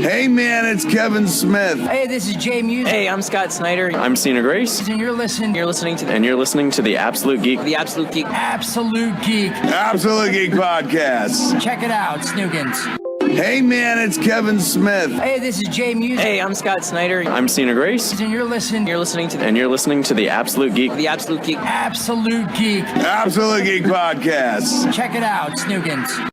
Hey man, it's Kevin Smith. Hey, this is Jay Muse. Hey, I'm Scott Snyder. I'm Cena Grace. And you're listening to the Absolute Geek. The Absolute Geek. Absolute Geek. Absolute Geek Podcast. Check it out, Snoogans. Hey man, it's Kevin Smith. Hey, this is Jay Muse. Hey, I'm Scott Snyder. I'm Cena Grace. And you're listening to the Absolute Geek. The Absolute Geek. Absolute Geek. Absolute Geek Podcast. Check it out, Snoogans.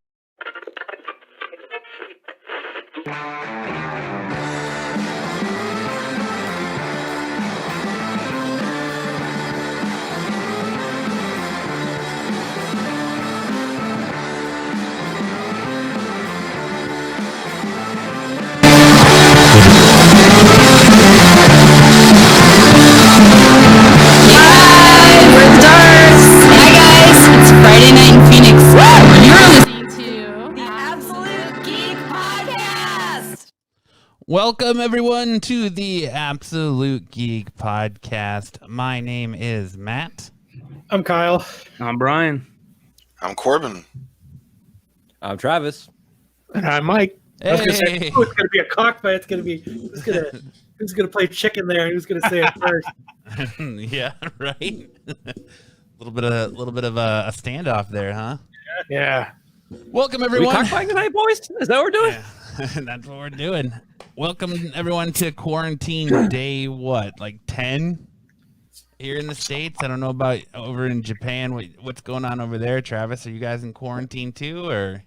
Welcome, everyone, to the Absolute Geek Podcast. My name is Matt. I'm Kyle. I'm Brian. I'm Corbin. I'm Travis. And I'm Mike. Hey. I was going to say, it's going to be a cockfight. It's going to be who's going to play chicken there, and who's going to say it first. Yeah, right. A little bit of a standoff there, huh? Yeah. Welcome, everyone. We cockfighting tonight, boys? Is that what we're doing? Yeah. That's what we're doing. Welcome, everyone, to quarantine day, like 10 here in the States? I don't know about over in Japan. What's going on over there, Travis? Are you guys in quarantine too, or?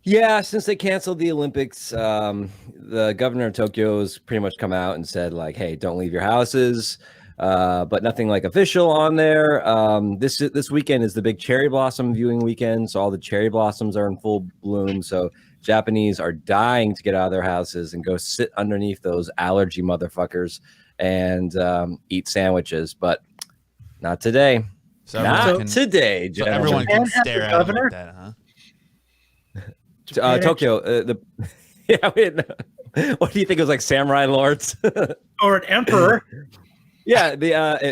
Yeah, since they canceled the Olympics, the governor of Tokyo has pretty much come out and said, like, hey, don't leave your houses, but nothing like official on there. This weekend is the big cherry blossom viewing weekend, so all the cherry blossoms are in full bloom, so Japanese are dying to get out of their houses and go sit underneath those allergy motherfuckers and eat sandwiches, but not today. So Today, so everyone can stare at them like that, huh? Tokyo. What do you think? It was like samurai lords Or an emperor. Yeah,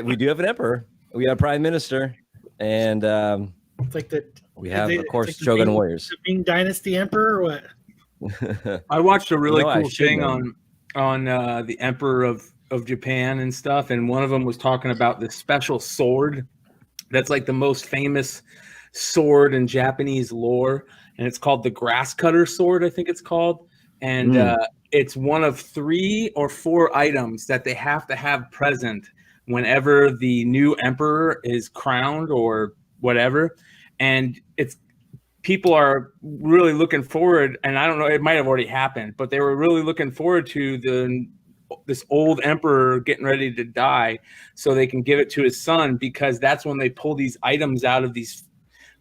we do have an emperor. We have a prime minister, and It's like the we have, of course, like Shogun warriors. The Ming Dynasty emperor, or what? I watched a really cool thing on the Emperor of Japan and stuff, and one of them was talking about this special sword that's like the most famous sword in Japanese lore, and it's called the grass cutter sword, I think it's called, and it's one of 3 or 4 items that they have to have present whenever the new emperor is crowned or whatever. And people are really looking forward, and I don't know, it might have already happened, but they were really looking forward to this old emperor getting ready to die so they can give it to his son, because that's when they pull these items out of these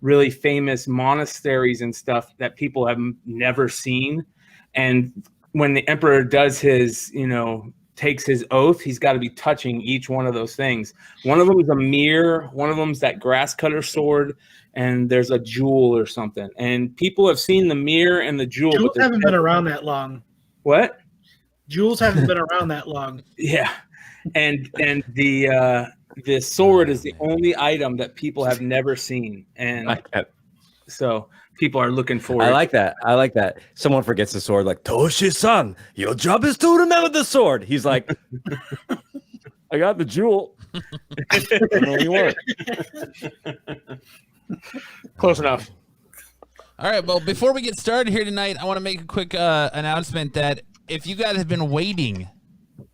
really famous monasteries and stuff that people have never seen. And when the emperor does his, takes his oath, he's got to be touching each one of those things. One of them is a mirror, one of them is that grass cutter sword, and there's a jewel or something. And people have seen the mirror and the jewel. Jewels haven't been around that long. What? Jewels haven't been around that long. Yeah. And the sword is the only item that people have never seen. And so people are looking forward. I like that. Someone forgets the sword, like, Toshi-san, your job is to remember the sword. He's like, I got the jewel. No, you weren't. Close enough. All right, well, before we get started here tonight, I want to make a quick announcement that if you guys have been waiting,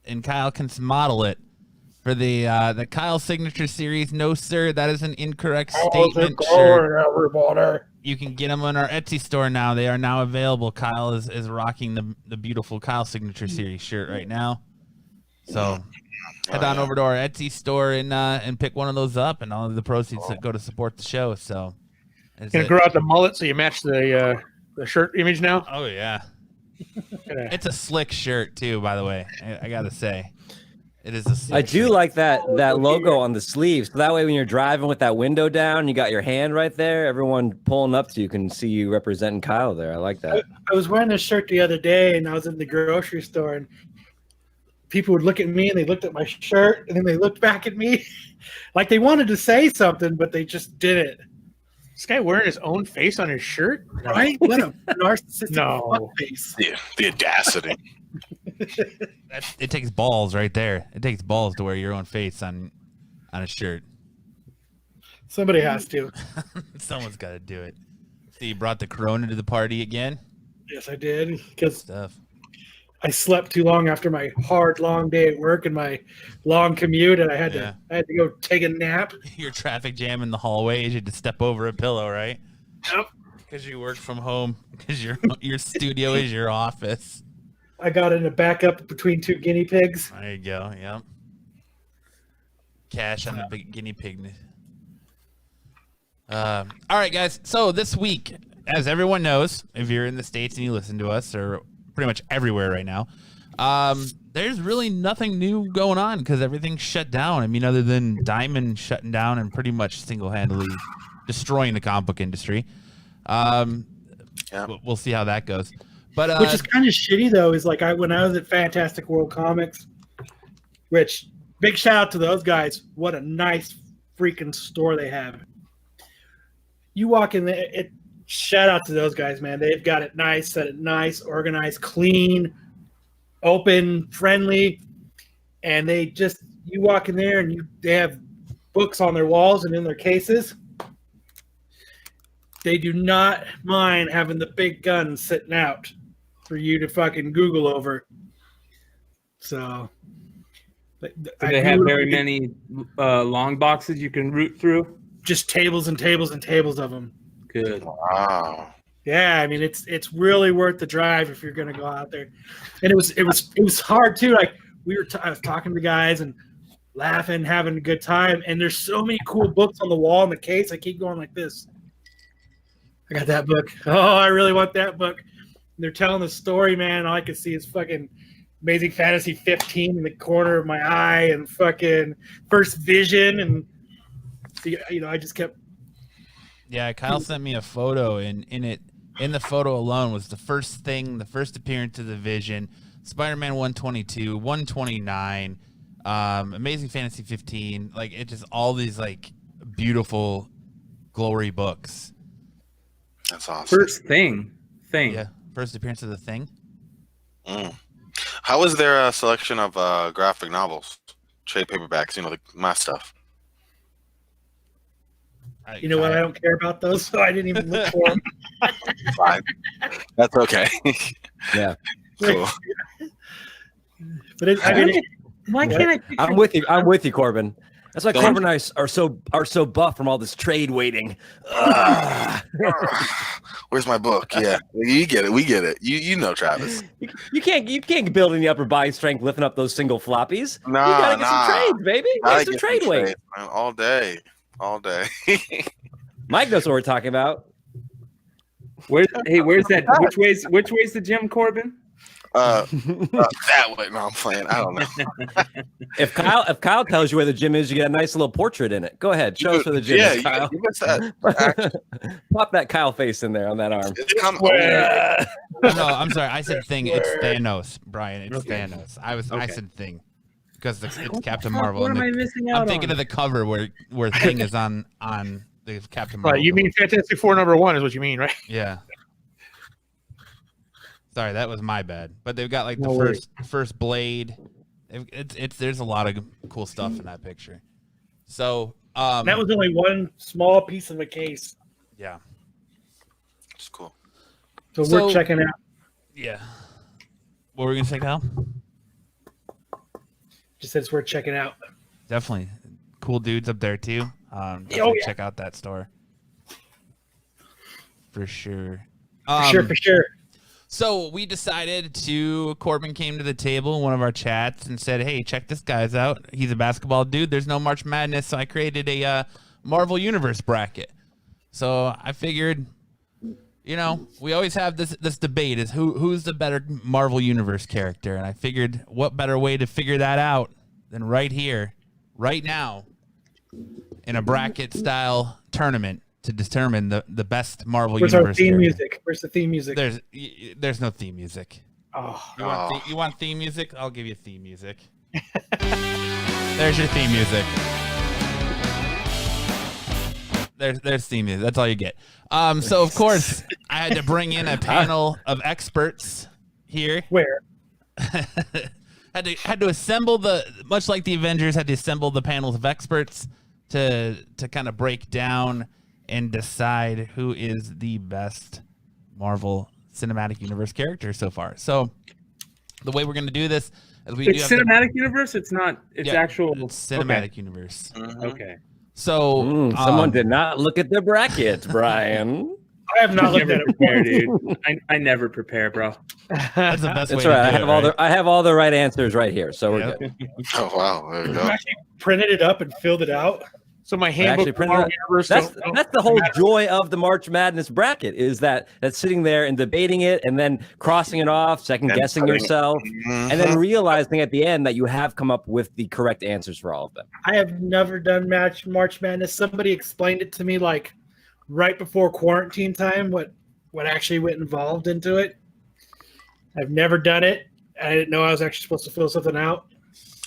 and Kyle can model it, for the Kyle Signature Series, no, sir, that is an incorrect statement shirt. Everybody? You can get them on our Etsy store now. They are now available. Kyle is rocking the beautiful Kyle Signature Series shirt right now. So head on over to our Etsy store and pick one of those up, and all of the proceeds that go to support the show. So Gonna grow out the mullet so you match the shirt image now. Oh yeah, it's a slick shirt too. By the way, I gotta say, it is a slick I do shirt. like that logo on the sleeves. So that way, when you're driving with that window down, you got your hand right there. Everyone pulling up to you can see you representing Kyle there. I like that. I was wearing this shirt the other day, and I was in the grocery store, and people would look at me, and they looked at my shirt, and then they looked back at me like they wanted to say something, but they just didn't. This guy wearing his own face on his shirt? Right? What a narcissistic No. face. The audacity. It takes balls right there. It takes balls to wear your own face on a shirt. Somebody has to. Someone's got to do it. So you brought the Corona to the party again? Yes, I did. Because Stuff. I slept too long after my hard, long day at work and my long commute, and I had to go take a nap. Your traffic jam in the hallway. You had to step over a pillow, right? Yep. Because you work from home. Because your studio is your office. I got in a backup between two guinea pigs. There you go. Yep. Cash on the big guinea pig. All right, guys. So this week, as everyone knows, if you're in the States and you listen to us, or pretty much everywhere right now, there's really nothing new going on because everything's shut down. I mean, other than Diamond shutting down and pretty much single-handedly destroying the comic book industry. We'll see how that goes. But which is kind of shitty, though, is like when I was at Fantastic World Comics, which big shout out to those guys. What a nice freaking store they have. You walk in there, shout out to those guys, man. They've got it nice, set it nice, organized, clean, open, friendly. And you walk in there and they have books on their walls and in their cases. They do not mind having the big guns sitting out for you to fucking Google over. So do they have very many long boxes you can root through? Just tables and tables and tables of them. Good. Wow. Yeah, I mean it's really worth the drive if you're going to go out there. And it was hard too. Like I was talking to guys and laughing, having a good time. And there's so many cool books on the wall in the case. I keep going like this. I got that book. Oh, I really want that book. And they're telling the story, man. All I can see is fucking Amazing Fantasy 15 in the corner of my eye and fucking First Vision. And, I just kept. Yeah, Kyle sent me a photo, and in the photo alone was the first appearance of the Vision, Spider-Man 122, 129, Amazing Fantasy 15. Like, it just all these, like, beautiful glory books. That's awesome. First thing. Yeah, first appearance of the Thing. How is there a selection of graphic novels, trade paperbacks, my stuff? You know what? I don't care about those, so I didn't even look for them. Fine. That's okay. Yeah. Cool. But why can't I? I'm with you, Corbin. That's why Corbin and I are so buff from all this trade waiting. Where's my book? Yeah, you get it. We get it. You know, Travis. You can't build any upper body strength lifting up those single floppies. You gotta get some trades, baby. Get some trade weight. All day. Mike knows what we're talking about. Where's that? Which way's the gym, Corbin? That way. No, I'm playing. I don't know. If Kyle tells you where the gym is, you get a nice little portrait in it. Go ahead, show us where the gym is, Kyle. You missed that. Pop that Kyle face in there on that arm. No, I'm sorry. I said Thing. It's Thanos, Brian. It's Thanos. I said Thing because it's Captain Marvel. What am I missing out I'm thinking of the cover where Thing is on the Captain Marvel. Right, you mean Fantastic Four #1 is what you mean, right? Yeah. Sorry, that was my bad. But they've got like the first Blade. There's a lot of cool stuff in that picture. So that was only one small piece of a case. Yeah, it's cool. So we're checking out. Yeah. What were we gonna check out? Just says we're checking out. Definitely, cool dudes up there too. Check out that store for sure. For sure. So we decided Corbin came to the table in one of our chats and said, hey, check this guy's out. He's a basketball dude. There's no March Madness. So I created a Marvel Universe bracket. So I figured, we always have this debate is who's the better Marvel Universe character. And I figured what better way to figure that out than right here, right now, in a bracket style tournament. To determine the best Marvel Universe. Where's our theme character. Music? Where's the theme music? There's no theme music. Oh, you want theme music? I'll give you theme music. There's your theme music. There's Steam Music. That's all you get. So of course I had to bring in a panel of experts here. Where? had to assemble much like the Avengers, had to assemble the panels of experts to kind of break down and decide who is the best Marvel Cinematic Universe character so far. So the way we're going to do this is It's cinematic universe. It's not. It's actual. It's cinematic universe. Okay. So someone did not look at the brackets, Brian. I have not looked at it. Prepare, dude. I never prepare, bro. That's the best way That's to right. do I have all the right answers right here, so we're good. Oh wow, there you You go. actually printed it up and filled it out. So my I actually handbook printed Marvel it. Universe. That's the whole joy of the March Madness bracket is that's sitting there and debating it and then crossing it off, second guessing yourself, and then realizing at the end that you have come up with the correct answers for all of them. I have never done March Madness. Somebody explained it to me like right before quarantine time. What actually went involved into it? I've never done it. I didn't know I was actually supposed to fill something out.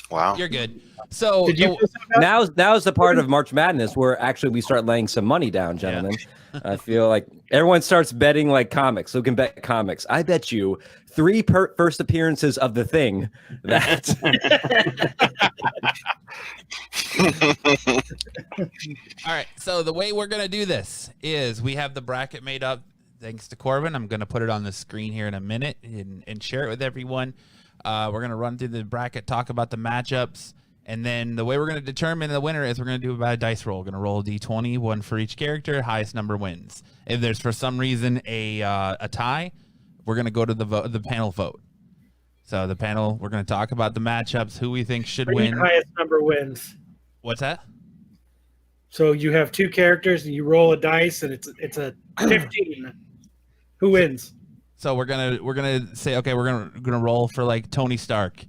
Wow. You're good. So Did you fill something out? Now's the part of March Madness where actually we start laying some money down, gentlemen. I feel like everyone starts betting like comics. Who can bet comics? I bet you 3 first appearances of the Thing. That all right. So the way we're gonna do this is we have the bracket made up. Thanks to Corbin. I'm gonna put it on the screen here in a minute and share it with everyone. We're going to run through the bracket, talk about the matchups, and then the way we're going to determine the winner is we're going to do a dice roll. We're going to roll a d20, one for each character, highest number wins. If there's for some reason a tie, we're going to go to the panel vote. So the panel, we're going to talk about the matchups, who we think should win. Highest number wins. What's that? So you have 2 characters and you roll a dice and it's a 15. Who wins? So we're gonna say, okay, we're gonna roll for like Tony Stark,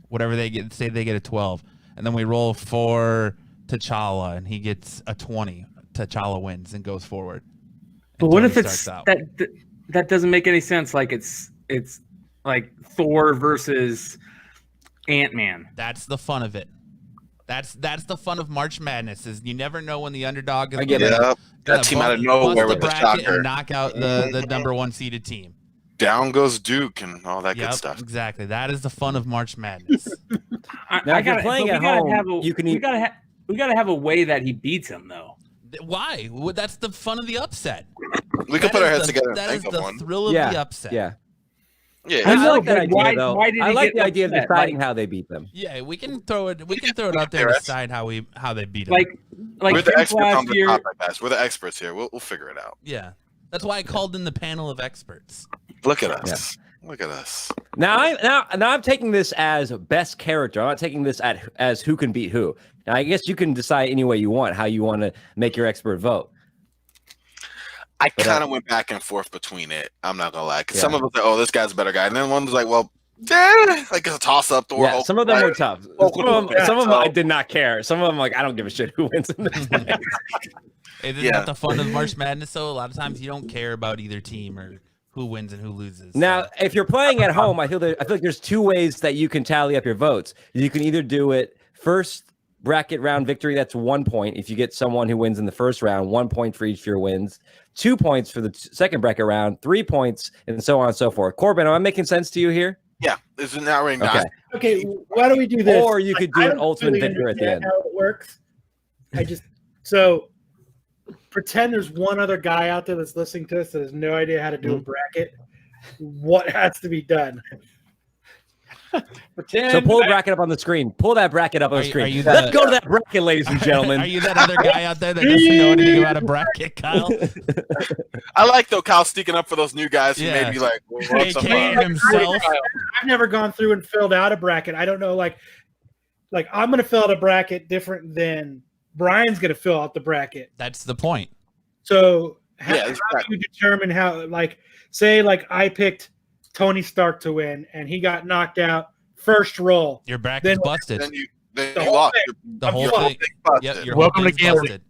whatever they get. Say they get a 12, and then we roll for T'Challa, and he gets a 20. T'Challa wins and goes forward. But what Tony if it's starts out. that doesn't make any sense? Like it's like Thor versus Ant-Man. That's the fun of it. That's the fun of March Madness. Is you never know when the underdog is That team out of nowhere with the shocker and knock out the number 1 seeded team. Down goes Duke and all that Yep, good stuff. exactly. That is the fun of March Madness. Now, if you're playing at home, we gotta have a way that he beats him though. Why? Well, that's the fun of the upset. We can put our heads together and That is think of the one. thrill of the upset. Yeah. Yeah, I know, like that but idea, though. why did I he like get the idea of upset? deciding how they beat them. Yeah, we can throw it. We can throw it out there and decide how they beat them. Like we're the since experts on last the year. topic, guys. We're the experts here. We'll figure it out. Yeah, that's why I called in the panel of experts. Look at us. Look at us. Now I'm taking this as best character. I'm not taking this as who can beat who. Now I guess you can decide any way you want how you want to make your expert vote. I kind of went back and forth between it. I'm not gonna lie. Cause some of us, oh, this guy's a better guy, and then one was like, well, like it's a toss up. Yeah, some of them were tough. Some of them I did not care. Some of them like I don't give a shit who wins in this. Isn't that the fun of March Madness? So a lot of times you don't care about either team or who wins and who loses. Now, if you're playing at home, I feel like there's 2 ways that you can tally up your votes. You can either do it first bracket round victory, that's 1 point. If you get someone who wins in the first round, 1 point for each of your wins, 2 points for the second bracket round, 3 points, and so on and so forth. Corbin, am I making sense to you here? Yeah, it's not really nice. Okay, why don't we do this? Or you could do an ultimate victor at the end. How it works? So pretend there's one other guy out there that's listening to us that has no idea how to do a bracket. What has to be done? So pull the bracket up on the screen. Pull that bracket up on the screen. Let's go to that bracket, ladies and gentlemen. Are you that other guy out there that doesn't know anything about a bracket, Kyle? I like though Kyle sticking up for those new guys who may be like, well, what's up, himself. I've never gone through and filled out a bracket. I don't know, like I'm going to fill out a bracket different than Brian's going to fill out the bracket. That's the point. So how do you determine how, say I picked Tony Stark to win and he got knocked out first roll. Your bracket's busted. Then you lost. The whole thing. Yep, your welcome to gambling. gambling.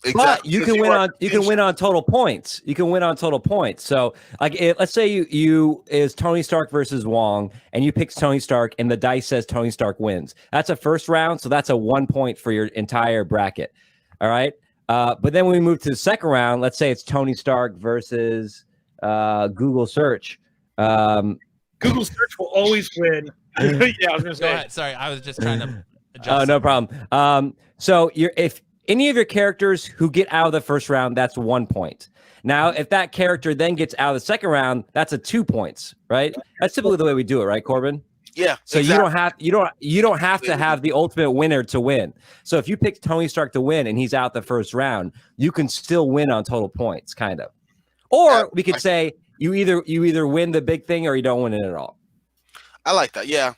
Exactly. But you can win on total points. You can win on total points. So let's say you is Tony Stark versus Wong and you pick Tony Stark and the dice says Tony Stark wins. That's a first round, so that's a 1 point for your entire bracket. All right. But then when we move to the second round, let's say it's Tony Stark versus Google search. Google search will always win. Yeah, I was gonna Go say. ahead. Sorry, I was just trying to adjust. Oh, no problem. So if any of your characters who get out of the first round, that's 1 point. Now, if that character then gets out of the second round, that's a 2 points, right? That's typically the way we do it, right, Corbin? Yeah. So exactly. you don't have to have the ultimate winner to win. So if you pick Tony Stark to win and he's out the first round, you can still win on total points, kind of. Or we could say you either win the big thing or you don't win it at all. I like that. Yeah.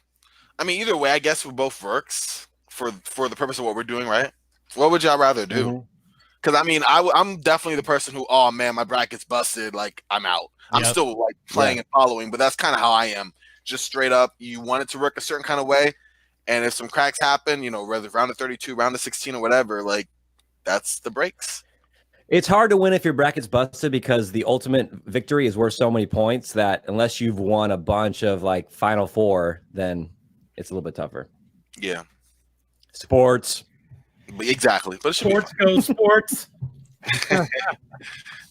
I mean, either way, I guess it both works for the purpose of what we're doing, right? What would y'all rather do? Because I mean, I'm definitely the person who, oh man, my bracket's busted. Like I'm out. I'm still like playing and following, but that's kind of how I am. Just straight up, you want it to work a certain kind of way, and if some cracks happen, whether round of 32, round of 16, or whatever, like that's the breaks. It's hard to win if your bracket's busted because the ultimate victory is worth so many points that unless you've won a bunch of like Final Four, then it's a little bit tougher. Yeah. Sports. Exactly. But Sports go sports.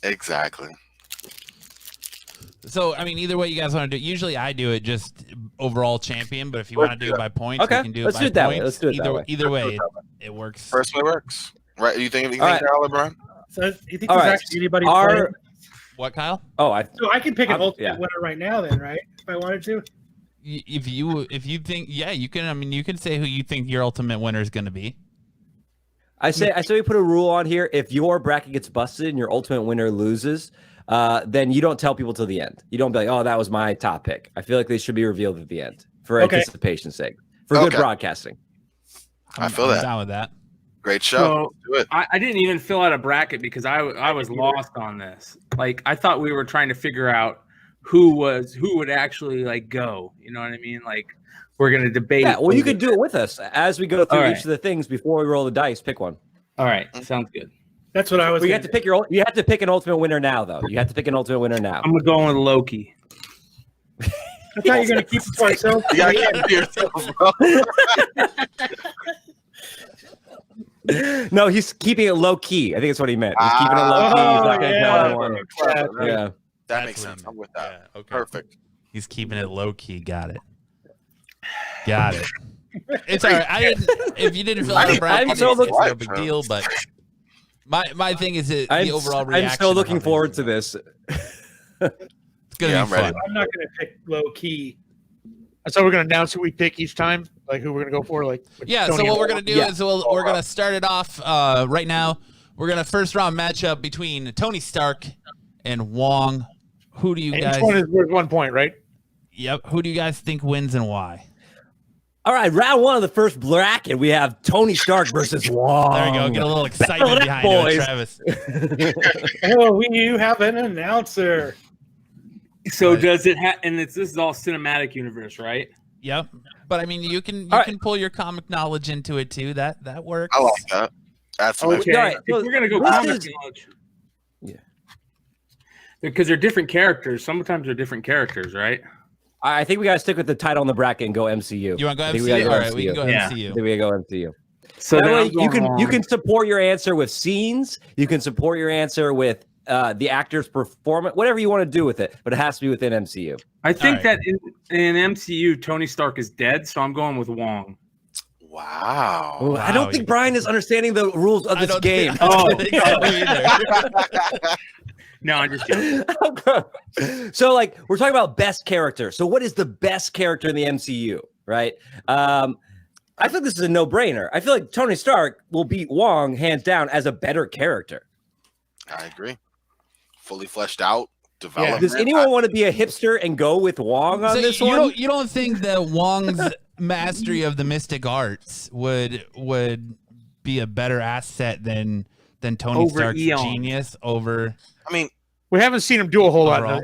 Exactly. So, I mean, either way you guys want to do it. Usually I do it just overall champion, but if you want to do it by points, we can do it by points. Let's do it that way. Either way, it works. First way works. Right? You think Kyle, LeBron? So you think there's actually anybody playing? What, Kyle? So I can pick an ultimate winner right now then, right? If I wanted to. If you think, you can. I mean, you can say who you think your ultimate winner is going to be. I say we put a rule on here. If your bracket gets busted and your ultimate winner loses, then you don't tell people till the end. You don't be like, oh, that was my top pick. I feel like they should be revealed at the end for anticipation's sake, for good broadcasting. I feel that. I'm down with that. Great show. So, do it. I didn't even fill out a bracket because I was lost on this. Like I thought we were trying to figure out who would actually like go. You know what I mean? Like we're gonna debate. Yeah, well, you could do it with us as we go through each of the things before we roll the dice. Pick one. All right, sounds good. That's what I was. You have to pick you have to pick an ultimate winner now, though. You have to pick an ultimate winner now. I'm going with Loki. I thought you were gonna keep it to ourselves. You gotta keep it to yourself, bro. No, he's keeping it low key. I think that's what he meant. He's keeping it low key. He's not gonna tell anyone. Yeah, that makes sense. I'm with that. Yeah, okay. Perfect. He's keeping it low key. Got it. It's all right. If you didn't fill out a bracket, it's no big deal. But my thing is the overall reaction. I'm still looking forward to this. It's gonna be fun. I'm not gonna pick low key. So we're gonna announce who we pick each time, like who we're gonna go for. Like So what we're gonna do is we're gonna start it off right now. We're gonna first round matchup between Tony Stark and Wong. Who do you guys? Each one is worth 1 point, right? Yep. Who do you guys think wins and why? All right, round one of the first bracket, we have Tony Stark versus Wong. There you go. Get a little excitement behind it, Travis. Oh, you have an announcer. So does it and this is all cinematic universe, right? Yep. But I mean, you can pull your comic knowledge into it too. That works. I like that. That's okay. All right. If we're gonna go comic knowledge, because they're different characters. Sometimes they're different characters, right? I think we gotta stick with the title on the bracket and go MCU. You want to go MCU? All right, we can go MCU. I think we go MCU. So that way you can support your answer with scenes. You can support your answer with the actor's performance, whatever you want to do with it, but it has to be within MCU. I think that in MCU, Tony Stark is dead, so I'm going with Wong. Wow. Ooh, I don't think Brian is understanding the rules of this game. No, I'm just kidding. So, like, we're talking about best character. So, what is the best character in the MCU, right? I think this is a no-brainer. I feel like Tony Stark will beat Wong hands down as a better character. I agree. Fully fleshed out, developed. Does anyone want to be a hipster and go with Wong on this one? You don't think that Wong's mastery of the mystic arts would be a better asset than Tony over Stark's Eon. genius over? I mean, we haven't seen him do a whole lot. And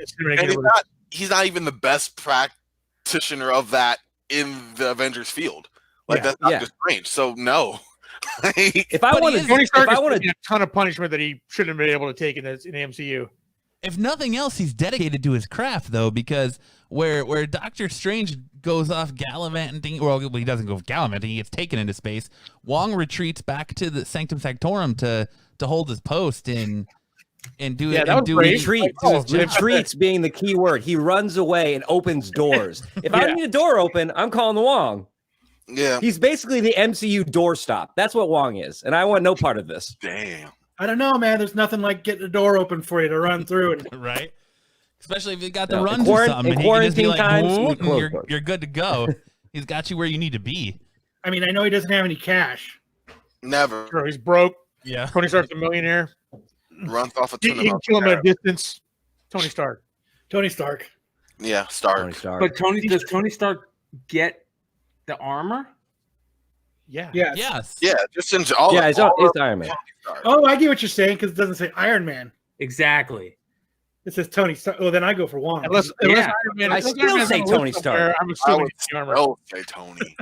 he's not even the best practitioner of that in the Avengers field. Like that's not just Strange. So no. If I wanted Tony Stark, a ton of punishment that he shouldn't have been able to take in the MCU. if nothing else, he's dedicated to his craft, though, because where Doctor Strange goes off gallivanting, well, he doesn't go gallivanting, he gets taken into space. Wong retreats back to the Sanctum Sanctorum to hold his post and do it. that was great. Retreats being the key word. He runs away and opens doors. If I need a door open, I'm calling the Wong. Yeah. He's basically the MCU doorstop. That's what Wong is, and I want no part of this. Damn. I don't know, man. There's nothing like getting the door open for you to run through. And right? Especially if you got the No, run in to quarant- something, in and he can just be quarantine like, times, "Whoop," we and close you're, doors. you're good to go. He's got you where you need to be. I mean, I know he doesn't have any cash. Never Sure, he's broke. Yeah. Tony Stark's a millionaire. runs off a You tuna can milk. kill him at a distance. Tony Stark. Tony Stark. Yeah, Stark. Tony Stark. But does Tony Stark get the armor? Yeah. Yes. Yes. Yeah, just in all. Yeah, it's Iron Man. Stark. Oh, I get what you're saying because it doesn't say Iron Man. Exactly. It says Tony Stark. Well, then I go for Wong. Unless Yeah. Iron Man, I unless still Iron Man's say on the list Tony somewhere, Stark. I'm I assuming would it's the armor. still say Tony.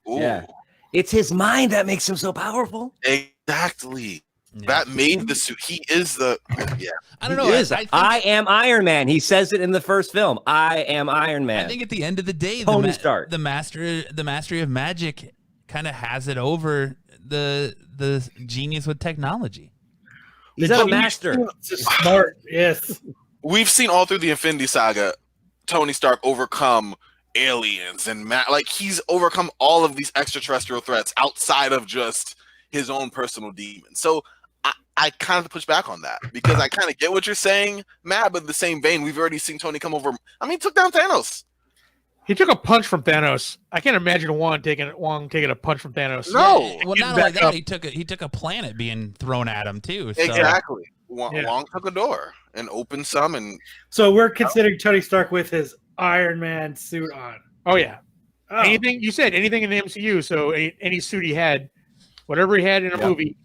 Ooh, Yeah. It's his mind that makes him so powerful. exactly. Yeah. That made the suit. He is the. Yeah. I don't know. He is. I think, I am Iron Man. He says it in the first film. I am Iron Man. I think at the end of the day, Tony Stark. the mastery of magic kind of has it over the genius with technology. He's not a master. It's smart. Yes. We've seen all through the Infinity Saga, Tony Stark overcome aliens and like he's overcome all of these extraterrestrial threats outside of just his own personal demons. So I kind of push back on that because I kind of get what you're saying, Matt, but in the same vein, we've already seen Tony come over. I mean, he took down Thanos. He took a punch from Thanos. I can't imagine Wong taking a punch from Thanos. No. Well, not only that, he took a planet being thrown at him too. So. Exactly. Wong Yeah. took a door and opened some, and So we're considering Tony Stark with his Iron Man suit on. Oh yeah. Oh. Anything you said, anything in the MCU. So any suit he had, whatever he had in a Yeah. movie.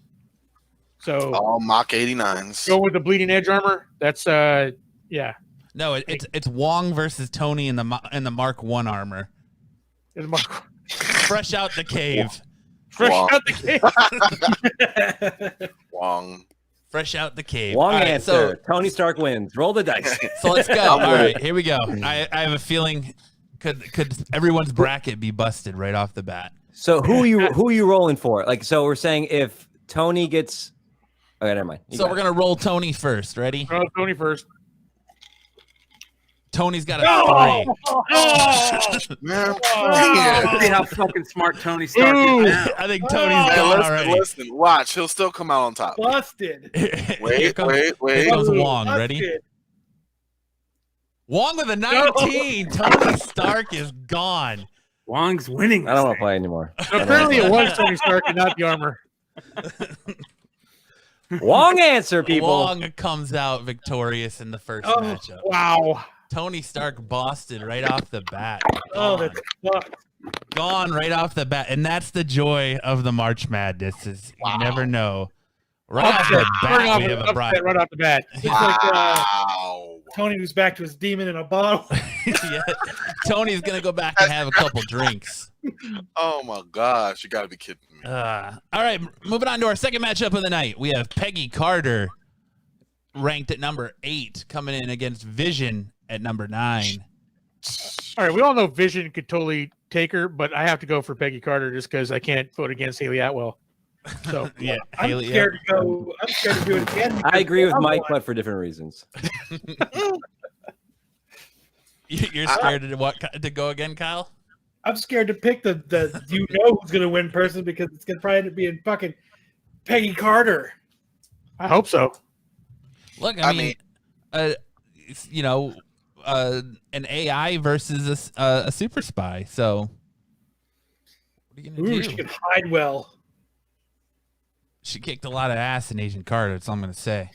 So all Mach 89s. go with the bleeding edge armor. That's yeah. No, it's Wong versus Tony in the Mark 1 armor. It's my Fresh out the cave. fresh Wong. out the cave. Wong. Fresh out the cave. Wong All right, answer. Tony Stark wins. Roll the dice. So let's go. All right, here we go. I have a feeling could everyone's bracket be busted right off the bat? So who are you rolling for? Like, so we're saying if Tony gets, okay, never mind. So we're gonna roll Tony first. Ready? Oh, Tony first. Tony's got a 3. Man, See how fucking smart Tony Stark Ooh. is now. I think Tony's Man, gone listen, already. listen, watch. He'll still come out on top. Busted. Here Wait, comes, wait. Here comes Wong. Busted. Ready? Wong with a 19. Tony Stark is gone. Wong's winning. I don't want to play anymore. So apparently it was Tony Stark and not the armor. Wong answer, people. Wong comes out victorious in the first matchup. Wow. Tony Stark busted right off the bat. Oh, Gone. that's fucked. Gone right off the bat. And that's the joy of the March Madness is you never know. Right off the bat, we have a Upset right off the bat. It's like Wow. Tony was back to his demon in a bottle. Yeah. Tony's going to go back and have a couple drinks. Oh my gosh, you gotta be kidding me. All right, moving on to our second matchup of the night. We have Peggy Carter, ranked at number 8, coming in against Vision at number 9. All right, we all know Vision could totally take her, but I have to go for Peggy Carter just because I can't vote against Haley Atwell. So Yeah, I'm Haley. scared to go. I'm scared to do it again. I agree with I'm Mike, one. but for different reasons. You're scared to go again, Kyle? I'm scared to pick the who's gonna win person because it's gonna probably end up being fucking Peggy Carter. I hope so. Look, I I mean, an AI versus a super spy. So, what are you gonna Ooh, do? she can hide well. She kicked a lot of ass in Agent Carter. That's all I'm gonna say.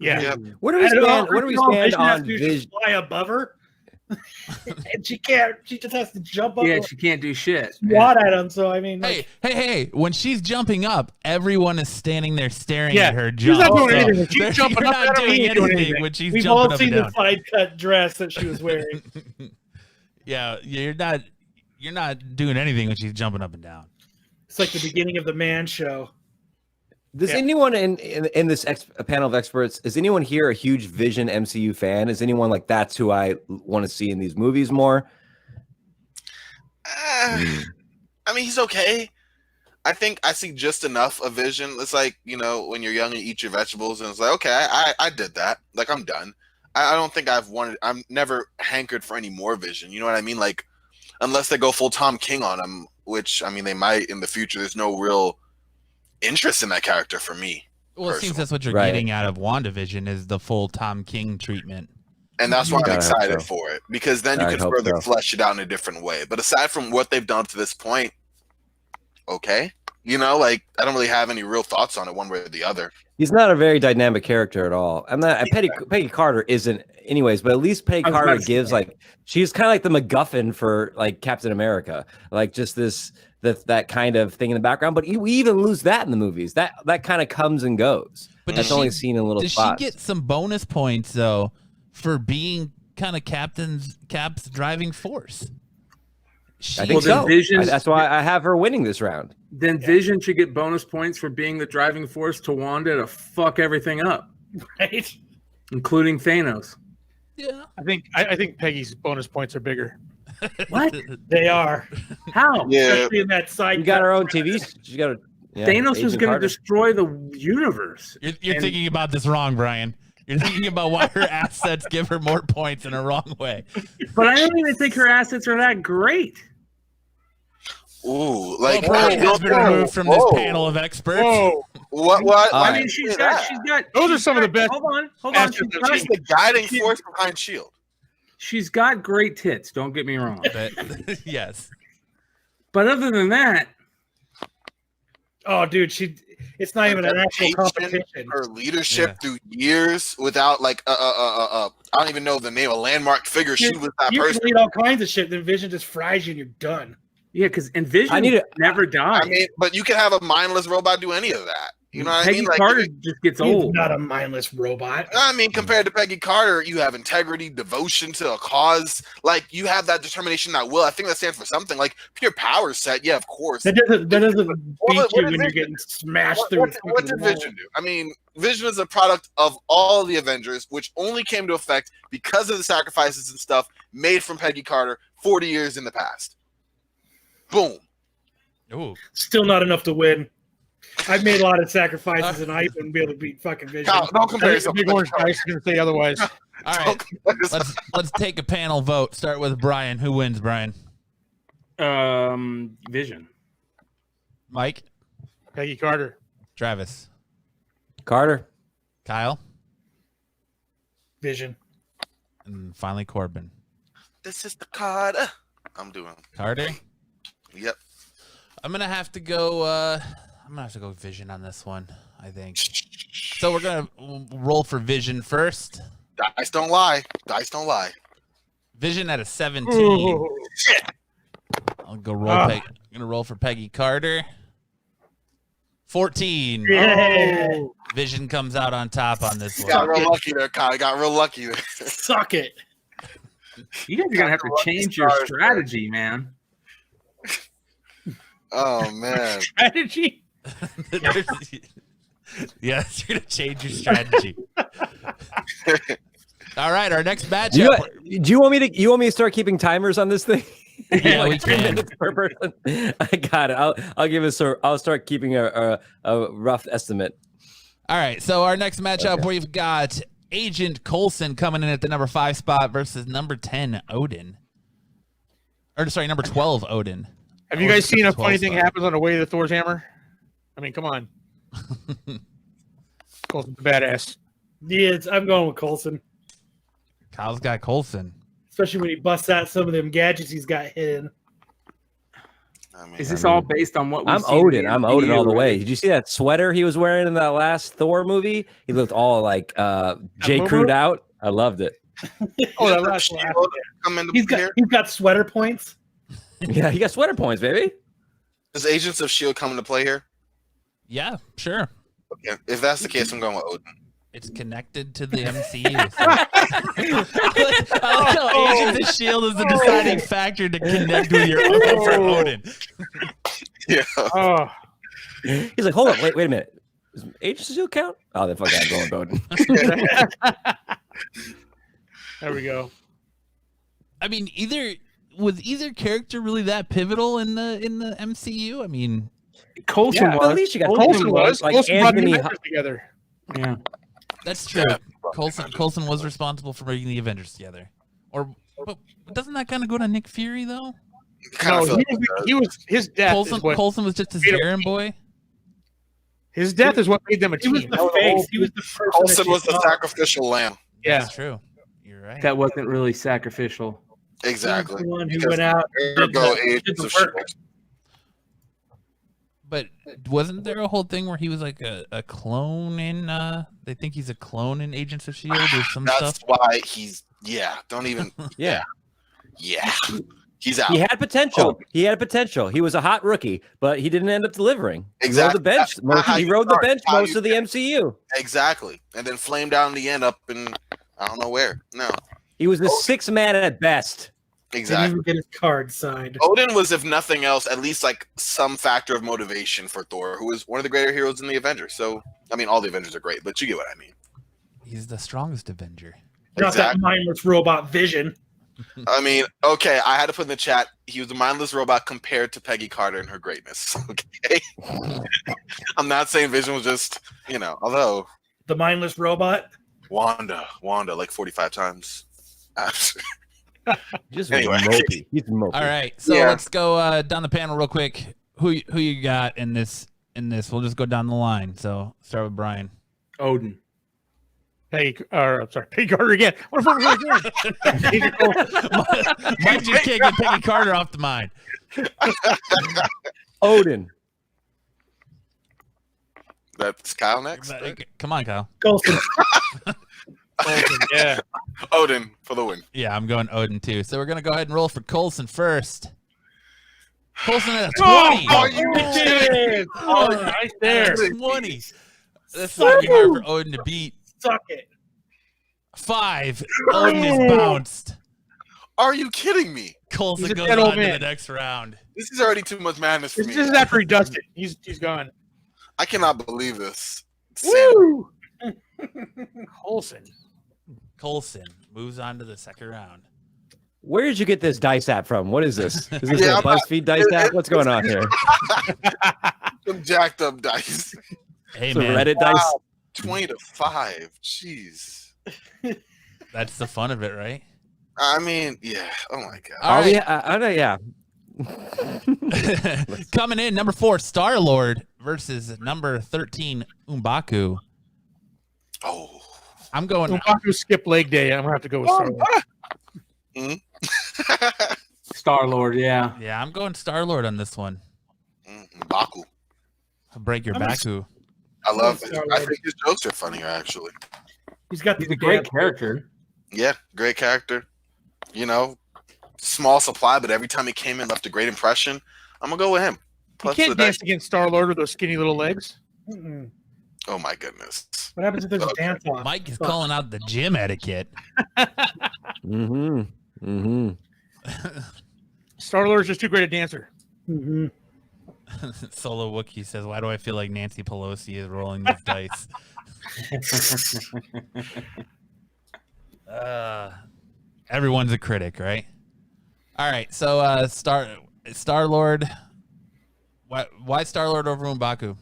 Yeah. Yeah. Where do we stand? Where do we stand Vision has on to Vision? fly above her, and she can't. She just has to jump up. Yeah, and she can't do shit. swat at him. So I mean, like, Hey! When she's jumping up, everyone is standing there staring Yeah, at her she's jump. not doing So anything. When she's you're jumping up not at her, we doing ain't doing anything anything. when she's we've jumping all up seen and the down. side cut dress that she was wearing. Yeah, you're not doing anything when she's jumping up and down. It's like the beginning of the Man Show. Does anyone in this panel of experts, is anyone here a huge Vision MCU fan? Is anyone like, that's who I want to see in these movies more? I mean, he's okay. I think I see just enough of Vision. It's like, when you're young and you eat your vegetables, and it's like, okay, I did that. Like, I'm done. I don't think I'm never hankered for any more Vision. You know what I mean? Like, unless they go full Tom King on him, which, I mean, they might in the future. There's no real interest in that character for me. Well, it seems that's what you're getting out of WandaVision is the full Tom King treatment. And that's why I'm excited for it, because then you can further flesh it out in a different way. But aside from what they've done to this point, okay. Like, I don't really have any real thoughts on it one way or the other. He's not a very dynamic character at all. I'm not. Peggy Carter isn't, anyways. But at least Peggy Carter gives she's kind of like the MacGuffin for like Captain America, like just that kind of thing in the background. But we even lose that in the movies. That kind of comes and goes. But that's only seen in little spots. Does she get some bonus points though for being kind of Cap's driving force? I think so. That's why I have her winning this round. Then Vision should get bonus points for being the driving force to Wanda to fuck everything up, right? Including Thanos. Yeah, I think Peggy's bonus points are bigger. What? They are. How? Yeah. Especially in that side. You got her own TV. She got Thanos is going to destroy the universe. You're thinking about this wrong, Brian. You're thinking about why her assets give her more points in a wrong way. But I don't even think her assets are that great. Ooh, like Brian has been removed from this panel of experts. Whoa. What? I mean, she's got. Those are some of the best. Hold on. She's the guiding force behind Shield. She's got great tits. Don't get me wrong. Yes. But other than that, oh, dude, it's not even an actual competition. Her leadership through years without I don't even know the name, a landmark figure. She was that you person. You can lead all kinds of shit, then Vision just fries you and you're done. Yeah, because Envision never dies. I mean, but you can have a mindless robot do any of that. You know what I mean? Peggy Carter just gets old. Not a mindless robot. I mean, compared to Peggy Carter, you have integrity, devotion to a cause. Like, you have that determination, that will. I think that stands for something. Like, pure power set, yeah, of course. That doesn't beat you when you're getting smashed through. What did Vision do? I mean, Vision is a product of all the Avengers, which only came to effect because of the sacrifices and stuff made from Peggy Carter 40 years in the past. Boom. Ooh. Still not enough to win. I've made a lot of sacrifices, and I wouldn't be able to beat fucking Vision. Don't compare yourself. Big Orange Dice going to say otherwise. All right, let's take a panel vote. Start with Brian. Who wins, Brian? Vision. Mike. Peggy Carter. Travis. Carter. Kyle. Vision. And finally, Corbin. This is the card I'm doing. Carter. Yep. I'm gonna have to go. Vision on this one, I think. So we're gonna roll for Vision first. Dice don't lie. Dice don't lie. Vision at a 17. Ooh. Shit. I'll go roll. I'm gonna roll for Peggy Carter. 14. Yeah. Oh. Vision comes out on top on this one. Got real lucky there, Kyle. Got real lucky there. Suck it. You guys are gonna have to change your strategy, man. Oh man. Strategy? Yes, you're gonna change your strategy. All right, our next matchup. Do you want me to start keeping timers on this thing? Yeah, like we 3 can. minutes per person. I got it. I'll give us. I'll start keeping a rough estimate. All right, so our next matchup, we've got Agent Coulson coming in at the number 5 spot versus number 10 Odin. Or sorry, number 12 Odin. Have you guys seen a funny thing spot. happens on the way to Thor's hammer? I mean, come on. Coulson's a badass. Yeah, I'm going with Coulson. Kyle's got Coulson. Especially when he busts out some of them gadgets he's got hidden. Is this all based on what we've I'm seen Odin. in I'm the Odin all the video? way. Did you see that sweater he was wearing in that last Thor movie? He looked all like J. Crewed out. I loved it. Oh, that last one. He's got sweater points. Yeah, he got sweater points, baby. Does Agents of S.H.I.E.L.D. come into play here? Yeah, sure. Okay. If that's the case, I'm going with Odin. It's connected to the MCU. I like how Agents of S.H.I.E.L.D. is the deciding factor to connect with your for Odin. Yeah. Oh, He's like, hold on, wait a minute. Does Agents of S.H.I.E.L.D. count? Oh, then fuck that. I'm going Bowden. There we go. I mean, was either character really that pivotal in the MCU? I mean, Coulson Yeah, was. at least you got Coulson was. like Coulson brought the Anthony. Avengers together. Yeah. that's true. Coulson was responsible for bringing the Avengers together. But doesn't that kind of go to Nick Fury though? No, he was his death. Coulson was just his errand boy. His death is what made them a He team. was the face. He was the person. Coulson that was the you saw. sacrificial lamb. Yeah. That's true. You're right. That wasn't really sacrificial. Exactly. He was the one who Because went out. and ergo did Agents the of work. S.H.I.E.L.D. But wasn't there a whole thing where he was like a clone in? They think he's a clone in Agents of S.H.I.E.L.D. or some That's stuff. why he's don't even Yeah. He's out. He had potential. He had potential. He was a hot rookie, but he didn't end up delivering. Exactly. He rode the bench. That's how He you rode the start. bench How most you of the get- MCU. Exactly. And then flamed out in the end up in I don't know where. No. He was a sixth man at best. Didn't Exactly. even get his card signed. Odin was, if nothing else, at least like some factor of motivation for Thor, who is one of the greater heroes in the Avengers. So, I mean, all the Avengers are great, but you get what I mean. He's the strongest Avenger. Not that mindless robot Vision. I mean, okay, I had to put in the chat, he was a mindless robot compared to Peggy Carter and her greatness. Okay. I'm not saying Vision was just, although The mindless robot. Wanda like 45 times. Just Anyway. mopey. He's mopey. All right, so Yeah. let's go down the panel real quick. Who you got in this? We'll just go down the line. So start with Brian. Odin. Peggy Carter again. What the fuck was I doing? Mike just can't get Peggy Carter off the mind. Odin. That's Kyle next. Come on, Kyle. Coulson. Yeah. Odin for the win. Yeah, I'm going Odin too. So we're gonna go ahead and roll for Coulson first. Coulson at a 20. Oh, you did. Oh, right there. 20. This might be hard for Odin to beat. Suck it. 5. Odin is bounced. Are you kidding me? Coulson He's a goes dead old on to the man. next round. This is already too much madness for This me. is after he does it. He's gone. I cannot believe this. Woo! Coulson moves on to the second round. Where did you get this dice app from? What is this? Is this Yeah, a BuzzFeed dice app? What's going on here? Some jacked up dice. Hey, Some man, Reddit dice? 20-5. Jeez. that's the fun of it, right? I mean, yeah. Oh my god. All right. Yeah. Coming in, number 4, Star-Lord versus number 13, M'Baku. Oh. I'm going. M'Baku skip leg day. I'm gonna have to go with Star-Lord. Star-Lord, yeah. Yeah, I'm going Star-Lord on this one. Baku. I'll break your Baku. I love it. Star-Lord. I think his jokes are funnier, actually. He's got He's the a great damn- character. Yeah, great character. Small supply, but every time he came in, left a great impression. I'm gonna go with him. You Plus can't the dance against Star-Lord with those skinny little legs. Mm-mm. Oh my goodness. What happens if there's a dance off? Mike is calling out the gym etiquette. Star-Lord's just too great a dancer. Mm-hmm. Solo Wookiee says, "Why do I feel like Nancy Pelosi is rolling these dice?" Everyone's a critic, right? All right, so Star-Lord. Why Star-Lord over M'Baku?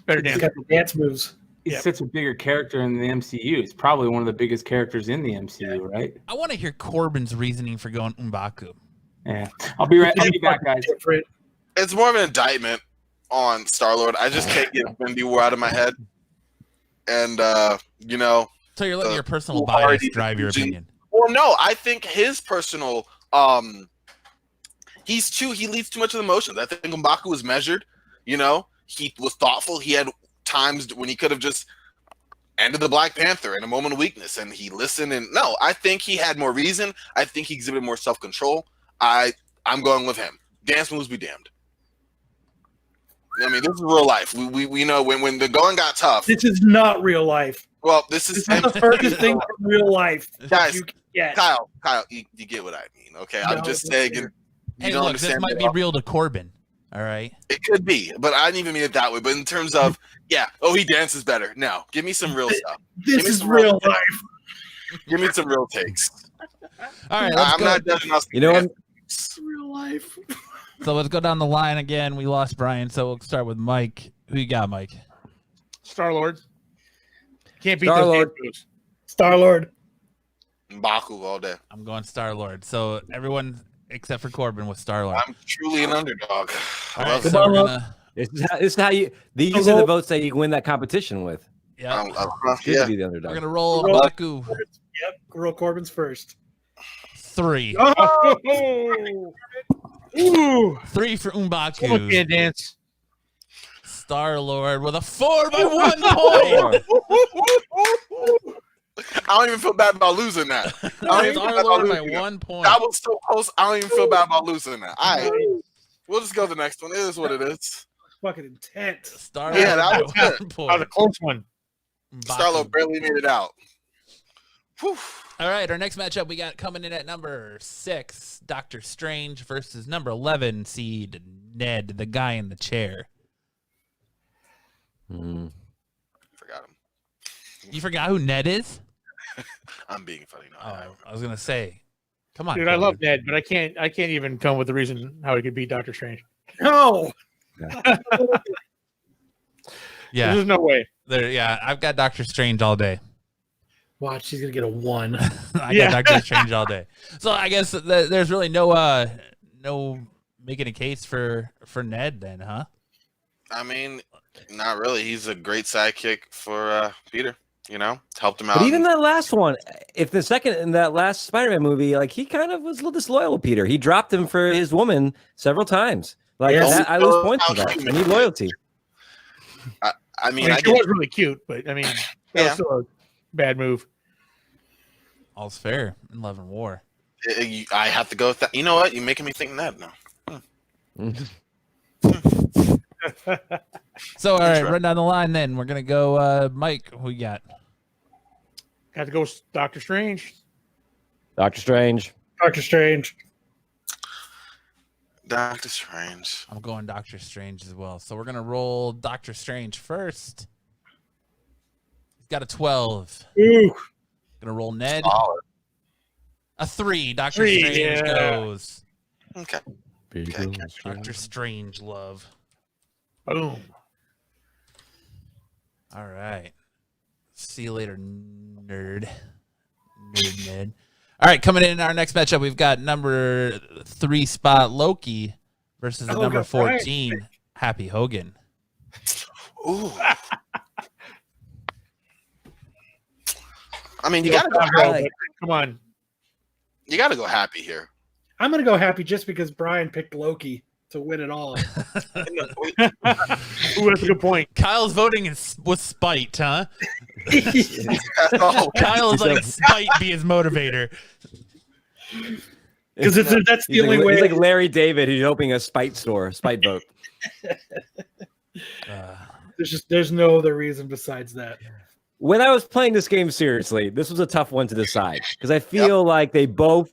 Better He's dance. got the dance moves. He's such a bigger character in the MCU. He's probably one of the biggest characters in the MCU, right? I want to hear Corbin's reasoning for going M'Baku. Yeah. I'll be back, guys. Different. It's more of an indictment on Star-Lord. I just can't get Infinity War out of my head. And So you're letting your personal bias drive your opinion. Well, no, I think his personal he leads too much of the emotions. I think M'Baku was measured, he was thoughtful. He had times when he could have just ended the Black Panther in a moment of weakness, and he listened. And no, I think he had more reason. I think he exhibited more self-control. I'm going with him. Dance moves be damned. I mean, this is real life. We know when the going got tough. This is not real life. Well, this This is the furthest thing from real life that Guys, you can get. Kyle, you get what I mean, okay? I'm No, just it's saying. fair. You Hey, don't look, this understand might at be all. real to Corbin. All right. It could be, but I didn't even mean it that way. But in terms of, he dances better. No, give me some real stuff. This is real life. Give me some real takes. All right. I'm not judging us. You know what? It's real life. So let's go down the line again. We lost Brian, so we'll start with Mike. Who you got, Mike? Star-Lord. Can't beat Star-Lord. those Star-Lord. Baku all day. I'm going Star-Lord. So everyone except for Corbin with Star-Lord. I'm truly an underdog. All I right, love so it. we're gonna. This is how you. These are the votes that you win that competition with. Yeah, Good Yeah. to be the we're underdog. gonna roll Roll. Baku Yep. Roll Corbin's first. 3. Oh! Ooh! 3 for Someone M'Baku. can't dance. Star-Lord with a 4 by 1 point. I don't even feel bad about losing that. I don't even feel bad about Star-Lord by losing that. 1 point. That was so close. I don't even feel bad about losing that. All right. We'll just go to the next one. It is what it is. Fucking intense. Star-Lord Yeah, that by was 1 That was a point. close one. M'Baku. Starlo barely made it out. Whew. All right, our next matchup we got coming in at number 6, Doctor Strange versus number 11 seed Ned, the guy in the chair. Forgot him. You forgot who Ned is? I'm being funny. No, Oh, I was gonna say, come on, Dude, I Corbin. love Ned, but I can't even come with the reason how he could beat Doctor Strange. No. Yeah, There's no way. there. Yeah, I've got Doctor Strange all day. Watch, she's gonna get a 1. I Yeah. got Doctor Strange all day. So I guess there's really no making a case for Ned then, huh? I mean, not really. He's a great sidekick for Peter. Helped him out. But even that last one, if the second in that last Spider-Man movie, like he kind of was a little disloyal with Peter. He dropped him for his woman several times. Like Yes. I lose points for that. I need loyalty. I mean, She was really cute, but I mean, that Yeah. was still a bad move. All's fair in love and war. I have to go with that. You know what? You're making me think that now. So all right, Sure. run down the line then. We're gonna go Mike. Who you got? Got to go with Doctor Strange. Doctor Strange. Doctor Strange. Doctor Strange. I'm going Doctor Strange as well. So we're gonna roll Doctor Strange first. He's got a 12. Ooh. Gonna roll Ned. Solid. A 3. Doctor 3, Strange yeah. goes. Okay. Doctor Strange love. Boom. All right. See you later, nerd. Nerd Ned. All right, coming in our next matchup, we've got number 3 spot Loki versus the Oh, number got Brian. 14 Happy Hogan. Ooh. I mean, you gotta go happy. Come on. You gotta go happy here. I'm gonna go happy just because Brian picked Loki to win it all. Ooh, that's a good point. Kyle's voting with spite, huh? Oh, Kyle is letting spite be his motivator. Because that's the He's only like, way. he's like Larry David, who's opening a spite vote. There's no other reason besides that. When I was playing this game seriously, this was a tough one to decide because I feel like they both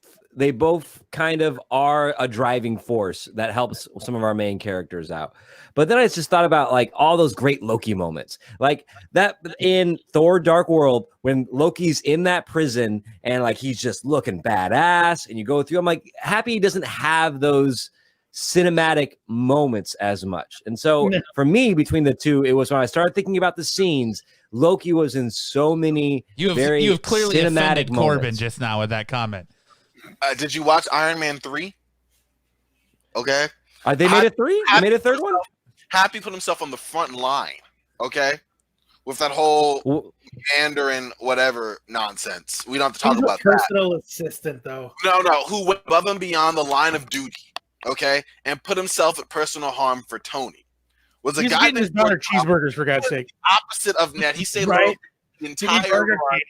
kind of are a driving force that helps some of our main characters out. But then I just thought about like all those great Loki moments, like that in Thor: Dark World when Loki's in that prison and like he's just looking badass, and you go through. I'm like, Happy doesn't have those cinematic moments as much, and so for me, between the two, it was when I started thinking about the scenes. Loki was in so many You have clearly offended Corbin just now with that comment. did you watch Iron Man 3? Okay. They made a 3? They made a third one? Happy put himself on the front line, okay? With that whole Mandarin whatever nonsense. We don't have to talk He's about a personal assistant, though. that. No, who went above and beyond the line of duty, okay? And put himself at personal harm for Tony. Was a He's guy getting that his daughter cheeseburgers, for God's sake. opposite of Ned. He saved Right. the Did he entire Burger run. King?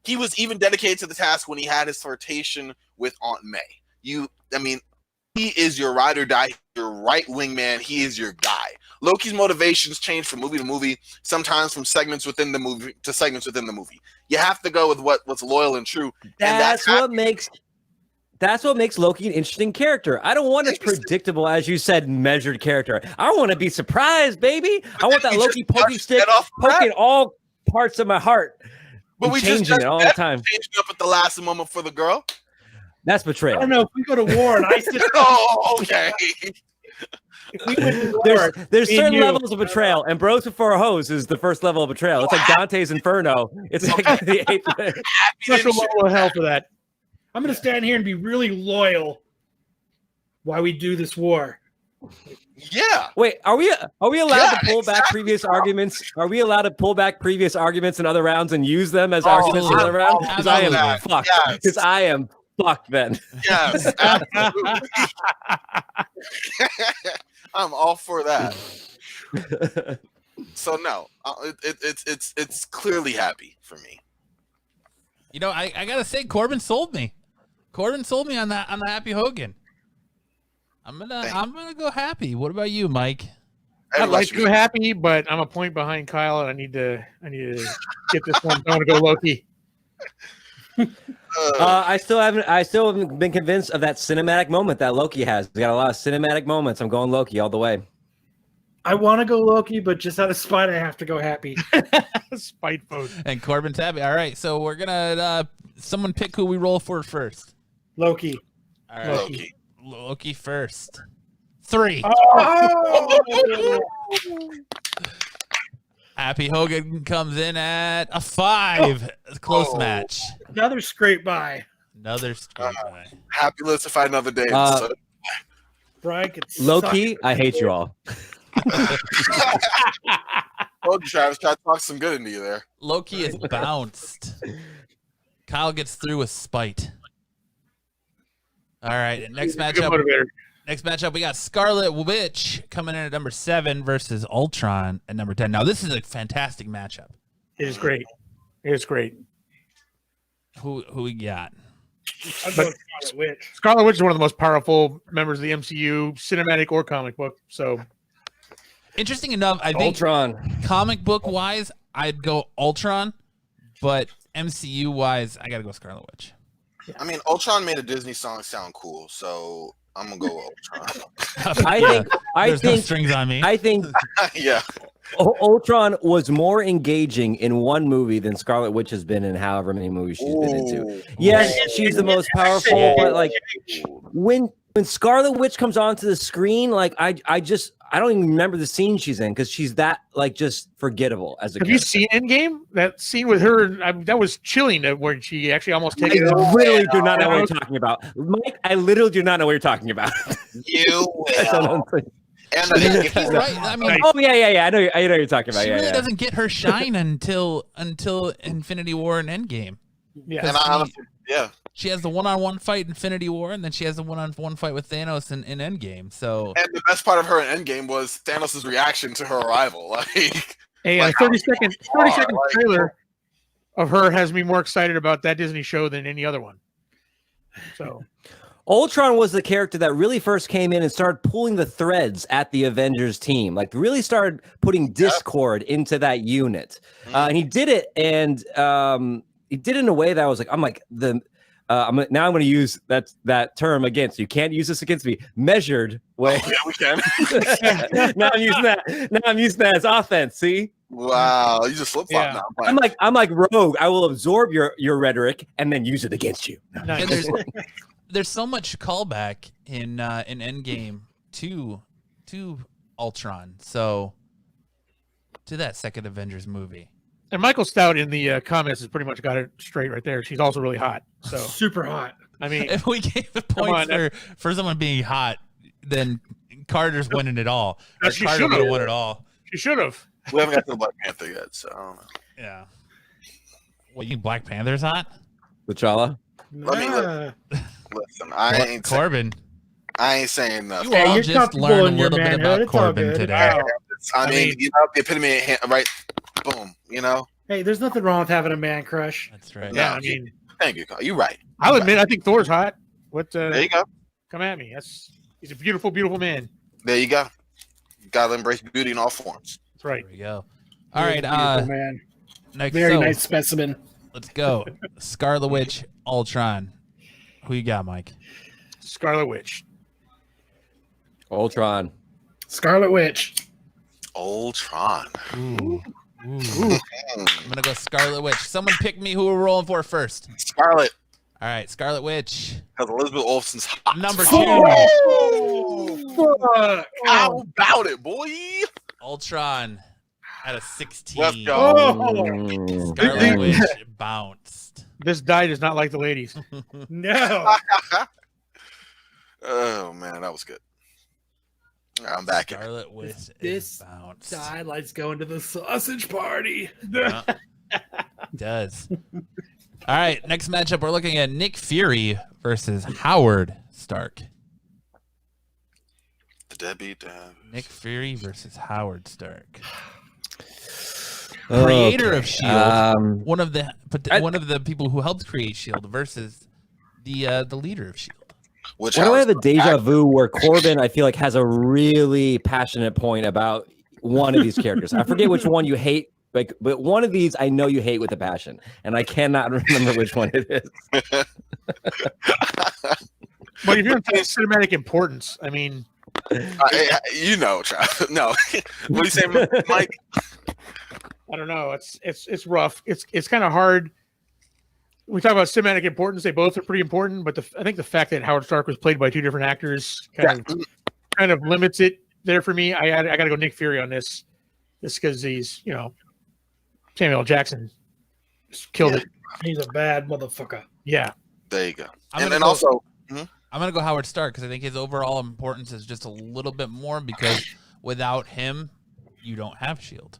He was even dedicated to the task when he had his flirtation with Aunt May. He is your ride or die, your right wing man. He is your guy. Loki's motivations change from movie to movie, sometimes from segments within the movie to segments within the movie. You have to go with what's loyal and true. That's and what makes That's what makes Loki an interesting character. I don't want a predictable, as you said, measured character. I want to be surprised, baby. I want that Loki pokey stick poking all parts of my heart. But we changing just it all the time. Changing up at the last moment for the girl. That's betrayal. I don't know if we go to war and I sit. Oh, okay. If we went to war, There's me certain and you- levels of betrayal, and Bros Before a Hose is the first level of betrayal. It's like Dante's Inferno. It's like the 8th. Special level of hell for that. I'm going to stand here and be really loyal while we do this war. Yeah. Wait, are we allowed to pull back exactly. previous arguments? Are we allowed to pull back previous arguments in other rounds and use them as arguments in other rounds? Because I am fucked. Yes. Because I am fucked then. Yes. Absolutely. I'm all for that. So no, it's clearly happy for me. You know, I gotta say, Corbin sold me. Corbin sold me on the Happy Hogan. I'm gonna go happy. What about you, Mike? I'd like to go happy, but I'm a point behind Kyle, and I need to get this one. I want to go Loki. I still haven't been convinced of that cinematic moment that Loki has. We got a lot of cinematic moments. I'm going Loki all the way. I want to go Loki, but just out of spite, I have to go happy. Spite vote. And Corbin's happy. All right, so we're gonna someone pick who we roll for first. Loki. All right, Loki first. 3. Oh! Happy Hogan comes in at a 5. Close match. Another scrape by. Another straight by. Happy lives to fight another day. Brian could Loki, I hate you all. Told you, Travis, tried to talk some good into you there. Loki is bounced. Kyle gets through with spite. All right, next matchup, we got Scarlet Witch coming in at number 7 versus Ultron at number 10. Now, this is a fantastic matchup. It is great. It is great. Who we got? Scarlet Witch. Scarlet Witch is one of the most powerful members of the MCU, cinematic or comic book. So, interesting enough, I think Ultron. Comic book wise, I'd go Ultron, but MCU wise, I gotta go Scarlet Witch. I mean, Ultron made a Disney song sound cool, so I'm gonna go Ultron. There's no strings on me. I think Yeah. Ultron was more engaging in one movie than Scarlet Witch has been in however many movies she's been into. Yes, she's the most powerful, but like when Scarlet Witch comes onto the screen, like I don't even remember the scene she's in because she's that like just forgettable as a have character. you seen Endgame? That scene with her, that was chilling. Where she actually almost takes. I literally do not know what you're talking about, Mike. I literally do not know what you're talking about. You That's what I'm will. saying. And He's right. I mean, Oh yeah. I know what you're talking about. she Yeah, really yeah. doesn't get her shine until Infinity War and Endgame. Yeah. and I honestly, yeah. She has the one-on-one fight in Infinity War, and then she has the one-on-one fight with Thanos in Endgame. So And the best part of her in Endgame was Thanos' reaction to her arrival. Like, A like 30-second like- trailer of her has me more excited about that Disney show than any other one. So Ultron was the character that really first came in and started pulling the threads at the Avengers team, like really started putting discord into that unit. And he did it, and he did it in a way that I was like, I'm going to use that term against you. Can't use this against me. Measured way. yeah, we can. Now I'm using that. Now I'm using that as offense. See. Wow, you just flip flop Yeah. now. I'm like Rogue. I will absorb your rhetoric and then use it against you. and there's so much callback in Endgame to Ultron. So to that second Avengers movie. and Michael Stout in the comments has pretty much got it straight right there. She's also really hot. So Super hot. I mean, If we gave the points for someone being hot, then Carter's winning it all. No, Or she Carter should've. would have won it all. she should have. We haven't got to the Black Panther yet, so I don't know. Yeah. What, you think Black Panther's hot? T'Challa. Let me listen. I ain't Corbin. saying nothing. You all you're just comfortable learned a in your little bit manhood. about It's all Corbin good. today. I mean, you know, the epitome of right. Boom. You know. Hey, there's nothing wrong with having a man crush. That's right. Yeah, No, I mean, Thank you. You're right. I'll admit, I think Thor's hot. What? There you go. Come at me. He's a beautiful, beautiful man. There you go. You gotta embrace beauty in all forms. That's right. There we go. All right. Beautiful man. Next, Very so nice specimen. let's go. Scarlet Witch, Ultron. Who you got, Mike? Scarlet Witch. Ultron. Scarlet Witch. Ultron. Ooh. I'm gonna go Scarlet Witch. Someone pick me who we're rolling for first. Scarlet. All right, Scarlet Witch. Because Elizabeth Olsen's hot. Number 2. Fuck. How about it, boy? Ultron at a 16. Let's go. Scarlet Witch bounced. This guy does not like the ladies. No. Oh man, that was good. All right, I'm back in. Scarlet Witch This is bounced. guy likes going to the sausage party. Does. All right, next matchup, we're looking at Nick Fury versus Howard Stark. The deadbeat dad. Nick Fury versus Howard Stark. Creator of Shield, one of the people who helped create Shield versus the leader of Shield. Why do I have a deja vu where Corbin, I feel like, has a really passionate point about one of these characters? I forget which one you hate, but one of these I know you hate with a passion, and I cannot remember which one it is. But if you're talking cinematic importance, I mean, you know, Trav. No, what do you say, Mike? I don't know. It's rough. It's kind of hard. We talk about cinematic importance; they both are pretty important. But I think the fact that Howard Stark was played by 2 different actors kind of limits it there for me. I got to go Nick Fury on this, just because he's Samuel L. Jackson just killed it. He's a bad motherfucker. Yeah, there you go. I'm gonna go Howard Stark because I think his overall importance is just a little bit more because without him, you don't have Shield.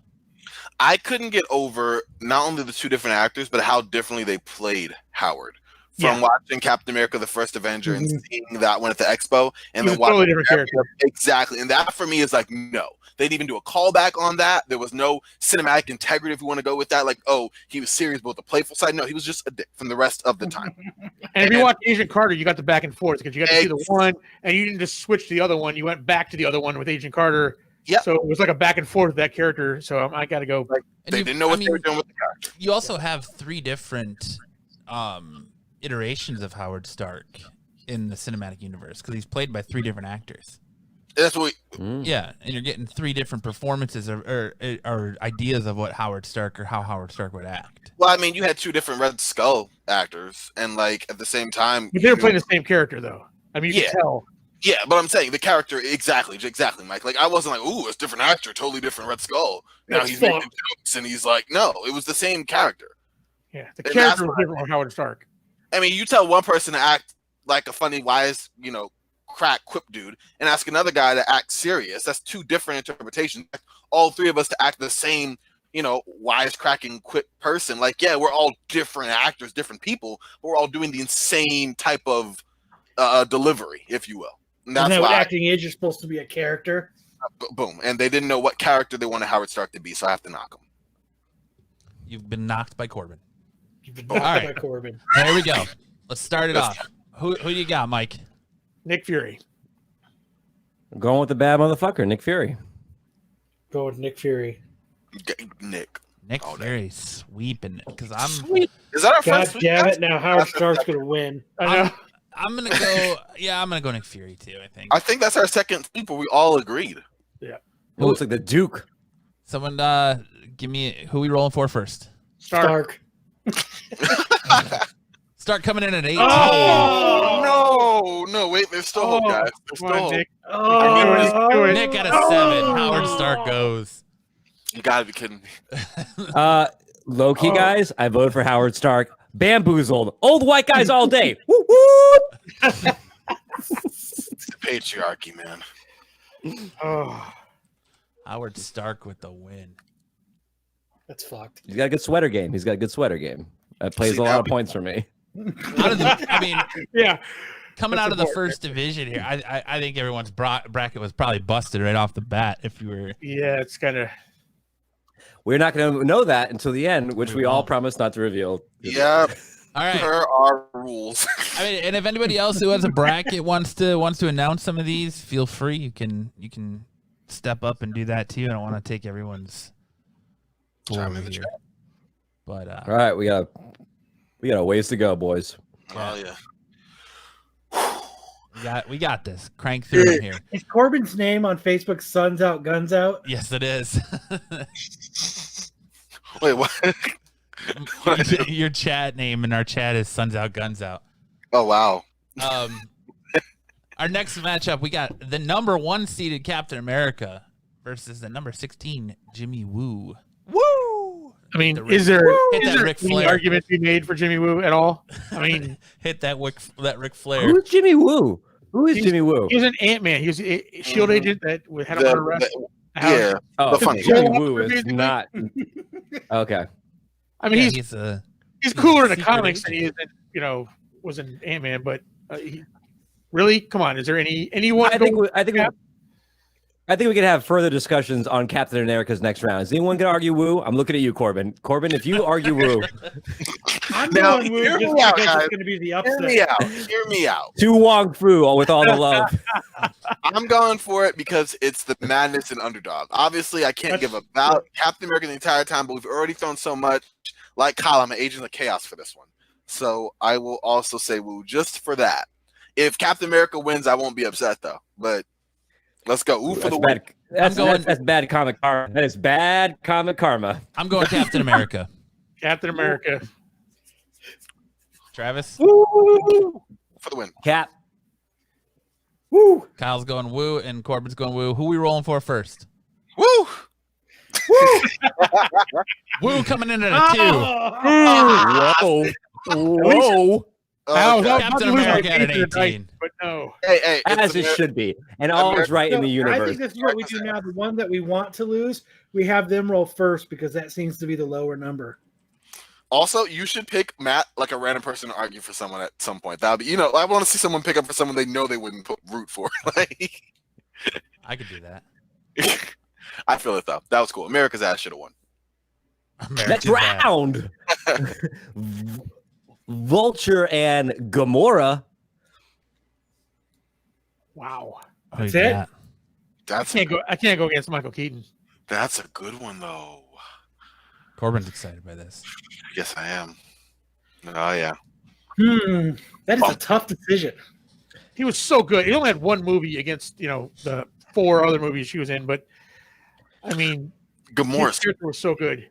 I couldn't get over not only the 2 different actors, but how differently they played Howard. From watching Captain America: The First Avenger and seeing that one at the expo, and then watching totally different character. Exactly, and that for me is like, no, they didn't even do a callback on that. There was no cinematic integrity, if you want to go with that. Like, oh, he was serious, but with the playful side, no, he was just a dick from the rest of the time. And if you watch Agent Carter, you got the back and forth because you got to see the one, and you didn't just switch to the other one. You went back to the other one with Agent Carter. Yeah. So it was like a back and forth with that character. So I got to go. They didn't know what they were doing with the character. You also have 3 different iterations of Howard Stark in the cinematic universe because he's played by 3 different actors. That's what. Yeah, and you're getting 3 different performances or ideas of what Howard Stark or how Howard Stark would act. Well, I mean, you had 2 different Red Skull actors, and like at the same time, But they were playing the same character, though. I mean, you can tell. Yeah, but I'm saying the character exactly, Mike. Like I wasn't like, ooh, it's a different actor, totally different Red Skull. Now he's making jokes, and he's like, no, it was the same character. Yeah, the character was different from Howard Stark. I mean, you tell one person to act like a funny, wise, crack quip dude, and ask another guy to act serious. That's 2 different interpretations. All 3 of us to act the same, wise cracking quip person. Like, yeah, we're all different actors, different people, but we're all doing the same type of delivery, if you will. And that's why acting is you're supposed to be a character. Boom. And they didn't know what character they wanted Howard Stark to be, so I have to knock him. You've been knocked by Corbin. All right. By Corbin. There we go. Let's start it off. Who do you got, Mike? Nick Fury. I'm going with the bad motherfucker, Nick Fury. Go with Nick Fury. Nick Fury sweeping it because I'm. Is that our God first? damn it! Now Howard Stark's gonna win. I know. I'm gonna go. Yeah, I'm gonna go Nick Fury too. I think that's our second sweep where we all agreed. Yeah. It looks like the Duke. Someone, give me who we rolling for first. Stark. Stark coming in at 18. Oh no! Wait, there's still hope, guys. There's still hope. Nick. Nick at a 7. Howard Stark goes. You gotta be kidding me. Low key, guys. I voted for Howard Stark. Bamboozled. Old white guys all day. Woo woo. It's the patriarchy, man. Oh. Howard Stark with the win. That's fucked. He's got a good sweater game. That plays a lot of points for me. Yeah. Coming out of the first division here, I think everyone's bracket was probably busted right off the bat. If you were, yeah, it's kind of. We're not going to know that until the end, which we all promised not to reveal. Yeah. All right. Per our rules. I mean, and if anybody else who has a bracket wants to announce some of these, feel free. You can step up and do that too. I don't want to take everyone's glory here. But all right, we got a ways to go, boys. Oh yeah. We got this. Crank through him here. Is Corbin's name on Facebook Suns Out, Guns Out? Yes, it is. Wait, what? Your chat name in our chat is Suns Out, Guns Out. Oh, wow. Our next matchup, we got the number 1 seeded Captain America versus the number 16 Jimmy Woo. Woo! I mean, is there Ric any Flair. argument to be made for Jimmy Woo at all? I mean, hit that Ric Flair. Who's Jimmy Woo? Who is Jimmy Woo? He was an Ant-Man. He was a Shield agent that had him on arrest. Yeah. Oh, the funny Jimmy guy. Woo is not. Okay. I mean, he's cooler in the secret comics than agent. he is, was an Ant-Man. But really, come on, is there anyone? I think we could have further discussions on Captain America's next round. Is anyone going to argue Woo? I'm looking at you, Corbin. Corbin, if you argue Woo, I'm Now, going Woo hear just me out, because guys. it's going to be the Hear upset. me out. Hear me out. to Wong Fu with all the love. I'm going for it because it's the madness and underdog. Obviously, I can't give about Captain America the entire time, but we've already thrown so much. Like Kyle, I'm an agent of chaos for this one. So I will also say Woo just for that. If Captain America wins, I won't be upset, though. But let's go. Woo for the win. That's bad comic karma. That is bad comic karma. I'm going Captain America. Captain America. Travis? Woo for the win. Cap. Woo. Kyle's going Woo, and Corbin's going Woo. Who we rolling for first? Woo! Woo coming in at a 2. Whoa. Whoa. Captain America at an 18. But no. Hey, As it should be. And all is right in the I universe. think this is what we do now. The one that we want to lose, we have them roll first because that seems to be the lower number. Also, you should pick Matt like a random person to argue for someone at some point. That'll be, I want to see someone pick up for someone they know they wouldn't root for. Like, I could do that. I feel it though. That was cool. America's ass should have won. Next round. Vulture and Gamora. Wow. That's it. I can't go against Michael Keaton. That's a good one though. Corbin's excited by this. Yes, I am. Oh yeah. That is a tough decision. He was so good. He only had one movie against the 4 other movies she was in, but I mean, Gamora's character was so good.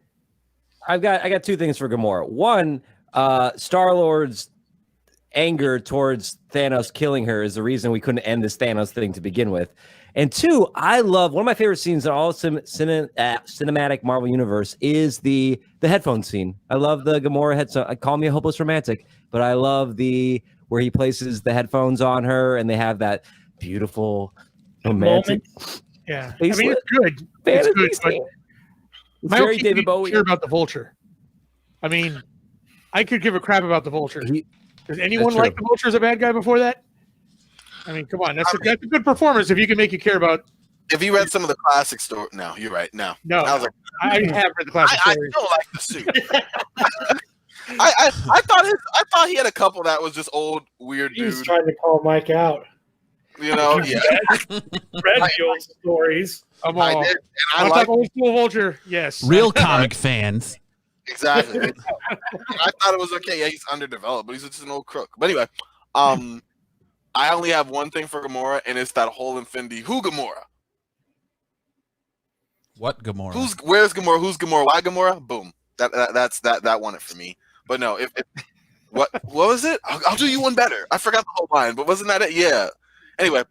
I got 2 things for Gamora. One, Star-Lord's anger towards Thanos killing her is the reason we couldn't end this Thanos thing to begin with. And 2, I love one of my favorite scenes in all cinematic Marvel universe is the headphone scene. I love the Gamora headphone. Call me a hopeless romantic, but I love where he places the headphones on her and they have that beautiful romantic. Yeah, I mean it's good. It's good, but it's very David Bowie. Care about the Vulture. I mean, I could give a crap about the Vulture. Does anyone like the Vulture as a bad guy before that? I mean, come on, that's a good performance if you can make you care about. If you read some of the classic stories, no, you're right. No, I was like, I have read the classic stories. I don't like the suit. I thought he had a couple that was just old weird He was dude. trying to call Mike out. Yeah. Read the old stories. Come I on. did, and I like old school Vulture. Yes, real comic fans. Exactly. I thought it was okay. Yeah, he's underdeveloped, but he's just an old crook. But anyway, I only have one thing for Gamora, and it's that whole Infinity. Who Gamora? What Gamora? Where's Gamora? Who's Gamora? Why Gamora? Boom. That won it for me. But no, if what was it? I'll do you one better. I forgot the whole line, but wasn't that it? Yeah. Anyway,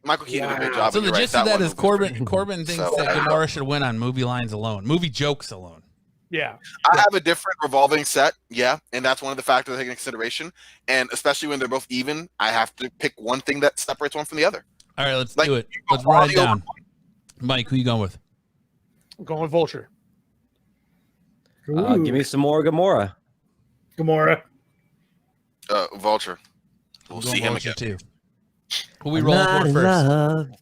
Michael Keaton did a great job. So the gist of that is Corbin thinks So, that Gamora should win on movie lines alone, movie jokes alone. Yeah. I have a different revolving set, yeah, and that's one of the factors I take into consideration. And especially when they're both even, I have to pick one thing that separates one from the other. All right, let's do it. Let's run it down. Mike, who you going with? I'm going with Vulture. Give me some more Gamora. Gamora. Vulture. We'll see him again. Too. Who we rolling for first?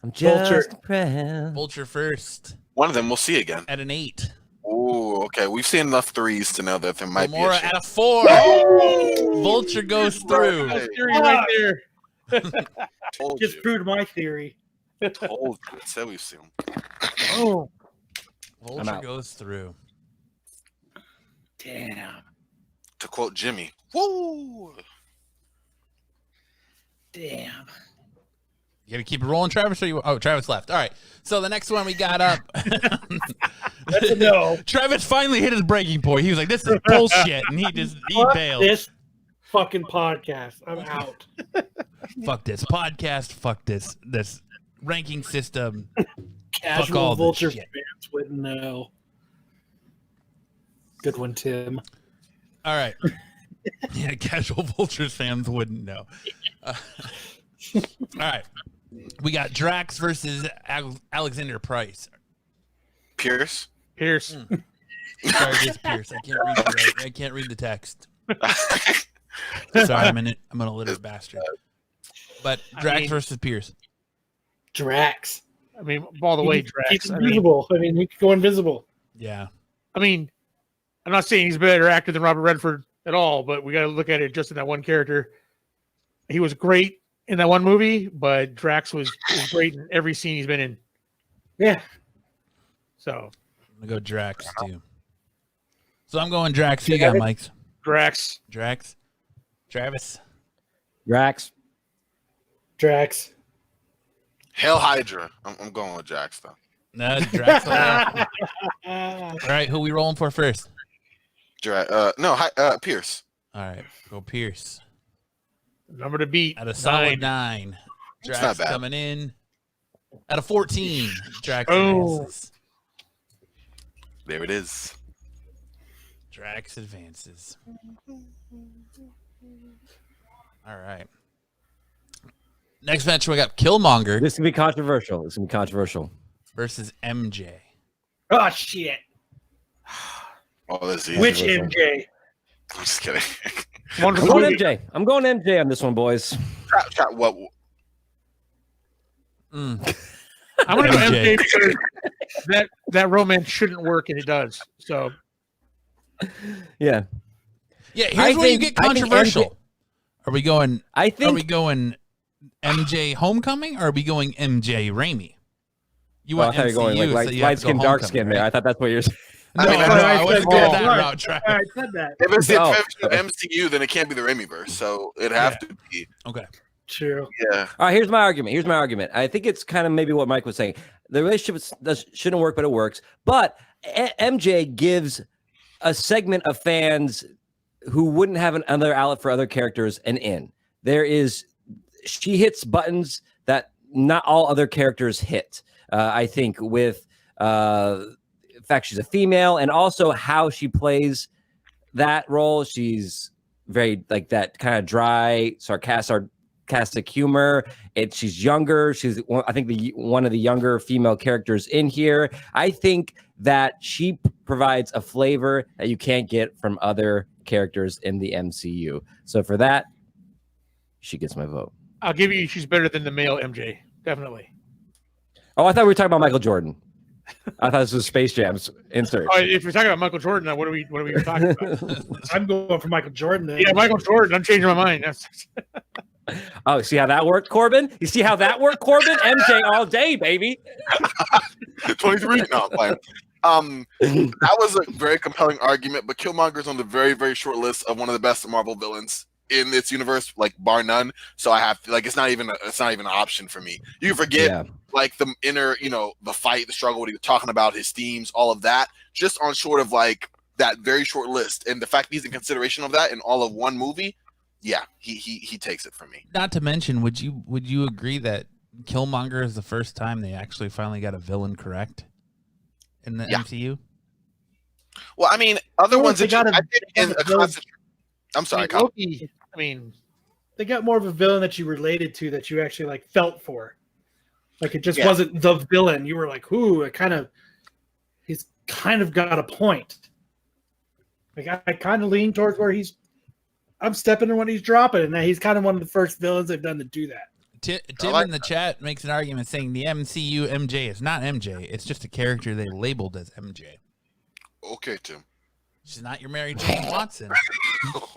I'm just Vulture. Vulture first. One of them we'll see again. At an 8. Oh, okay. We've seen enough 3s to know that there might Gamora be a at a 4. Vulture goes through. That's theory right there. Just proved my theory. Told you. Said we've seen him. Oh. Vulture goes through. Damn. To quote Jimmy, woo! Damn. You gonna keep it rolling, Travis? Travis left. All right. So the next one we got up. That's a no. Travis finally hit his breaking point. He was like, "This is bullshit," and he Fuck bailed. this fucking podcast. I'm out. Fuck this podcast. Fuck this ranking system. Fuck all Casual this Vulture shit. fans wouldn't know. Good one, Tim. All right. Yeah, casual Vultures fans wouldn't know. All right. We got Drax versus Alexander Price. Pierce. Sorry, it's Pierce. I can't read the text. Sorry, I'm an illiterate bastard. But Drax versus Pierce. Drax. I mean, all the way, Drax. He's invisible. He could go invisible. Yeah. I mean, I'm not saying he's a better actor than Robert Redford at all, but we got to look at it just in that one character. He was great in that one movie, but Drax was great in every scene he's been in. Yeah. So I'm gonna go Drax too. So I'm going Drax. Who you got, Mike's? Drax. Travis. Drax. Hail Hydra. I'm going with Drax though. No, Drax. All right, who we rolling for first? Pierce. All right, go Pierce. Number to beat. At a solid 9. It's not Drax bad. coming in. At a 14. Drax Oh. advances. There it is. Drax advances. All right. Next match, we got Killmonger This can be controversial. versus MJ. Oh, shit. Oh, this is easy. Which MJ? I'm just kidding. I'm Wonderful going movie. MJ. I'm going MJ on this one, boys. What? I'm going to go MJ. MJ because that romance shouldn't work, and it does. So Yeah. Yeah, here's I where you think- get I think controversial. MJ Are we going? I Are think we going MJ Homecoming or are we going MJ Raimi? You Well, I want thought you were going like so you light have to go skin, dark Homecoming, skin there. right? I thought that's what you're saying. No, I mean, I wasn't going that right. route, Travis. I said that. If it's Oh. the MCU, then it can't be the Raimiverse, so it'd have to be. Okay. True. Yeah. All right, here's my argument. I think it's kind of maybe what Mike was saying. The relationship shouldn't work, but it works. But MJ gives a segment of fans who wouldn't have another outlet for other characters an in. She hits buttons that not all other characters hit. I think with the fact she's a female and also how she plays that role. She's very like that kind of dry, sarcastic humor. She's younger. She's I think one of the younger female characters in here. I think that she provides a flavor that you can't get from other characters in the MCU. So for that, she gets my vote. I'll give you. She's better than the male MJ. Definitely. Oh, I thought we were talking about Michael Jordan. I thought this was Space Jam's insert. Oh, if we're talking about Michael Jordan, now what are we talking about? I'm going for Michael Jordan then. Yeah, Michael Jordan. I'm changing my mind. Oh, see how that worked, Corbin? You see how that worked, Corbin? MJ all day, baby. 23. No, I'm playing. That was a very compelling argument, but Killmonger's on the very, very short list of one of the best Marvel villains in its universe, like bar none. So I have to, like, it's not even an option for me. You forget like the inner, the fight, the struggle, what he was talking about, his themes, all of that, just on short of like that very short list, and the fact that he's in consideration of that in all of one movie. Yeah, he takes it from me. Not to mention, would you agree that Killmonger is the first time they actually finally got a villain correct in the MCU? Well, I mean, other ones that got I think in a constant. I'm sorry, Kyle. Loki. I mean, they got more of a villain that you related to, that you actually like felt for. Like it just wasn't the villain. You were like, "Ooh, he's kind of got a point." Like I kind of lean towards where I'm stepping in when he's dropping, and he's kind of one of the first villains they've done to do that. Tim in the chat makes an argument saying the MCU MJ is not MJ. It's just a character they labeled as MJ. Okay, Tim. She's not your Mary Jane Watson.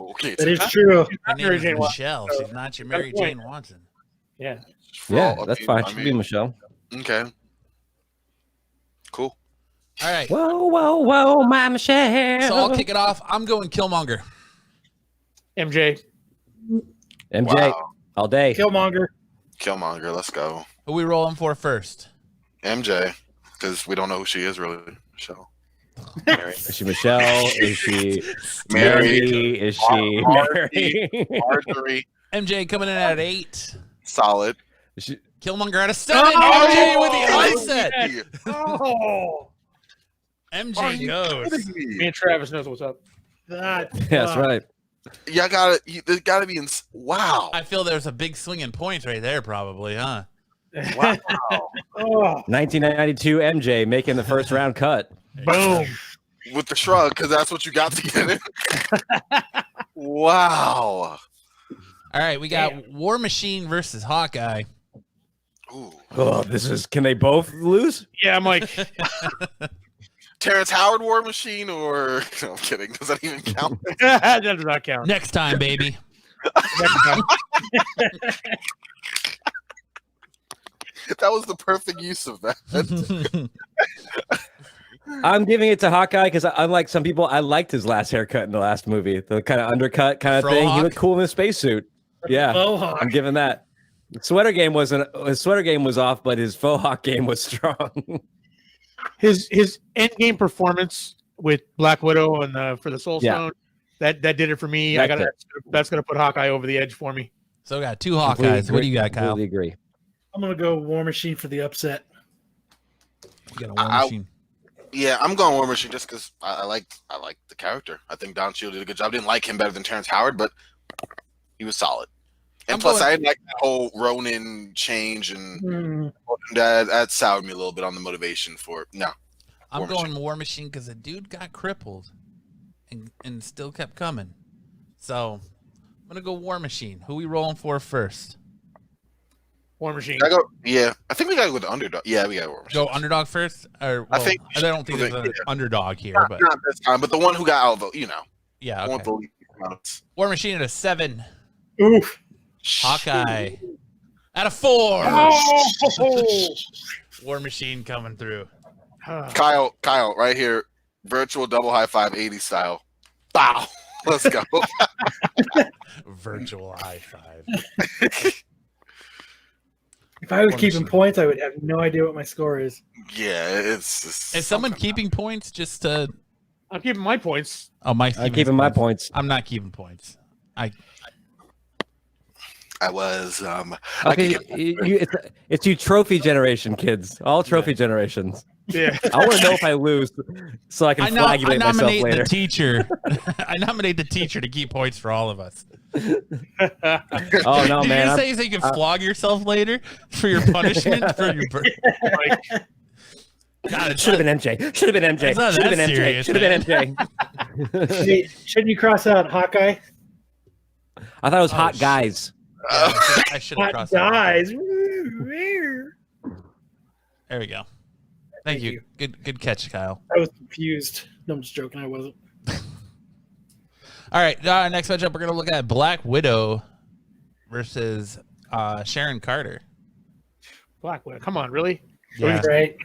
Okay, That is true. Her name is Michelle. She's not your Mary Jane Watson. Yeah. Yeah, that's fine. She'll be Michelle. Okay. Cool. All right. Whoa, my Michelle. So I'll kick it off. I'm going Killmonger. MJ. MJ. All day. Killmonger. Killmonger, let's go. Who we rolling for first? MJ, because we don't know who she is really. Michelle. Is she Michelle? Is she Mary? Mary? Is she Mary? Marjorie. MJ coming in at 8. Solid. Is she... Killmonger at a 7. Oh! MJ with the eye set. Oh, MJ goes. Me and Travis knows what's up. That's right. Yeah, there's gotta be wow. I feel there's a big swing in points right there, probably, huh? Wow. Oh, 1992 MJ making the first round cut. Boom. With the shrug, because that's what you got to get it. Wow. All right, we got War Machine versus Hawkeye. Ooh. Oh, this is. Can they both lose? Yeah, I'm like, Terrence Howard War Machine or no, I'm kidding. Does that even count? that does not count. Next time, baby. That was the perfect use of that. I'm giving it to Hawkeye because unlike some people, I liked his last haircut in the last movie. The kind of undercut kind of thing. He looked cool in his spacesuit. Yeah, Mohawk. I'm giving that. His sweater game was off, but his faux hawk game was strong. His end game performance with Black Widow and for the Soul Stone, that did it for me. That's gonna put Hawkeye over the edge for me. So we got 2 Hawkeyes. What do you got, Kyle? Completely agree. I'm gonna go War Machine for the upset. You got a War Machine. Yeah, I'm going War Machine just because I like the character. I think Don Cheadle did a good job. I didn't like him better than Terrence Howard, but he was solid. And plus, I didn't like that whole Ronin change, and that soured me a little bit on the motivation for it. No. I'm going War Machine because the dude got crippled and still kept coming. So I'm going to go War Machine. Who we rolling for first? War Machine. I think we got to go with the underdog. Yeah, we got War Machine. Go underdog first? Or, I think I don't think there's an underdog here. Not, but not this time, but the one who got outvoted, yeah, okay. Okay. War Machine at a 7. Oof. Hawkeye at a 4. Oh! War Machine coming through. Kyle, right here, virtual double high five 80 style. Bow. Let's go. Virtual high five. If I was keeping points, I would have no idea what my score is. Yeah, it's Is someone keeping points just to? I'm keeping my points. Oh, Mike's I'm keeping my points. I'm not keeping points. I was. Okay, it's you trophy generation kids. All trophy generations. Yeah. I want to know if I lose so I can flagellate myself later. The teacher. I nominate the teacher to keep points for all of us. Oh no, Did man! you say so you can flog yourself later for your punishment for your birthday? God, Should have been MJ. Should have been MJ. Should have been MJ. Should have been MJ. Hey, shouldn't you cross out Hawkeye? I thought it was hot guys. I should have Hot crossed that. guys. There we go. Thank you. Good catch, Kyle. I was confused. No, I'm just joking. I wasn't. All right, next matchup, we're going to look at Black Widow versus Sharon Carter. Black Widow. Come on, really? Yeah. Right.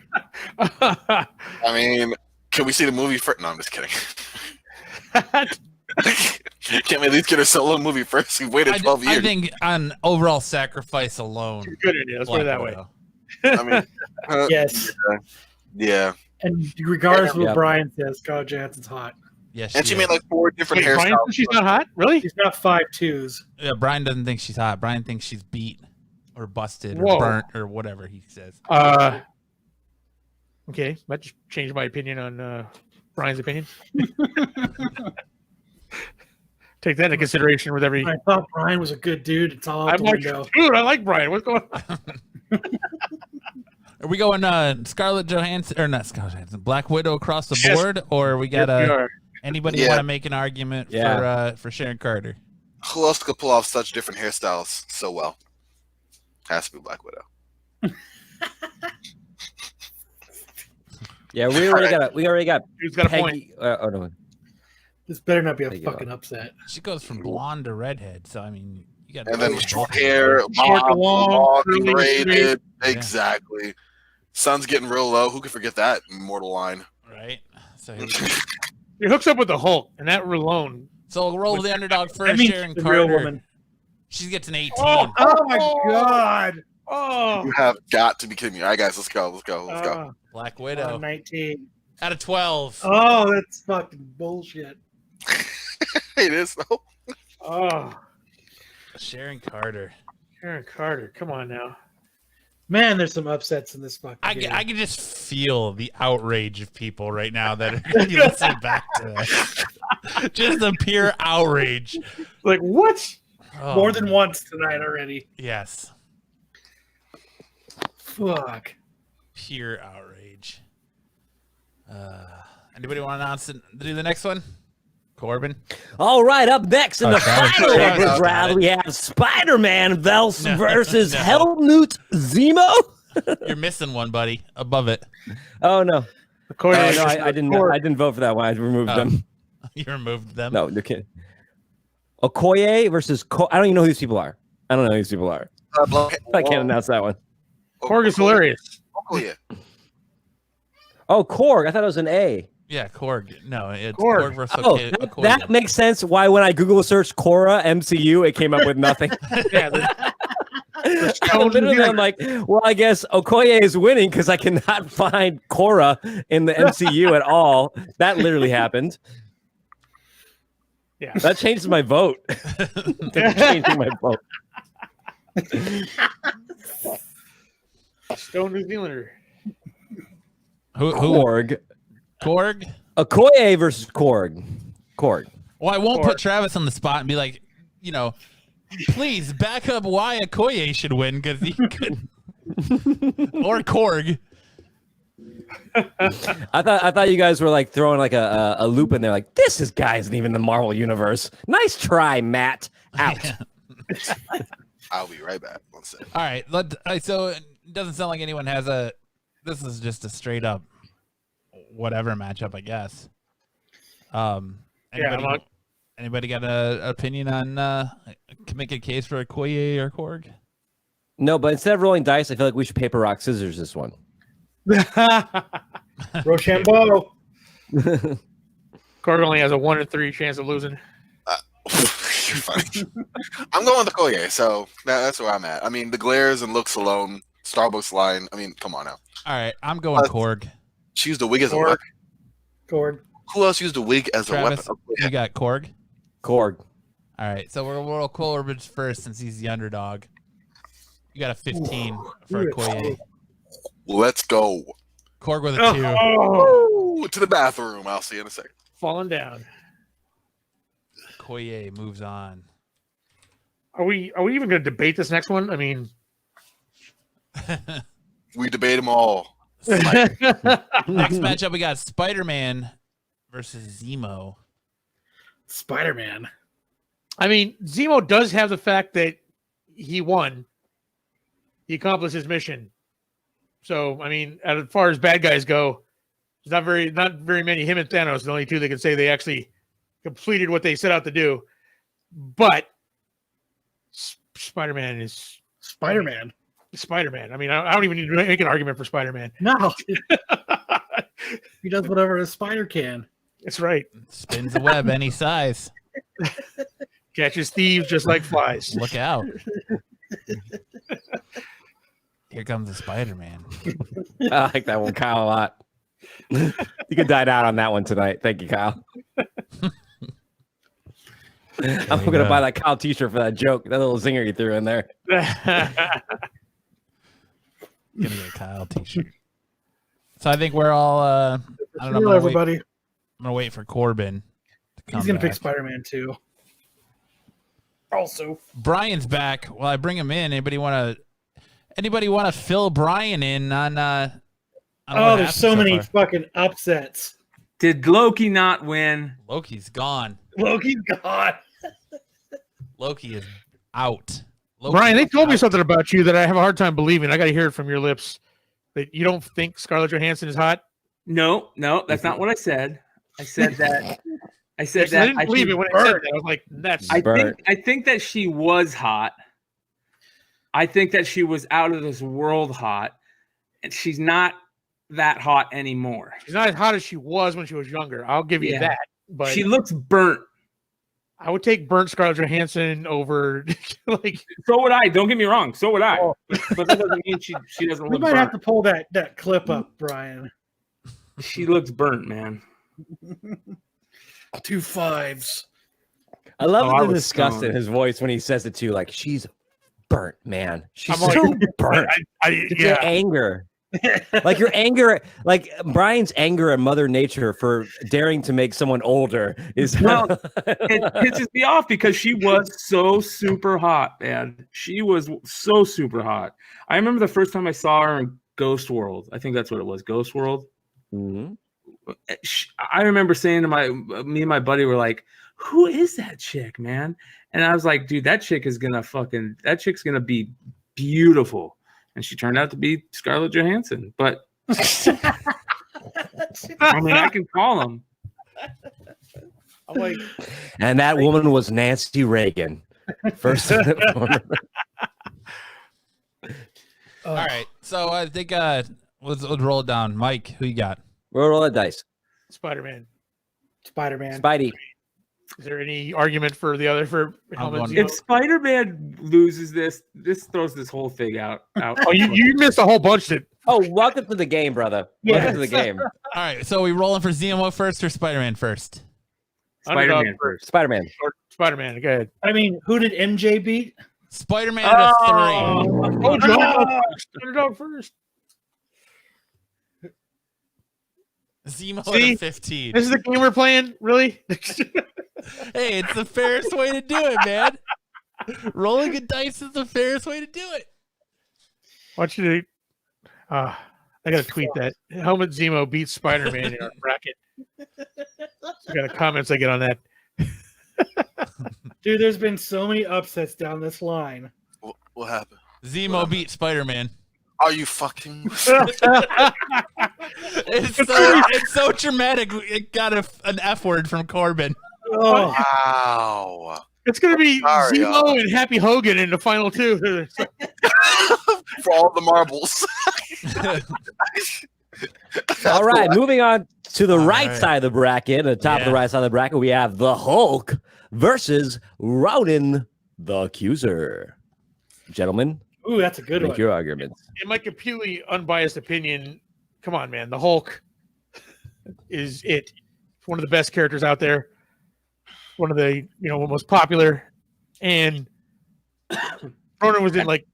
I mean, can we see the movie first? No, I'm just kidding. Can't we at least get a solo movie first? We've waited 12 years. I think on overall sacrifice alone. Good idea. Let's put it that way. I mean, Yes. Yeah. And regardless of what Brian says, Scarlett Johansson's hot. Yes, and she made like 4 different hairstyles. Brian, she's not hot? Really? She's not 5'2". Yeah, Brian doesn't think she's hot. Brian thinks she's beat or busted Whoa. or burnt or whatever he says. Okay, that just changed my opinion on Brian's opinion. Take that into consideration with every. I thought Brian was a good dude. It's all out the window. Dude, I like Brian. What's going on? Are we going Scarlett Johansson or not Scarlett Johansson? Black Widow across the Yes. board, or we got Yes, we are. anybody Yeah. want to make an argument for Sharon Carter? Who else could pull off such different hairstyles so well? Has to be Black Widow. Yeah, we already got. Who's got a Peggy, point? oh no. This better not be a There you fucking go. upset. She goes from blonde to redhead, so I mean, you got. And then with short hair, long, braided. Exactly. Sun's getting real low. Who could forget that immortal line? Right. So He hooks up with the Hulk, and that alone. So we'll roll the underdog That first. means Sharon she's a real Carter. woman. She gets an 18. Oh my god. Oh. You have got to be kidding me. All right, guys, let's go. Let's go. Black Widow. 19. Out of 12. Oh, that's fucking bullshit. It is though. Oh, Sharon Carter. Sharon Carter. Come on now. Man, there's some upsets in this fucking I game. can just feel the outrage of people right now that are going to be listening back to this. Just the pure outrage. Like, what? Oh, More than once tonight already. Yes. Fuck. Pure outrage. Anybody want to announce it? Do the next one? Corbin? All right, up next in the Travis- final Travis of this got round, it. we have Spider-Man versus No. Helmut Zemo. You're missing one, buddy. Above it. Oh no, Okoye no, versus I didn't. Korg. I didn't vote for that one. I removed them. You removed them. No, you're kidding. Okoye versus I don't even know who these people are. I don't know who these people are. I can't announce that one. Korg is hilarious. Oh yeah. Oh, Korg. I thought it was an A. Yeah, Korg. No, it's Korg. Korg versus Oh, Okoye. that makes sense. Why when I Google search Korra MCU, it came up with nothing. Yeah, Literally, I'm like, well, I guess Okoye is winning because I cannot find Korra in the MCU at all. That literally happened. yeah. That changes my vote. That's changing my vote. Stone New Zealander. Who? Korg. Korg? Okoye versus Korg. Korg. Well, I won't Korg. put Travis on the spot and be like, please back up why Okoye should win because he could. Or Korg. I thought you guys were like throwing like a loop in there, like this guy isn't even in the Marvel universe. Nice try, Matt. Out. I'll be right back. One second. All right. So it doesn't sound like anyone has a. This is just a straight up whatever matchup, I guess. Anybody, anybody got an opinion on can make a case for Okoye or Korg? No, but instead of rolling dice, I feel like we should paper rock scissors this one. Rochambeau. Korg only has a 1 in 3 chance of losing. You're funny. I'm going with Okoye, so that's where I'm at. I mean, the glares and looks alone, Starbucks line. I mean, come on now. All right, I'm going Korg. She used the wig as a Korg. weapon. Korg. Who else used the wig as Travis, a weapon? you got Korg. Korg. All right, so we'll roll Corbin first since he's the underdog. You got a 15 for Okoye. Let's go. Korg with a 2. Oh, to the bathroom. I'll see you in a second. Falling down. Okoye moves on. Are we even going to debate this next one? I mean, We debate them all. Next matchup, we got Spider-Man versus Zemo. Spider-Man. I mean, Zemo does have the fact that he won. He accomplished his mission. So, I mean, as far as bad guys go, there's not very many. Him and Thanos, the only two that can say they actually completed what they set out to do. But Spider-Man is Spider-Man. Spider-Man. I mean, I don't even need to make an argument for Spider-Man. No. He does whatever a spider can. That's right. Spins a web any size. Catches thieves just like flies. Look out. Here comes the Spider-Man. I like that one, Kyle, a lot. You can dine out on that one tonight. Thank you, Kyle. I'm going to buy that Kyle t-shirt for that joke, that little zinger you threw in there. Gonna get a Kyle t-shirt. So I think we're all I don't know. Hello, everybody. I'm gonna wait for Corbin to come He's gonna back. pick Spider-Man too. Also, Brian's back. While I bring him in, anybody want to fill Brian in on what there's happened so many far? fucking upsets. Did Loki not win? Loki's gone. Loki's gone. Loki is out. Loki Brian, they is told me out. something about you that I have a hard time believing. I got to hear it from your lips. That you don't think Scarlett Johansson is hot? No, that's not what I said. I said that. I said I that. didn't believe it when I said that. I was like, that's I think that she was hot. I think that she was out of this world hot, and she's not that hot anymore. she's not as hot as she was when she was younger. I'll give you Yeah. that. But She looks burnt. I would take burnt Scarlett Johansson over like. So would I. Don't get me wrong. So would I. But that doesn't mean she doesn't We look might burnt. have to pull that clip up, Brian. She looks burnt, man. 2 5s. I love I the was disgust stoned. in his voice when he says it too. Like, she's burnt, man. She's I'm like, so burnt. It's your yeah. anger. Like your anger, like Brian's anger at Mother Nature for daring to make someone older is Well, it pisses me off because she was so super hot, man. She was so super hot. I remember the first time I saw her in Ghost World. I think that's what it was, Ghost World. Mhm. I remember saying to me and my buddy were like, "Who is that chick, man?" And I was like, "Dude, that chick's gonna be beautiful." And she turned out to be Scarlett Johansson. But I mean, I can call him. I'm like, And that woman was Nancy Reagan. First and foremost. All right, so I think let's roll it down. Mike, who you got? Roll the dice. Spider-Man. Spider-Man. Spidey. Is there any argument for the other for helmets? going- If Spider-Man loses this throws this whole thing out. Oh, you missed a whole bunch that. Oh, welcome to the game, brother. Welcome to the game. All right, so we rolling for Zemo first or Spider-Man first? Spider-Man Underdog first. Spider-Man. Or Spider-Man. Go ahead. I mean, who did MJ beat? Spider-Man at a 3. Oh, underdog first. Zemo See? at a 15. This is the game we're playing, really? Hey, it's the fairest way to do it, man. Rolling a dice is the fairest way to do it. I want you to. I gotta tweet that. Helmet Zemo beats Spider-Man in our bracket. I got comments I get on that. Dude, there's been so many upsets down this line. What happened? Zemo beat Spider-Man. Are you fucking? It's so dramatic. It got an F word from Corbin. Oh, Wow. It's gonna be Sorry, Zemo and Happy Hogan in the final two. For all the marbles. All right, moving on to the right right. side of the bracket. At the top of the Yeah. right side of the bracket, we have the Hulk versus Ronan the Accuser. Gentlemen, ooh, that's a good make one. your arguments. In my completely unbiased opinion, come on, man, the Hulk is it. It's one of the best characters out there. One of the most popular, and Ronan was in like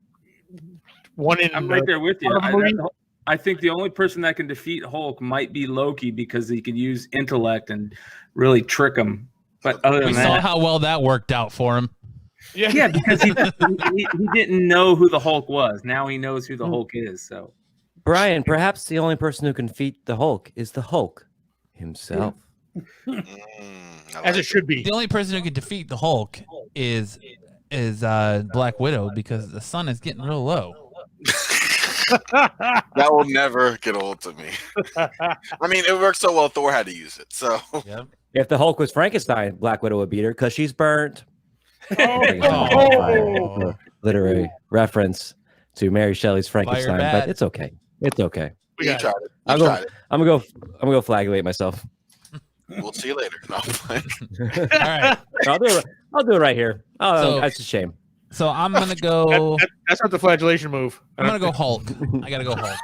one in. I'm right there with you. part of the movie. I think the only person that can defeat Hulk might be Loki because he can use intellect and really trick him. But other We than saw that, how well that worked out for him. yeah, because he didn't know who the Hulk was. Now he knows who the Hulk is. So Brian, perhaps the only person who can defeat the Hulk is the Hulk himself. As it should be. The only person who can defeat the Hulk is Black Widow because the sun is getting real low. That will never get old to me. I mean, it worked so well. Thor had to use it. So Yep. If the Hulk was Frankenstein, Black Widow would beat her because she's burnt. Oh. Literary reference to Mary Shelley's Frankenstein, bad. but it's okay. It's okay. We you got tried it. I'm You gonna, tried it. I'm gonna go flagellate myself. We'll see you later. No, I'm playing. All right. I'll do it right here. Oh, So- that's a shame. So I'm gonna go. That's not the flagellation move. I'm gonna go Hulk. I gotta go Hulk.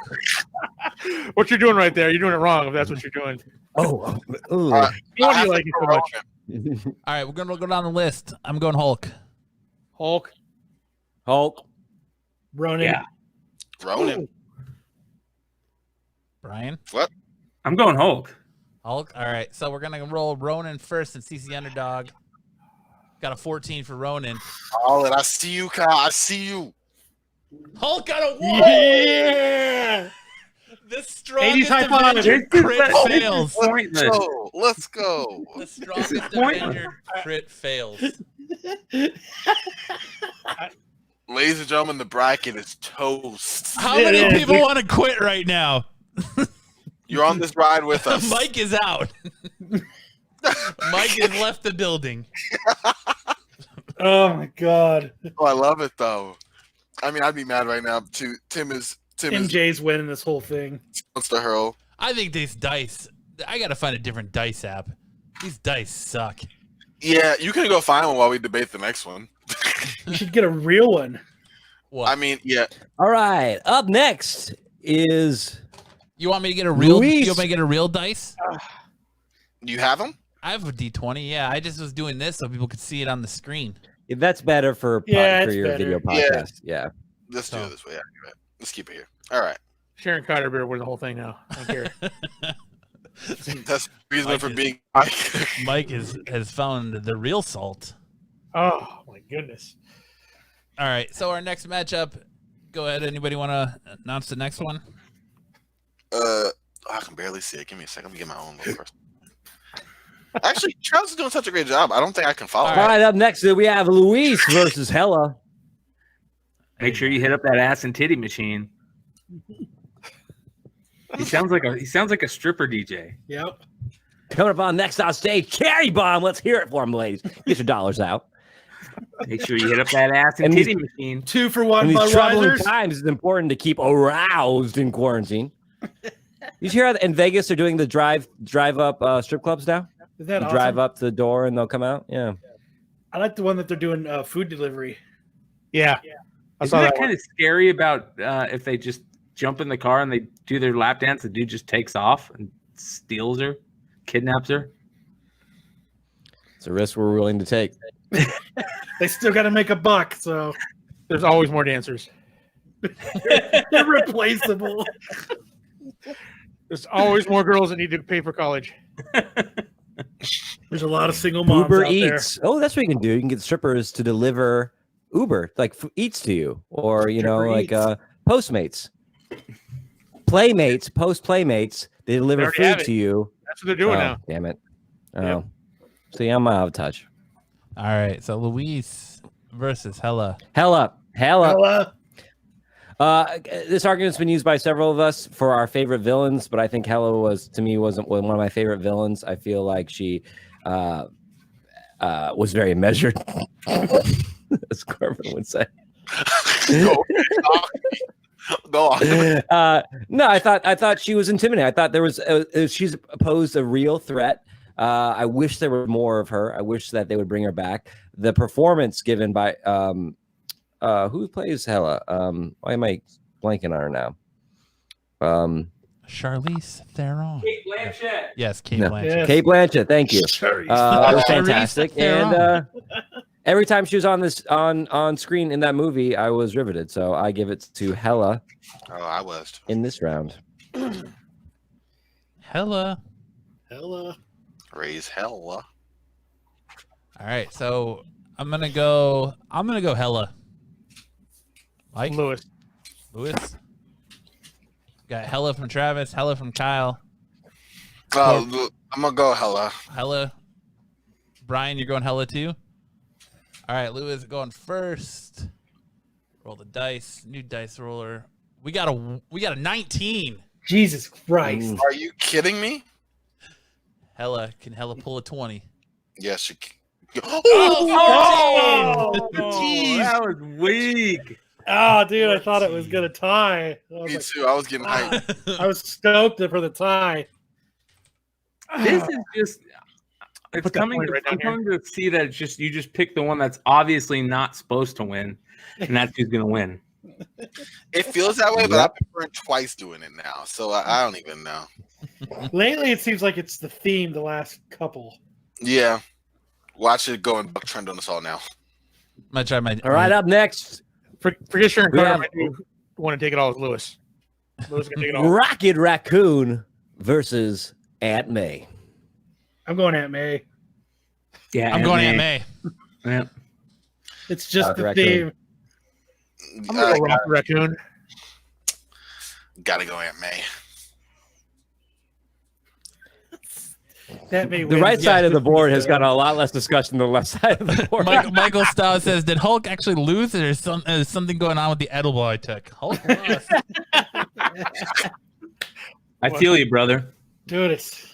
What you're doing right there, you're doing it wrong. If that's what you're doing, Oh, ooh. All right. why I do have you to like it go so much? Ronan. All right, we're gonna go down the list. I'm going Hulk. Hulk. Hulk. Ronan. Yeah. Ronan. Brian. I'm going Hulk. Hulk. All right, so we're gonna roll Ronan first and CC underdog. Got a 14 for Ronan. Oh, and I see you, Kyle. I see you. Hulk got a 1. Yeah. The strongest 80s high five. Avenger crit fails. Pointless. Let's go. The strongest pointless. Avenger crit fails. Ladies and gentlemen, the bracket is toast. How many people want to quit right now? You're on this ride with us. Mike is out. Mike has left the building. Oh my god. Oh, I love it though. I mean, I'd be mad right now too. Tim is MJ's winning this whole thing. wants to hurl. I think these dice. I gotta find a different dice app. These dice suck. Yeah, you can go find one while we debate the next one. You should get a real one. What? I mean, yeah. All right. Up next is You want me to get a real? Luis. You want me to get a real dice? You have them? I have a D20. Yeah, I just was doing this so people could see it on the screen. that's better for Yeah, for it's your better. video podcast. Yeah. Let's do it this way. Yeah, you're right. Let's keep it here. All right. Sharon Carter better win the whole thing now. I don't care. That's the reason Mike for is- being. Mike has found the real salt. Oh my goodness. All right, so our next matchup. Go ahead. Anybody want to announce the next one? I can barely see it. Give me a second. Let me get my own little person. Actually, Charles is doing such a great job. I don't think I can follow. All right. Up next we have Luis versus Hella. Make sure you hit up that ass and titty machine. He sounds like a stripper DJ. Yep. Coming up on next on stage, Cherry Bomb. Let's hear it for him, ladies. Get your dollars out. Make sure you hit up that ass and And titty machine. 2 for 1 In these troubling Budweisers. times, it's important to keep aroused in quarantine. You hear how in Vegas they're doing the drive up strip clubs now? Is that You awesome? drive up to the door and they'll come out. Yeah. I like the one that they're doing food delivery. Yeah. I Isn't saw that that kind of scary about if they just jump in the car and they do their lap dance, the dude just takes off and steals her, kidnaps her? It's a risk we're willing to take. They still got to make a buck, so There's always more dancers. they're replaceable. There's always more girls that need to pay for college. There's a lot of single moms Uber out Eats. Oh, that's what you can do. You can get strippers to deliver Uber, like Eats to you, or Stripper Postmates, Playmates. They deliver already have food it. to you. That's what they're doing Oh, now. damn it. Oh, Yep. see, I'm out of touch. All right, so Luis versus Hella. Hella. Hella. This argument's been used by several of us for our favorite villains, but I think Hella wasn't one of my favorite villains. I feel like she was very measured, as Corbin would say. Go on. No, I thought she was intimidating. I thought there was she's posed a real threat. I wish there were more of her. I wish that they would bring her back. The performance given by who plays Hella? Why am I blanking on her now? Charlize Theron. Kate Blanchett. Yes, Kate No. Blanchett. Yes. Kate Blanchett. Thank you. Sure. It was Charlize fantastic. Theron. And every time she was on screen in that movie, I was riveted. So I give it to Hella Oh, I was. in this round. Hella. Hella. Raise hell. All right, so I'm gonna go Hella. Mike, Lewis. Lewis. Got Hella from Travis, Hella from Kyle, I'm gonna go hella. Hella. Brian, you're going Hella too. All right, Lewis going first. Roll the dice. New dice roller. We got a 19. Jesus Christ. Are you kidding me? Hella, can Hella pull a 20? Yes, you can. Oh, Oh, that was weak. Oh, dude, I thought it was going to tie. Me too. I was getting hyped. I was stoked for the tie. This is just. It's Put that coming. point right I'm down coming to see that it's just you just pick the one that's obviously not supposed to win, and that's who's gonna win. It feels that way, but I've been burned twice doing it now, so I don't even know. Lately, it seems like it's the theme the last couple. Yeah, watch it go and buck trend on us all now. I'm gonna try my. All right, up next, Forget Sharon We Carter. have- Want to take it all with Lewis. Lewis can take it all. Rocket Raccoon versus Aunt May. I'm going Aunt May. Yeah, I'm going Aunt May. Yeah. It's just the Raccoon. theme. I'm gonna go Rocket Raccoon. Gotta go Aunt May. That May The wins. right side of the board has got a lot less discussion than the left side of the board. Michael Stowe says, "Did Hulk actually lose? Or is something going on with the edible I took?" Hulk lost. I feel you, brother. Dude, it's.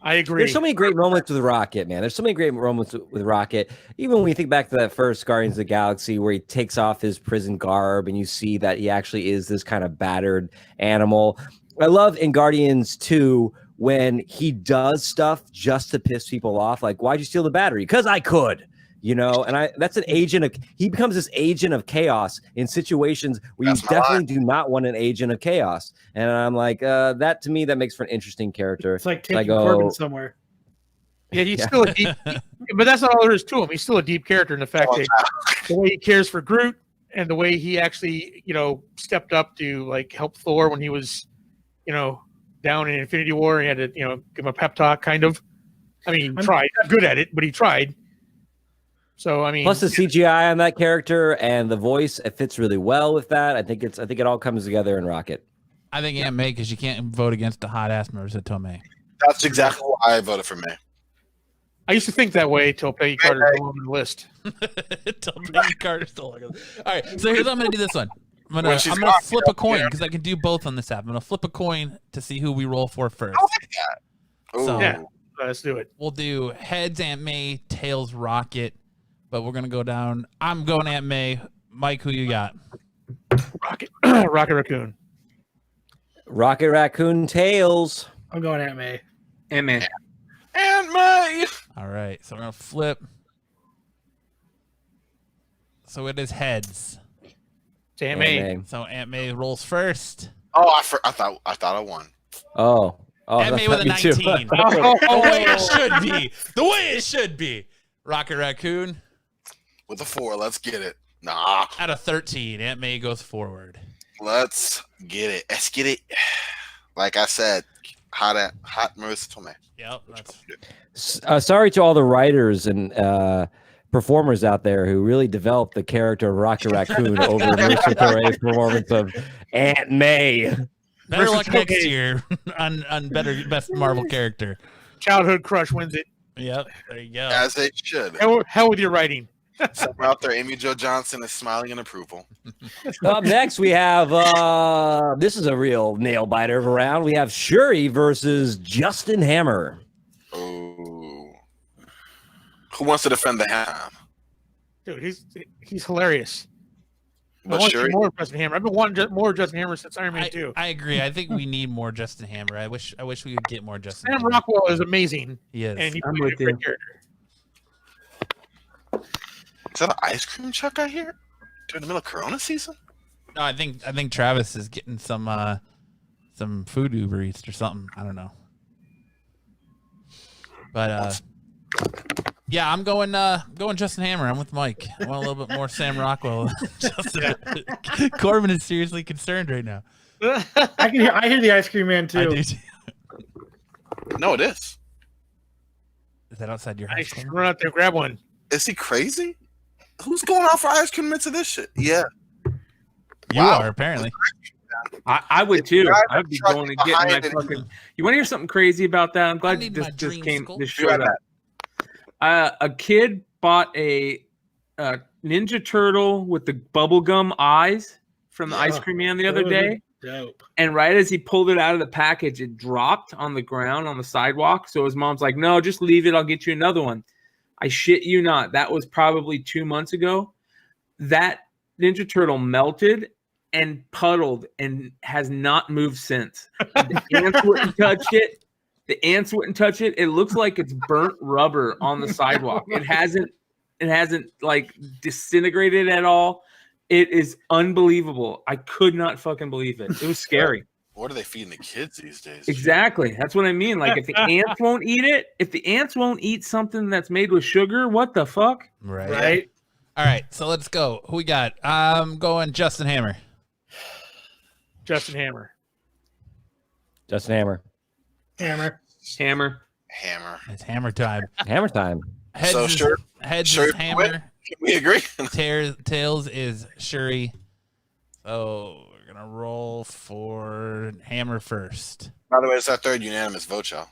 I agree. There's so many great moments with Rocket, man. There's so many great moments with Rocket. Even when you think back to that first Guardians of the Galaxy where he takes off his prison garb and you see that he actually is this kind of battered animal. I love in Guardians 2 when he does stuff just to piss people off. Like, why'd you steal the battery? Because I could. And that's he becomes this agent of chaos in situations where you definitely do not want an agent of chaos. And I'm like, that to me, that makes for an interesting character. It's like taking Corbin somewhere. Yeah, he's still a deep, but that's not all there is to him. He's still a deep character in the fact that the way he cares for Groot and the way he actually, stepped up to like help Thor when he was, down in Infinity War. He had to, give him a pep talk, kind of. I mean, he tried. Not good at it, but he tried. So plus the CGI on that character and the voice, it fits really well with that. I think it all comes together in Rocket. I think Aunt May, because you can't vote against the hot ass Marissa Tomei. That's exactly why I voted for May. I used to think that way till Peggy Carter stole on the list. Till Peggy Carter stole on the list. All right, so here's how I'm going to do this one. I'm gonna flip a coin because I can do both on this app. I'm gonna flip a coin to see who we roll for first. I like that. So yeah, let's do it. We'll do heads Aunt May, tails Rocket, but we're gonna go down. I'm going Aunt May. Mike, who you got? Rocket Raccoon. Rocket Raccoon tails. I'm going Aunt May. Aunt May. Aunt May. All right, so we're gonna flip. So it is heads. Aunt May. So Aunt May rolls first. Oh, I thought I won. Oh, Aunt May with a 19. The way it should be. The way it should be. Rocket Raccoon with a 4. Let's get it. Nah. At a 13, Aunt May goes forward. Let's get it. Let's get it. Like I said, hot Marissa Tomei. Yep. Sorry to all the writers and performers out there who really developed the character of Rocket Raccoon over Marissa Tomei's performance of Aunt May. Better luck next year on best Marvel character. Childhood crush wins it. Yep, there you go. As they should. Hell with your writing. Somewhere out there, Amy Jo Johnson is smiling in approval. Up next, we have this is a real nail biter of a round. We have Shuri versus Justin Hammer. Oh, who wants to defend the ham? Dude, he's hilarious. But I want Shuri? more Justin Hammer. I've been wanting more Justin Hammer since Iron Man 2. I agree. I think we need more Justin Hammer. I wish we could get more Justin Sam Hammer. Rockwell is amazing. He is. And he's I'm a with great you. character. Is that an ice cream truck I hear during the middle of Corona season? No, I think Travis is getting some food Uber Eats or something. I don't know. But yeah, I'm going Justin Hammer. I'm with Mike. I want a little bit more Sam Rockwell. Corbin is seriously concerned right now. I hear the ice cream man too. I do too. No, it is. Is that outside your I house? should run out there and grab one. Is he crazy? Who's going out for ice cream into this shit? Yeah. You Wow. are apparently. I would too. Drive I would be truck going to get my behind it. fucking. You want to hear something crazy about that? I'm glad need this my just came. dreamsicle. This Be right showed up. A kid bought a Ninja Turtle with the bubblegum eyes from the ice cream man the other day. Dope. And right as he pulled it out of the package, it dropped on the ground on the sidewalk. So his mom's like, "No, just leave it. I'll get you another one." I shit you not. That was probably 2 months ago. That Ninja Turtle melted and puddled and has not moved since. The ants wouldn't touch it. The ants wouldn't touch it. It looks like it's burnt rubber on the sidewalk. It hasn't like disintegrated at all. It is unbelievable. I could not fucking believe it. It was scary. What are they feeding the kids these days? Exactly. That's what I mean. Like if the ants won't eat it, if the ants won't eat something that's made with sugar, what the fuck? Right. All right, so let's go. Who we got? I'm going Justin Hammer. Justin Hammer. Justin Hammer. Hammer. Hammer. Hammer. It's Hammer time. Hammer time. Heads So is, sure. heads Sure, is Hammer. Can we agree? Tails is Shuri. So we're gonna roll for Hammer first. By the way, it's our third unanimous vote, y'all.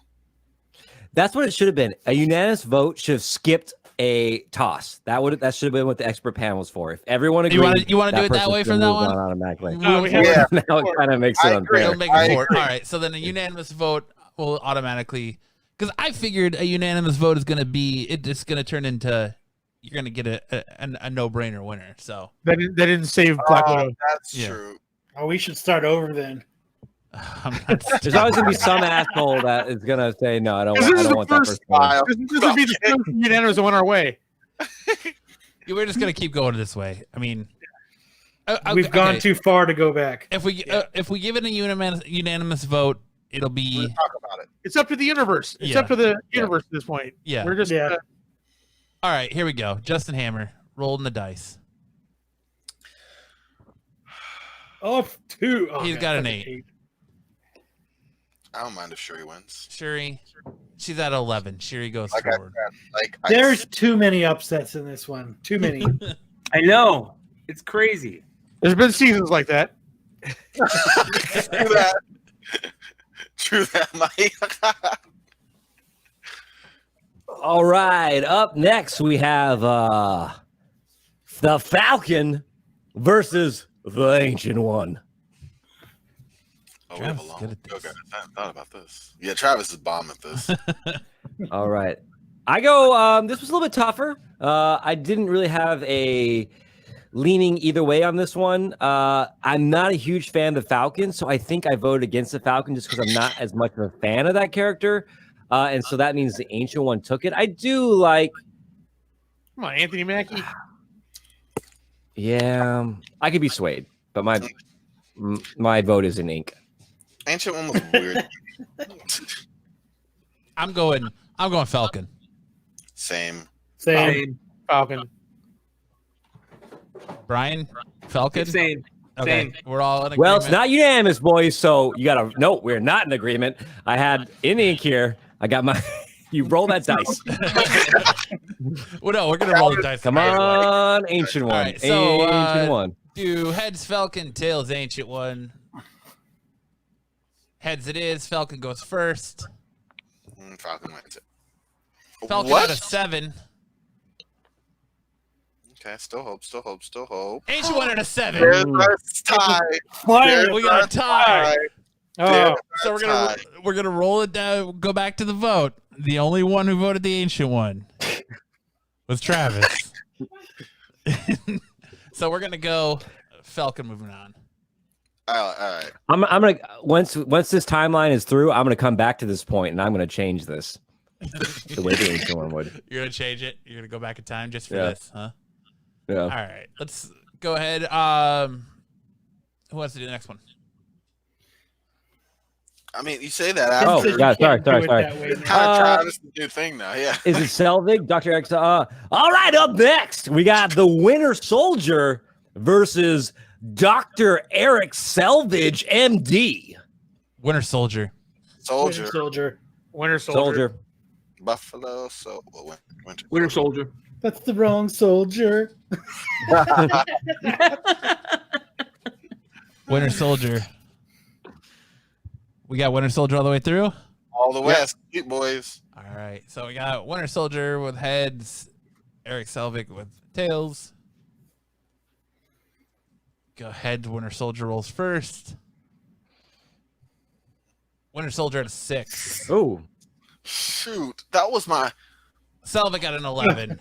That's what it should have been. A unanimous vote should have skipped a toss. That should have been what the expert panel was for. If everyone agreed, You want to do it that person's way gonna from that move one? on automatically. No, we Yeah. have Now it kind of makes it I agree. unfair. It'll make I it four. agree. All right, so then a unanimous vote will automatically, because I figured a unanimous vote is gonna be it's gonna turn into you're gonna get a no-brainer winner. So That didn't save Black Widow. That's Yeah. true. Oh, we should start over then. There's always gonna be some asshole that is gonna say no. I don't want that person. This would be the first unanimous one our way. We're just gonna keep going this way. I mean, We've gone too far to go back. If we give it a unanimous vote, it'll be. We'll talk about it. It's up to the universe. It's up to the universe at this point. Yeah. We're just. All right, here we go. Justin Hammer rolling the dice. Oh, 2. Oh, He's got an 8. I don't mind if Shuri wins. Shuri, she's at 11. Shuri goes Like forward. There's too many upsets in this one. Too many. I know. It's crazy. There's been seasons like that. True that, Mike. All right, up next we have the Falcon versus the Ancient One. Oh, we have a long go, guys. I hadn't thought about this. Yeah, Travis is bomb at this. All right. I go, this was a little bit tougher. I didn't really have a leaning either way on this one. I'm not a huge fan of the Falcon, so I think I voted against the Falcon just because I'm not as much of a fan of that character. And so that means the Ancient One took it. I do like... Come on, Anthony Mackie. Yeah, I could be swayed, but my vote is in ink. Ancient One was weird. I'm going Falcon. Same. Falcon. Brian, Falcon. Same. Okay, we're all in agreement. Well, it's not unanimous, boys. So you gotta no, we're not in agreement. I had in ink here. I got my. You roll that dice. Well, no, we're gonna roll the dice. Come on, Ancient One. Right, so, Ancient One. Do heads Falcon, tails Ancient One. Heads it is. Falcon goes first. Falcon wins it. Falcon What? out of 7. Okay, still hope. Ancient One out of 7. There's our tie. We got a tie. Oh, So we're gonna roll it down. Go back to the vote. The only one who voted the Ancient One was Travis. So we're gonna go Falcon. Moving on. All right. I'm gonna once this timeline is through, I'm gonna come back to this point and I'm gonna change this the way the Ancient One would. You're gonna change it. You're gonna go back in time just for this, huh? Yeah. All right. Let's go ahead. Who wants to do the next one? I mean, you say that after. Oh, yeah, sorry. It's kind of Travis' new thing now. Yeah. Is it Selvig, Dr. X? All right, up next we got the Winter Soldier versus Dr. Eric Selvage, MD. Winter Soldier. Winter Soldier. Buffalo. Winter Soldier. That's the wrong soldier. Winter Soldier. We got Winter Soldier all the way through? All the way. Sweet boys. All right. So we got Winter Soldier with heads, Eric Selvig with tails. Go ahead. Winter Soldier rolls first. Winter Soldier at a 6. Oh. Shoot. That was my... Selvig got an 11.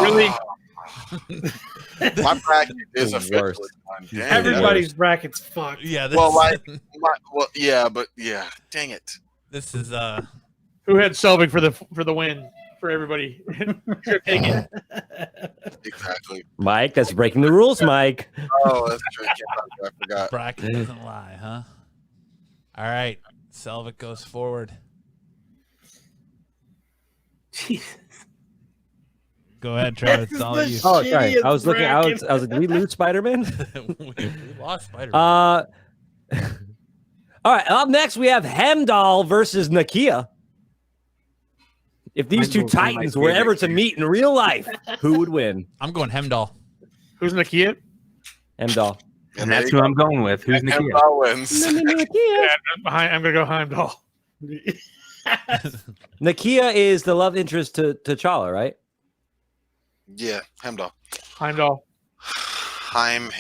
Really? My bracket is The officially worst. done. Dang, Everybody's bracket's fucked. Yeah. This, dang it. This is Who had Selvig for the win for everybody? Should take it. Exactly. Mike, that's breaking the rules, Mike. Oh, that's true. I forgot. bracket doesn't lie, huh? All right. Selvig goes forward. Jesus. Go ahead, Travis. It's all you. Oh, sorry. I was looking. I was like, did we lose Spider-Man? we lost Spider-Man. All right. Up next, we have Hemdall versus Nakia. If these two titans were ever to meet in real life, who would win? I'm going Hemdall. Who's Nakia? Hemdall. And that's who I'm going with. Who's Nakia? Hemdall wins. Yeah, I'm gonna go Heimdall. Nakia is the love interest to T'Challa, right? Yeah, Hemdall. Heimdall. Him,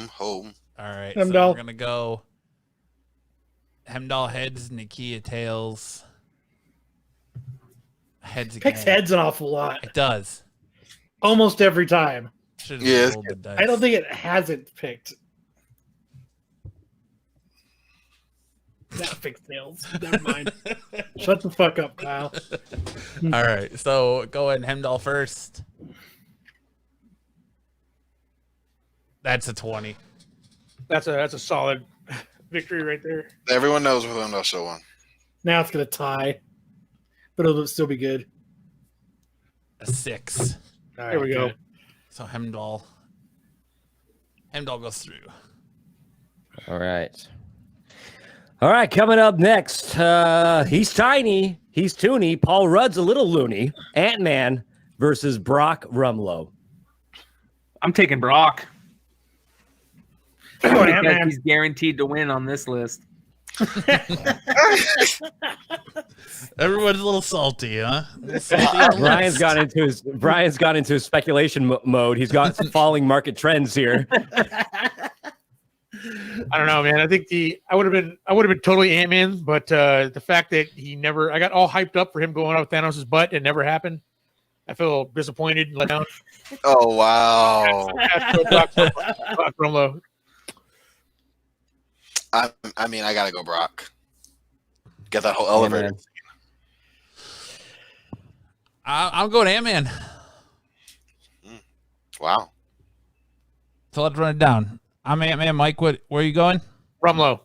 home. All right. Hemdall. So we're going to go Hemdall heads, Nakia tails. Heads again. Picks heads an awful lot. It does. Almost every time. Should Yeah. have rolled the dice. I don't think it hasn't picked. Not fixed tails. Never mind. Shut the fuck up, Kyle. All right, so go ahead and Heimdall first. That's a 20. That's a solid victory right there. Everyone knows who Heimdall show won. Now it's gonna tie, but it'll still be good. A 6. All There we go. good. So Heimdall goes through. All right. All right, coming up next, he's tiny, he's toony, Paul Rudd's a little loony, Ant-Man versus Brock Rumlow. I'm taking Brock. Come on, Because Ant-Man. he's guaranteed to win on this list. Everyone's a little salty, huh? A little salty on the Brian's list. gone into his speculation mode. He's got some falling market trends here. I don't know, man. I think I would have been totally Ant-Man, but the fact that I got all hyped up for him going out with Thanos' butt, it never happened. I feel disappointed and let down. Oh wow! Brock Rumlow. I mean, I gotta go Brock. Get that whole elevator. man. I'm going Ant-Man. Wow. So let's run it down. I'm Ant-Man. Mike, where are you going? Rumlow.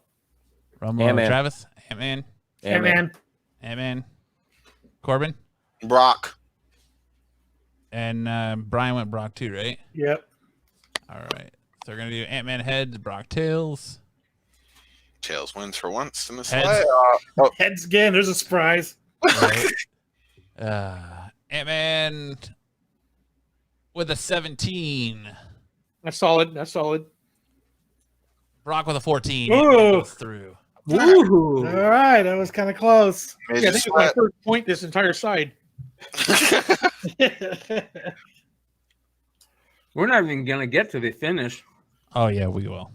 Ant-Man. Travis? Ant-Man. Ant-Man. Corbin? Brock. And Brian went Brock too, right? Yep. All right. So we're going to do Ant-Man heads, Brock tails. Tails wins for once in this Heads. life. Heads again. There's a surprise. Right. Ant-Man with a 17. That's solid. Brock with a 14. Ooh. Ant-Man goes through. Ooh. All right, that was kind of close. Made Yeah, I you think it's my sweat. first point this entire side. We're not even going to get to the finish. Oh, yeah, we will.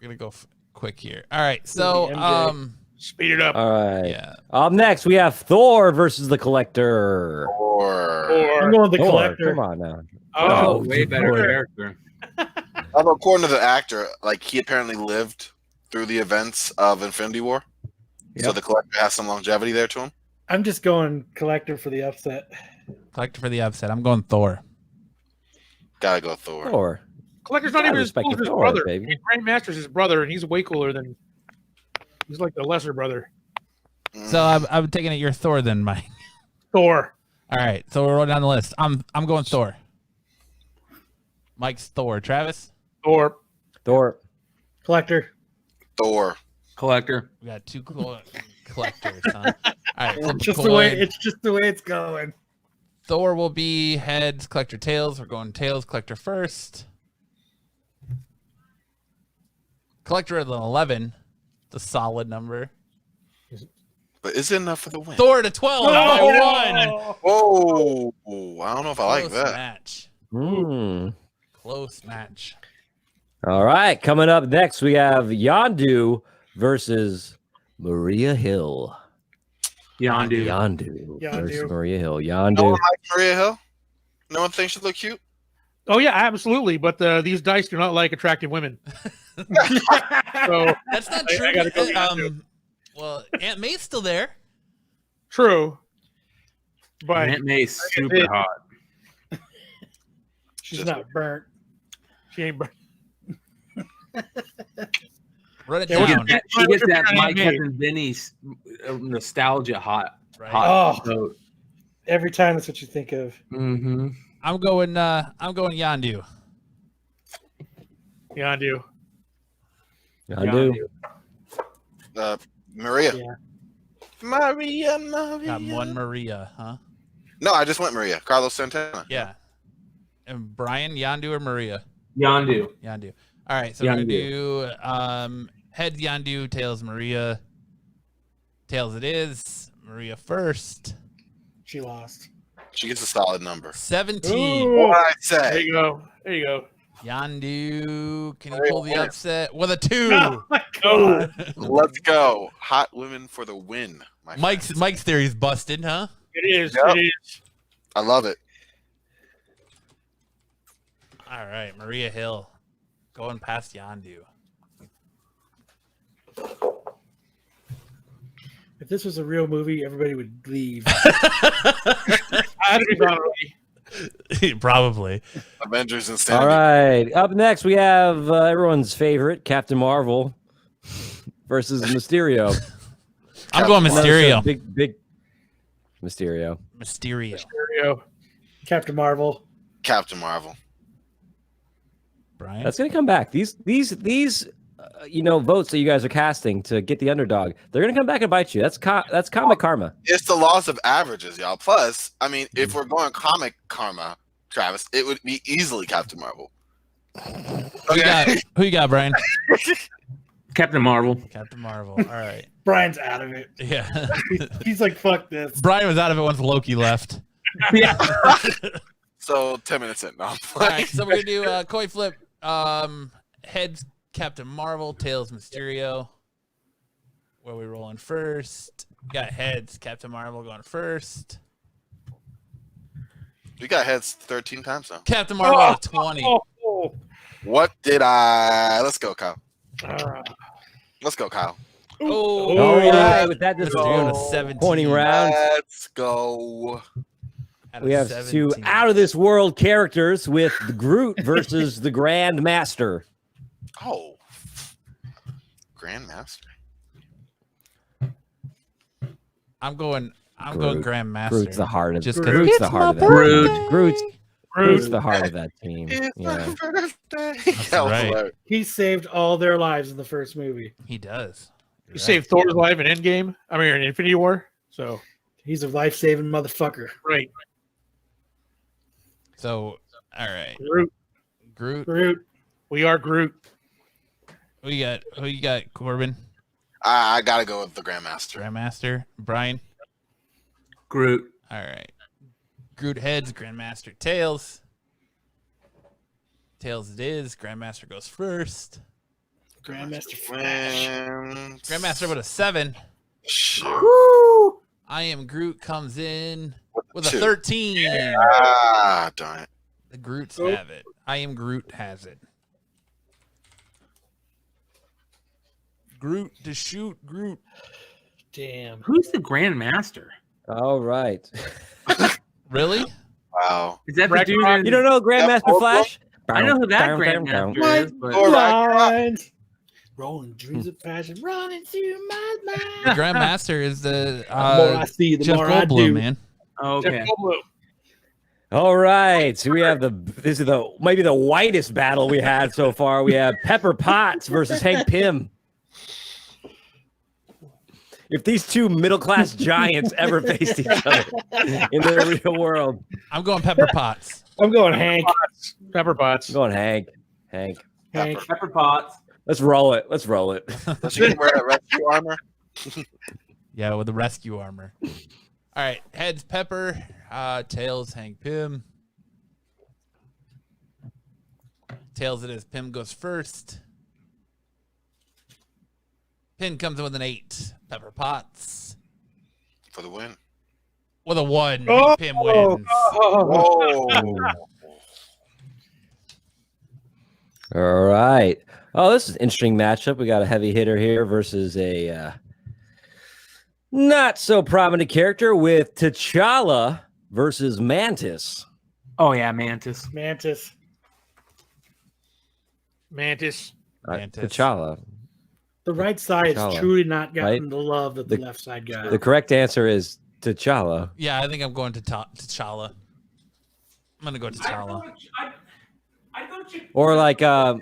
We're going to go quick here. All right. So, MJ. Speed it up. All right. yeah. Up next, we have Thor versus the Collector. I'm going with the Thor, collector. come on now. Oh, way better Thor. character. Although according to the actor, like he apparently lived through the events of Infinity War, so Yep. the collector has some longevity there to him. I'm just going collector for the upset. Collector for the upset. I'm going Thor. Gotta go Thor. Thor. Collector's not I even as respect cool as the his Thor, brother. baby. Grandmaster's his brother, and he's way cooler than. He's like the lesser brother. So I'm taking it you're Thor then, Mike. Thor. All right. So we're rolling down the list. I'm going Thor. Mike's Thor. Travis? Thor. Collector. Thor. Collector. We got two collectors, huh? All right. flip a It's just the way it's going. Thor will be heads, collector tails. We're going tails, collector first. Collector at an 11. It's a solid number. But is it enough for the win? Thor to 12 by one. Whoa! I don't know if I like Close that. match. Hmm. Close match. All right, coming up next, we have Yondu versus Maria Hill. Yondu. Yondu versus Yondu. Maria Hill. No one Yondu. likes Maria Hill. No one thinks she look cute. Oh yeah, absolutely. But these dice do not like attractive women. So That's not I true. gotta go Yondu. Well, Aunt May's still there. True. But Aunt May's super hot. She's not burnt. she ain't. Run it Yeah, down. She gets that Aunt Mike May. Cousin Vinny's nostalgia hot. Right. Hot Oh. coat. Every time that's what you think of. Mm-hmm. I'm going Yondu. Yondu. Yondu. Maria. Yeah. Maria. Got one Maria, huh? No, I just went Maria. Carlos Santana. Yeah. And Brian, Yondu or Maria? Yondu. Yondu. All right, so we're gonna do heads Yondu, tails Maria. Tails it is. Maria first. She lost. She gets a solid number. 17. Ooh. What I There say? you go. There you go. Yondu, can you Maria pull the winner. upset with a 2? Oh my god. Let's go. Hot women for the win. My friends. Mike's theory's busted, huh? It is. Yep. It is. I love it. All right, Maria Hill going past Yondu. If this was a real movie, everybody would leave. I'd be gone already. Probably. Avengers Insanity. All right. Up next, we have everyone's favorite Captain Marvel versus Mysterio. I'm going Mysterio. Big Mysterio. Mysterio. Captain Marvel. Captain Marvel. Brian. That's gonna come back. These votes that you guys are casting to get the underdog, they're gonna come back and bite you. That's comic karma. It's the laws of averages, y'all. Plus, I mean, if we're going comic karma, Travis, it would be easily Captain Marvel. Who you got, Brian? Captain Marvel. Captain Marvel. All right. Brian's out of it. Yeah. He's like, fuck this. Brian was out of it once Loki left. Yeah. So 10 minutes in. No, I'm All right, so we're gonna do coin flip. Heads Captain Marvel, tails Mysterio. Where we rolling first? We got heads Captain Marvel going first. We got heads 13 times now. Captain Marvel at 20. What did I? Let's go, Kyle. Let's go, Kyle. Oh, All right. With that, this Mysterio is to 17. pointing round. Let's go. Out of We have 17. two out of this world characters with Groot versus the Grand Master. Oh, Grandmaster. I'm going Groot. Grandmaster. Groot's the heart of Just Groot's the heart of that. Groot's the heart of that team. It's Yeah. my birthday. That's That was right. hilarious. He saved all their lives in the first movie. He does. You're He right. saved Thor's life in Endgame. I mean, in Infinity War. So, He's a life-saving motherfucker. right. So, all right. Groot. Groot. We are Groot. Who you got, Corbin? I gotta go with the Grandmaster. Grandmaster. Brian. Groot. All right. Groot heads, Grandmaster tails. Tails it is. Grandmaster goes first. Grandmaster Flash. Grandmaster with a 7. Shoot. I Am Groot comes in with a Two. 13. Ah, darn it. The Groots have it. I Am Groot has it. Groot to shoot Groot. Damn. Who's the Grandmaster? All right. Really? Wow. Is that the dude? in- You don't know Grandmaster Flash? I know who that Grandmaster is, but All right. Lines. Rolling dreams of passion, running through my The mind. Grandmaster is the The more I see, the Jeff more I Goldblum, do. man. oh, okay. All right. So we have this is maybe the whitest battle we had so far. We have Pepper Potts versus Hank Pym. If these two middle-class giants ever faced each other in the real world, I'm going Pepper Potts. I'm going Hank. Pepper Potts. I'm going Hank. Hank. Pepper Potts. Let's roll it. Does she wear that rescue armor? Yeah, with the rescue armor. All right, heads Pepper, tails Hank Pym. Tails it is. Pym goes first. Pym comes in with an 8. Pepper Potts For the win. with a 1. Oh! Pym wins. Whoa. All right. Oh, this is an interesting matchup. We got a heavy hitter here versus a not so prominent character with T'Challa versus Mantis. Oh yeah, Mantis. Mantis. Mantis. T'Challa. The right side has T'Challa, truly not gotten right? the love that the The- left side got. The correct answer is T'Challa. Yeah, I think I'm going to T'Challa. I'm going to go T'Challa. I thought you. Or like but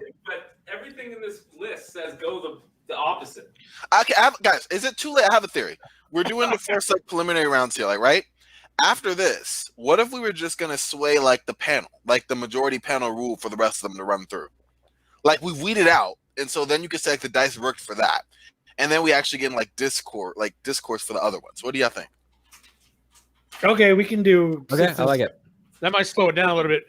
everything in this list says go the opposite. Okay, guys, is it too late? I have a theory. We're doing the first like preliminary rounds here, like right after this. What if we were just gonna sway like the panel, like the majority panel rule for the rest of them to run through? Like we weeded out, and so then you could say like the dice worked for that, and then we actually get like discourse for the other ones. What do y'all think? Okay, we can do. Okay, I like it. That might slow it down a little bit.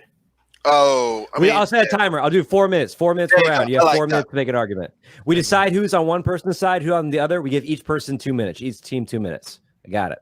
Oh, I mean, I'll set a timer. I'll do 4 minutes. 4 minutes There per you go. round. You I have like 4 that. minutes to make an argument. We decide who's on one person's side, who on the other. We give each person 2 minutes. Each team 2 minutes. I got it.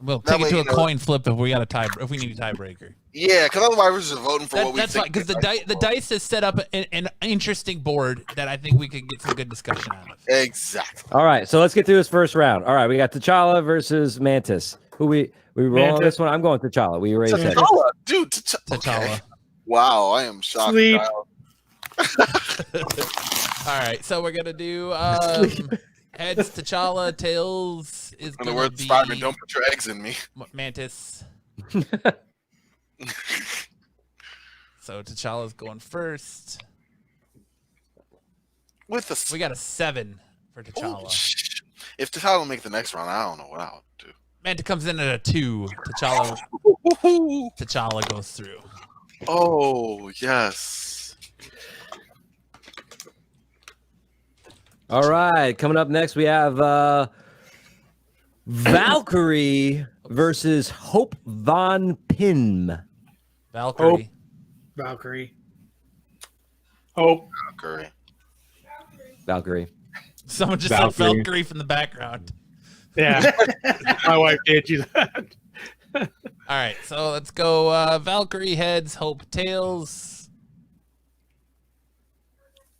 We'll That take it way, to you a know- coin flip if we got a tie. If we need a tiebreaker. Yeah, because otherwise we're just voting for what we That's think. fine because the dice has set up an interesting board that I think we could get some good discussion out of. Exactly. All right, so let's get through this first round. All right, we got T'Challa versus Mantis. Who we rolling on Mantis. this one? I'm going T'Challa. We already said it. T'Challa, dude. T'Challa. Okay. Wow, I am shocked. Sleep. All right, so we're gonna do heads T'Challa, tails is In the gonna words be Spider-Man, don't put your eggs in me. Mantis. So T'Challa's going first. With the We got a 7 for Oh, T'Challa. if T'Challa make the next round, I don't know what I'll do. Manta comes in at a 2. T'Challa goes through. Oh yes. All right, coming up next, we have Valkyrie versus Hope Von Pym. Valkyrie. Valkyrie. Hope. Curry. Valkyrie. Someone just said Valkyrie from the background. Yeah. My wife did. She's All right, so let's go Valkyrie heads, Hope tails.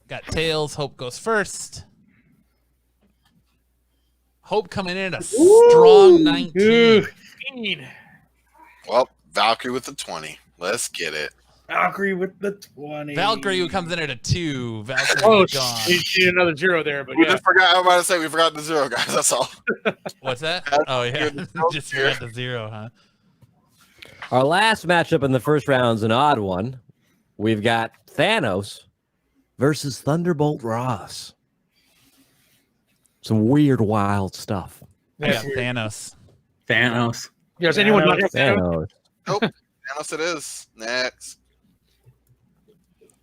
Got tails, Hope goes first. Hope coming in at a strong 19. Well, Valkyrie with the 20. Let's get it. Valkyrie with the 20. Valkyrie who comes in at a 2. Valkyrie Oh, gone. she did another 0 there, but We yeah. just forgot. I'm about to say we forgot the 0, guys. That's all. What's that? Oh yeah, just forgot the 0, huh? Our last matchup in the first round is an odd one. We've got Thanos versus Thunderbolt Ross. Some weird, wild stuff. I got Thanos. Thanos. Yes, anyone not have Thanos? Thanos. Nope. Thanos it is. Next.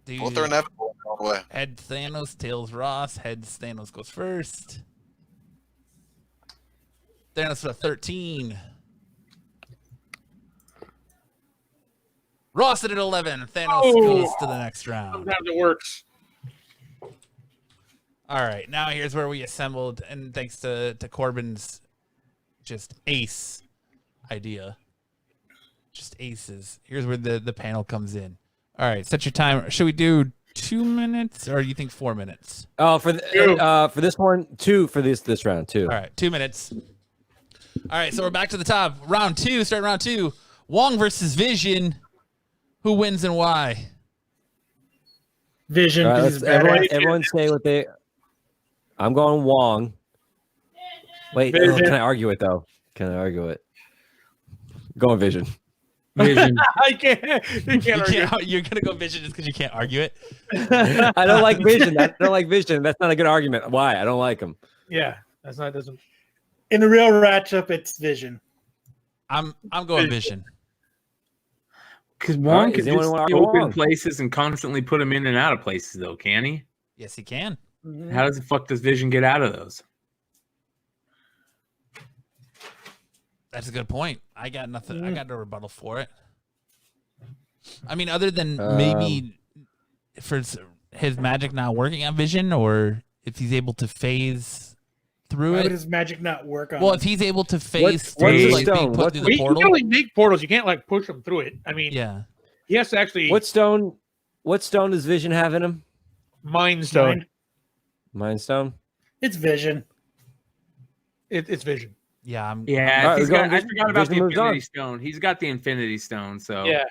Dude, Both are inevitable all the way. head Thanos, tails Ross. Heads Thanos goes first. Thanos with a 13. Ross at an 11. Thanos goes to the next round. Sometimes it works. All right, now here's where we assembled, and thanks to Corbin's just ace idea, just aces. Here's where the panel comes in. All right, set your timer. Should we do 2 minutes, or do you think 4 minutes? Oh, for this one, 2 for this round, 2. All right, 2 minutes. All right, so we're back to the top. Round 2, start round 2. Wong versus Vision. Who wins and why? Vision. All right, 'cause let's, he's badass. everyone say what they. I'm going Wong. Wait, Vision. can I argue it though? Can I argue it? Going Vision. Vision. I can't. You can't argue. You're gonna go Vision just because you can't argue it. I don't like Vision. I don't like Vision. That's not a good argument. Why? I don't like him. Yeah, that's not doesn't. In the real matchup, it's Vision. I'm going Vision. Because All Wong right, can does anyone just wanna open argue Wong? places and constantly put him in and out of places, though, can he? Yes, he can. How does the fuck does Vision get out of those? That's a good point. I got nothing. I got no rebuttal for it. I mean, other than maybe for his magic not working on Vision, or if he's able to phase through Why it. would his magic not work on Well, him? if he's able to phase what's through, the like being stone? put What's through You the can portal. only make portals. You can't like push them through it. I mean, Yeah. he has to actually What stone does Vision have in him? Mind Stone. Mind Stone. It's Vision. It's Vision. Yeah. Yeah, All right, he's we're got, going I forgot about the Vision moves on. Infinity Stone. He's got the Infinity Stone, so Yeah.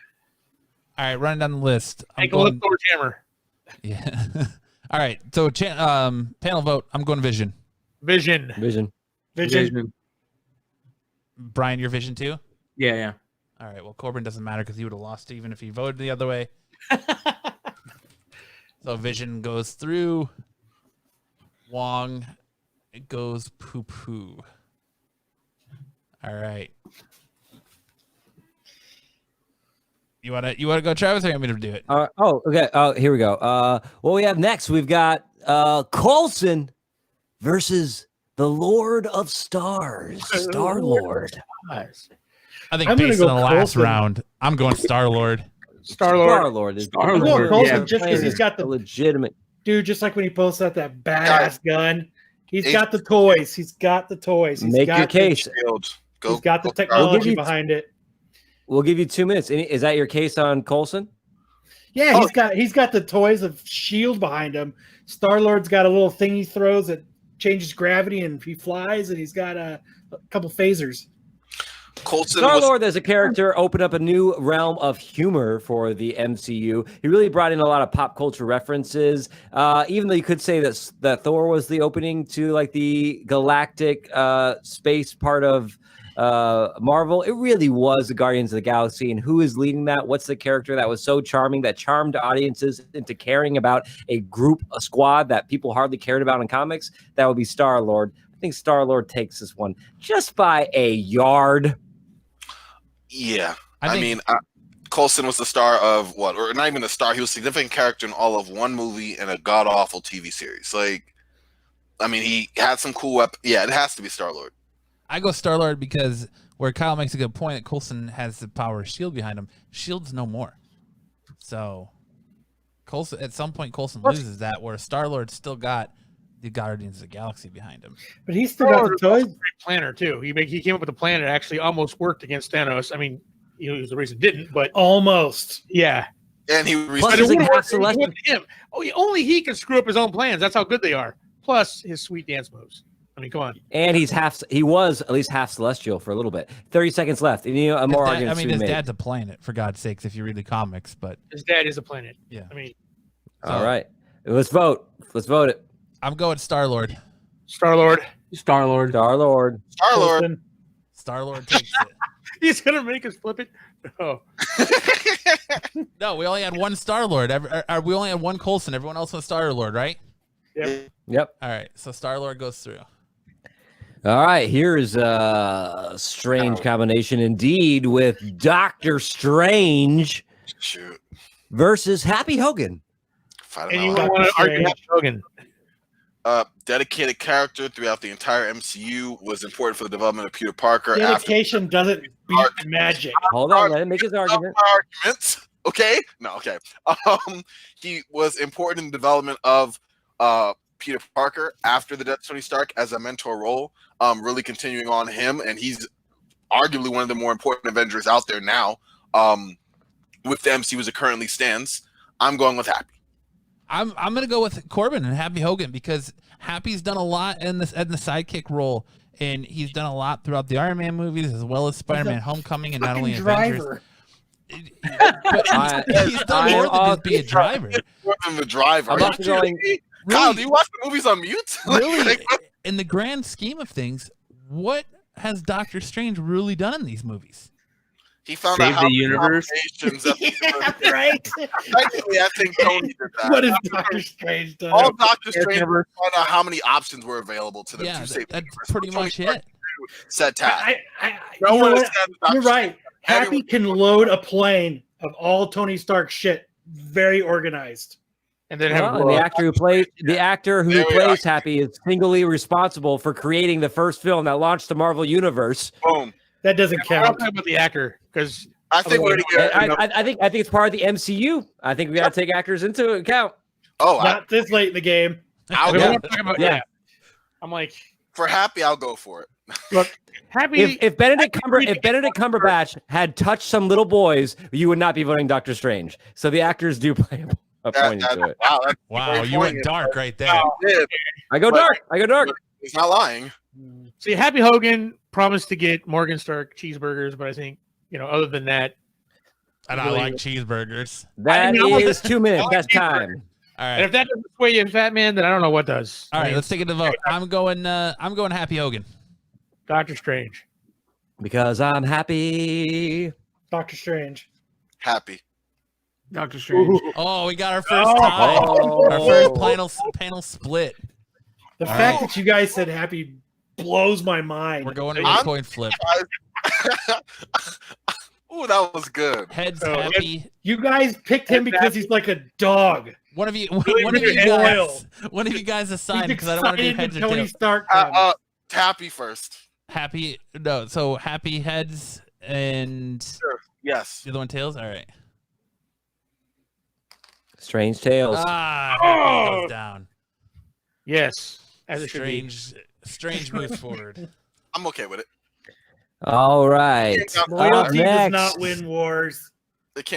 All right, running down the list. I'm Take a look going. towards Hammer. Yeah. All right. So panel vote. I'm going Vision. Vision. Vision. Vision. Brian, your Vision too. Yeah. All right. Well, Corbin doesn't matter because he would have lost even if he voted the other way. So Vision goes through. Wong, it goes poo poo. All right. You wanna go, Travis, or you want me to do it? Okay. Here we go. What we have next, we've got Coulson versus the Lord of Stars, Star Lord. I think I'm gonna based on go the last Coulson. round, I'm going Star Lord. Star-Lord is I'm going Coulson just because playing he's got the legitimate. dude. Just like when he pulls out that badass gun, he's got the toys. He's got the toys. He's Make got your case. Shield. He's got the go- technology you- behind it. We'll give you 2 minutes. Is that your case on Coulson? Yeah, Oh. he's got the toys of Shield behind him. Star-Lord's got a little thing he throws that changes gravity and he flies, and he's got a couple phasers. Coulson Star was Lord as a character opened up a new realm of humor for the MCU. He really brought in a lot of pop culture references. Even though you could say that Thor was the opening to like the galactic space part of Marvel, it really was the Guardians of the Galaxy. And who is leading that? What's the character that was so charming, that charmed audiences into caring about a squad that people hardly cared about in comics? That would be Star Lord. I think Star Lord takes this one just by a yard. Yeah, I mean, Coulson was the star of what, or not even a star. He was a significant character in all of one movie and a god awful TV series. Like, I mean, he had some cool weapons. Yeah, it has to be Star Lord. I go Star Lord because where Kyle makes a good point that Coulson has the power of Shield behind him. Shield's no more, so Coulson at some point Coulson loses that. Where Star Lord's still got the Guardians of the Galaxy behind him. But he's still got the toys. Great planner too. He came up with a plan that actually almost worked against Thanos. I mean, you know, the reason it didn't, but Almost. yeah. And he Plus, But he's it like would've half worked if it Celestial. wasn't him. Only he can screw up his own plans. That's how good they are. Plus his sweet dance moves. I mean, come on. And he was at least half celestial for a little bit. 30 seconds left. And, you know, more arguments to be his made. dad's a planet, for God's sakes, if you read the comics. But His dad is a planet. Yeah. I mean, All right. Let's vote. Let's vote it. I'm going Star Lord. Star-Lord. Star-Lord. Star-Lord. Star Lord. Coulson. Star Lord takes it. He's going to make us flip it. Oh. No, we only had one Star Lord. We only had one Coulson. Everyone else was Star Lord, right? Yep. All right. So Star Lord goes through. All right. Here's a strange combination indeed with Doctor Strange Shoot. versus Happy Hogan. Fight And him you out. want to argue Strange. Happy Hogan. Dedicated character throughout the entire MCU, was important for the development of Peter Parker. After Dedication doesn't beat magic. Hold on. Let him make his argument. arguments, okay? No, okay. He was important in the development of Peter Parker after the death of Tony Stark as a mentor role, really continuing on him, and he's arguably one of the more important Avengers out there now. With the MCU as it currently stands, I'm going with Happy. I'm gonna go with Corbin and Happy Hogan because Happy's done a lot in the sidekick role, and he's done a lot throughout the Iron Man movies as well as Spider-Man: Homecoming, and not only Avengers. Driver. But he's done more than just be a driver. More than the driver. I'm also going. Kyle, do you watch the movies on mute? Really, in the grand scheme of things, what has Doctor Strange really done in these movies? He found Save out how the universe. Yeah, right. Technically, I think Tony did that. What has Doctor Strange done? All Doctor Strange found out how many options were available to them Yeah, to save the that's universe. pretty Tony much Stark it. Set task. You No know one what? has said Doctor You're right. Strange. Happy can load a plane of all Tony Stark shit. Very organized. And then Well, have and the actor who Very plays Happy is singly responsible for creating the first film that launched the Marvel Universe. Boom. That doesn't I'm count. talking about the actor because I think we're gonna get. I think it's part of the MCU. I think we got to take actors into account. Not this late in the game. I'll we go won't talk about Yeah. I'm like, for Happy. I'll go for it. look, Happy. If Benedict Cumberbatch had touched some little boys, you would not be voting Doctor Strange. So the actors do play a point into it. Wow, that's Wow, very you went poignant. dark right there. Did. I go dark. He's not lying. See, Happy Hogan promised to get Morgan Stark cheeseburgers, but I think, other than that, And I like cheeseburgers. That is 2 minutes. That's time. All and right. if that doesn't sway you, fat man, then I don't know what does. All right, let's take it to vote. I'm going Happy Hogan. Doctor Strange. Because I'm happy. Doctor Strange. Happy. Doctor Strange. Oh, we got our first tie. Our first panel split. The fact that you guys said Happy blows my mind. We're going to a coin flip. Ooh, that was good. Heads Happy. You guys picked him because he's like a dog. One of you loyal. one of you guys assign He's because I don't want to do excited heads when or Tony tails. Stark comes. Happy first. Happy so Happy heads and Sure. Yes. the other one tails. All right. Strange Tales. Happy goes down. Yes. As it should be. Strange moves forward. I'm okay with it. All right. Up Loyalty does next, not win wars.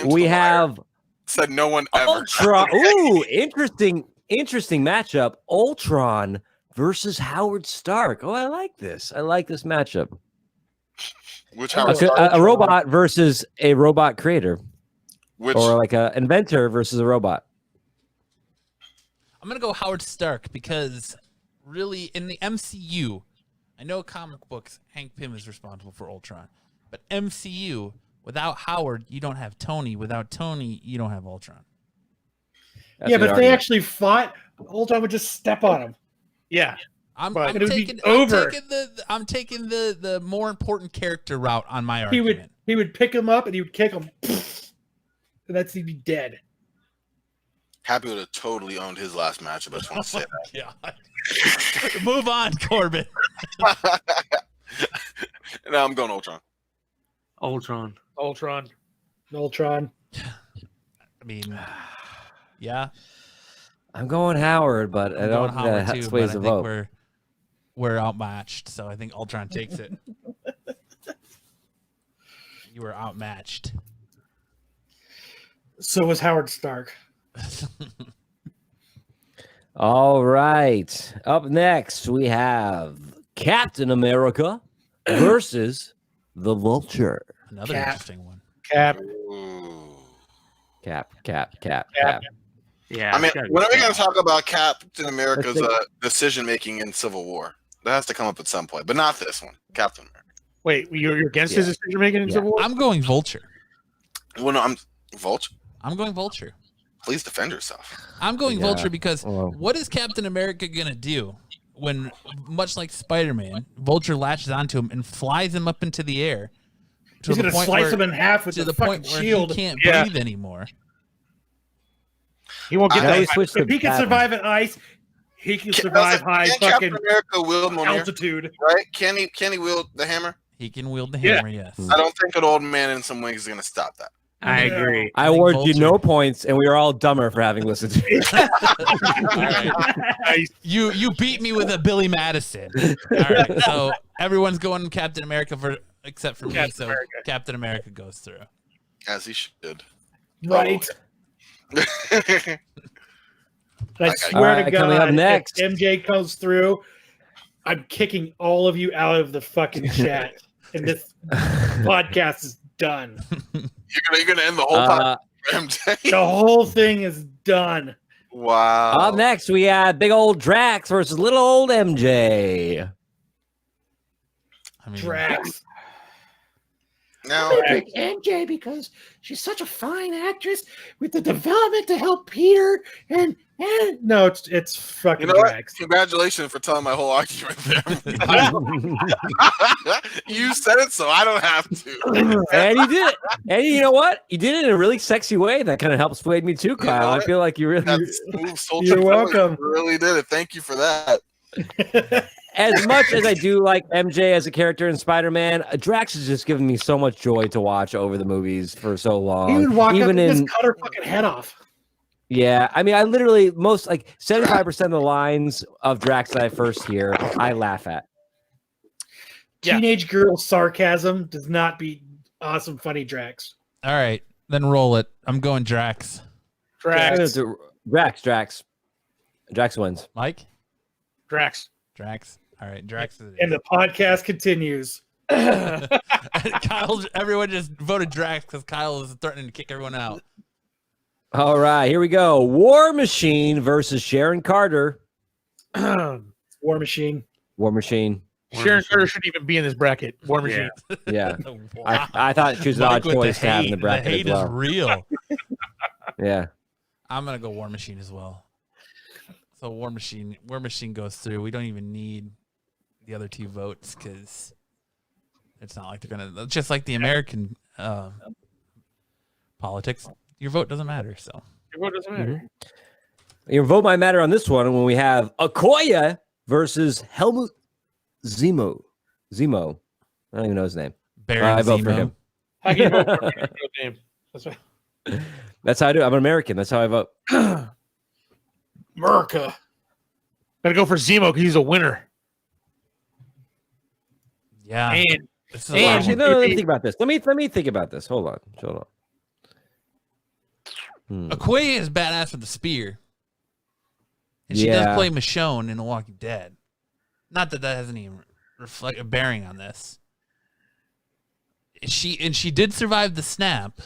we have said no one ever. Ultron. Ooh, interesting matchup. Ultron versus Howard Stark. Oh, I like this. I like this matchup. Which Howard Stark? A robot versus a robot creator. Which, or like an inventor versus a robot. I'm going to go Howard Stark because really in the MCU, I know comic books, Hank Pym is responsible for Ultron. But MCU, without Howard, you don't have Tony. Without Tony, you don't have Ultron. But if they actually fought, Ultron would just step on him. Yeah. I'm it would taking be over. I'm taking the more important character route on my argument. He would pick him up and he would kick him. And that's he'd be dead. Happy would have totally owned his last match, but I just want to say that. Move on, Corbin. No, I'm going Ultron. Ultron. I mean, yeah. I'm going Howard, but I don't think that too, sways the vote. We're outmatched, so I think Ultron takes it. You were outmatched. So was Howard Stark. All right. Up next, we have Captain America versus the Vulture. Another interesting one. Cap. Yeah. I mean, when are we going to talk about Captain America's decision-making in Civil War? That has to come up at some point, but not this one. Captain America. Wait, you're against his decision-making in Civil War? I'm going Vulture. Well, no, I'm Vulture. I'm going Vulture. Please defend yourself. I'm going Vulture because what is Captain America going to do when, much like Spider-Man, Vulture latches onto him and flies him up into the air? He's going to slice him in half with the fucking shield. He can't breathe anymore. He won't get that. If he can survive at ice, he can survive high fucking Captain America wield altitude. Right? Can he wield the hammer? He can wield the hammer, yes. I don't think an old man in some wings is going to stop that. I agree. I award you no points, and we are all dumber for having listened to it. You beat me with a Billy Madison. All right, so everyone's going Captain America except for me, so Captain America goes through. As he should. Right. I swear to God, next. if MJ comes through, I'm kicking all of you out of the fucking chat, and this podcast is done. You're gonna end the whole podcast, MJ. The whole thing is done. Wow. Up next, we had big old Drax versus little old MJ. I mean, Drax. Now, I pick MJ because she's such a fine actress with the development to help Peter and no, it's fucking Drax. Congratulations for telling my whole argument there. You said it, so I don't have to. And he did it. And you know what? You did it in a really sexy way. That kind of helped sway me too, Kyle. I feel like you really. You're welcome. You really did it. Thank you for that. As much as I do like MJ as a character in Spider-Man, Drax has just given me so much joy to watch over the movies for so long. He would walk up and just cut her fucking head off. Yeah, I mean, I literally 75% of the lines of Drax that I first hear, I laugh at. Teenage girl sarcasm does not beat awesome, funny Drax. All right, then roll it. I'm going Drax. Drax wins. Mike? Drax. All right, Drax. And the podcast continues. Kyle, everyone just voted Drax because Kyle is threatening to kick everyone out. All right, here we go. War Machine versus Sharon Carter. War Machine. Sharon Carter shouldn't even be in this bracket. War Machine. Yeah. Wow. I thought she was an odd choice to have in the bracket. The hate as well. is real. Yeah. I'm gonna go War Machine as well. So War Machine goes through. We don't even need the other two votes because it's not like they're gonna. Just like the American politics, your vote doesn't matter. So Your vote doesn't matter. Your vote might matter on this one when we have Okoye versus Helmut Zemo. I don't even know his name. I vote for him. How can you vote for his name? That's right. That's how I do. I'm an American. That's how I vote. America. Gotta go for Zemo because he's a winner. Yeah. And This is a And- long Actually, one. no, let me think about this. Let me think about this. Hold on. Okoye is badass with the spear. And she Yeah. does play Michonne in The Walking Dead. Not that hasn't even reflect a bearing on this. She did survive the snap.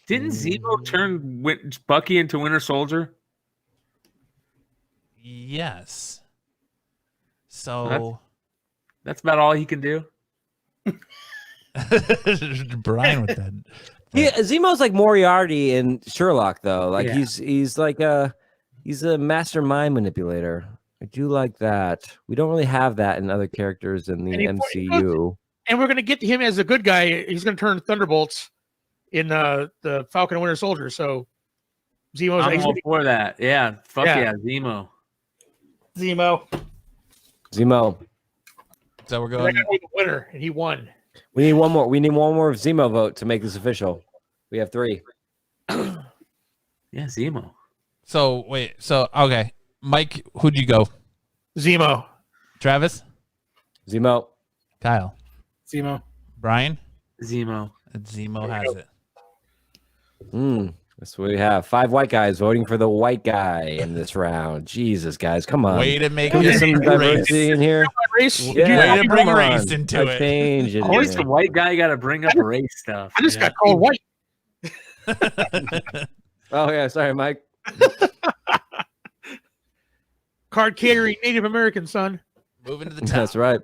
Didn't Zemo turn Bucky into Winter Soldier? Yes. So That's about all he can do. Brian with that. Zemo's like Moriarty in Sherlock, though. Like Yeah. he's like he's a mastermind manipulator. I do like that. We don't really have that in other characters in the And he- MCU. And we're gonna get him as a good guy. He's gonna turn Thunderbolts in the Falcon and Winter Soldier. So Zemo's I'm all for that. Yeah. Fuck Yeah. yeah, Zemo. Zemo. Zemo. So we're that going. guy was the winner, and he won. We need one more. We need one more Zemo vote to make this official. We have 3. Yeah, Zemo. So wait. So okay, Mike, who'd you go? Zemo. Travis, Zemo. Kyle, Zemo. Brian. Zemo. And Zemo has it. That's what we have. 5 white guys voting for the white guy in this round. Jesus, guys, come on. Way to make Can we get some race. diversity in here? Race. Way to bring come race on. into A it. change in Always here. the white guy got to bring up race stuff. I just got called white. Oh yeah, sorry, Mike. Card carrying Native American son. Moving to the top. That's right.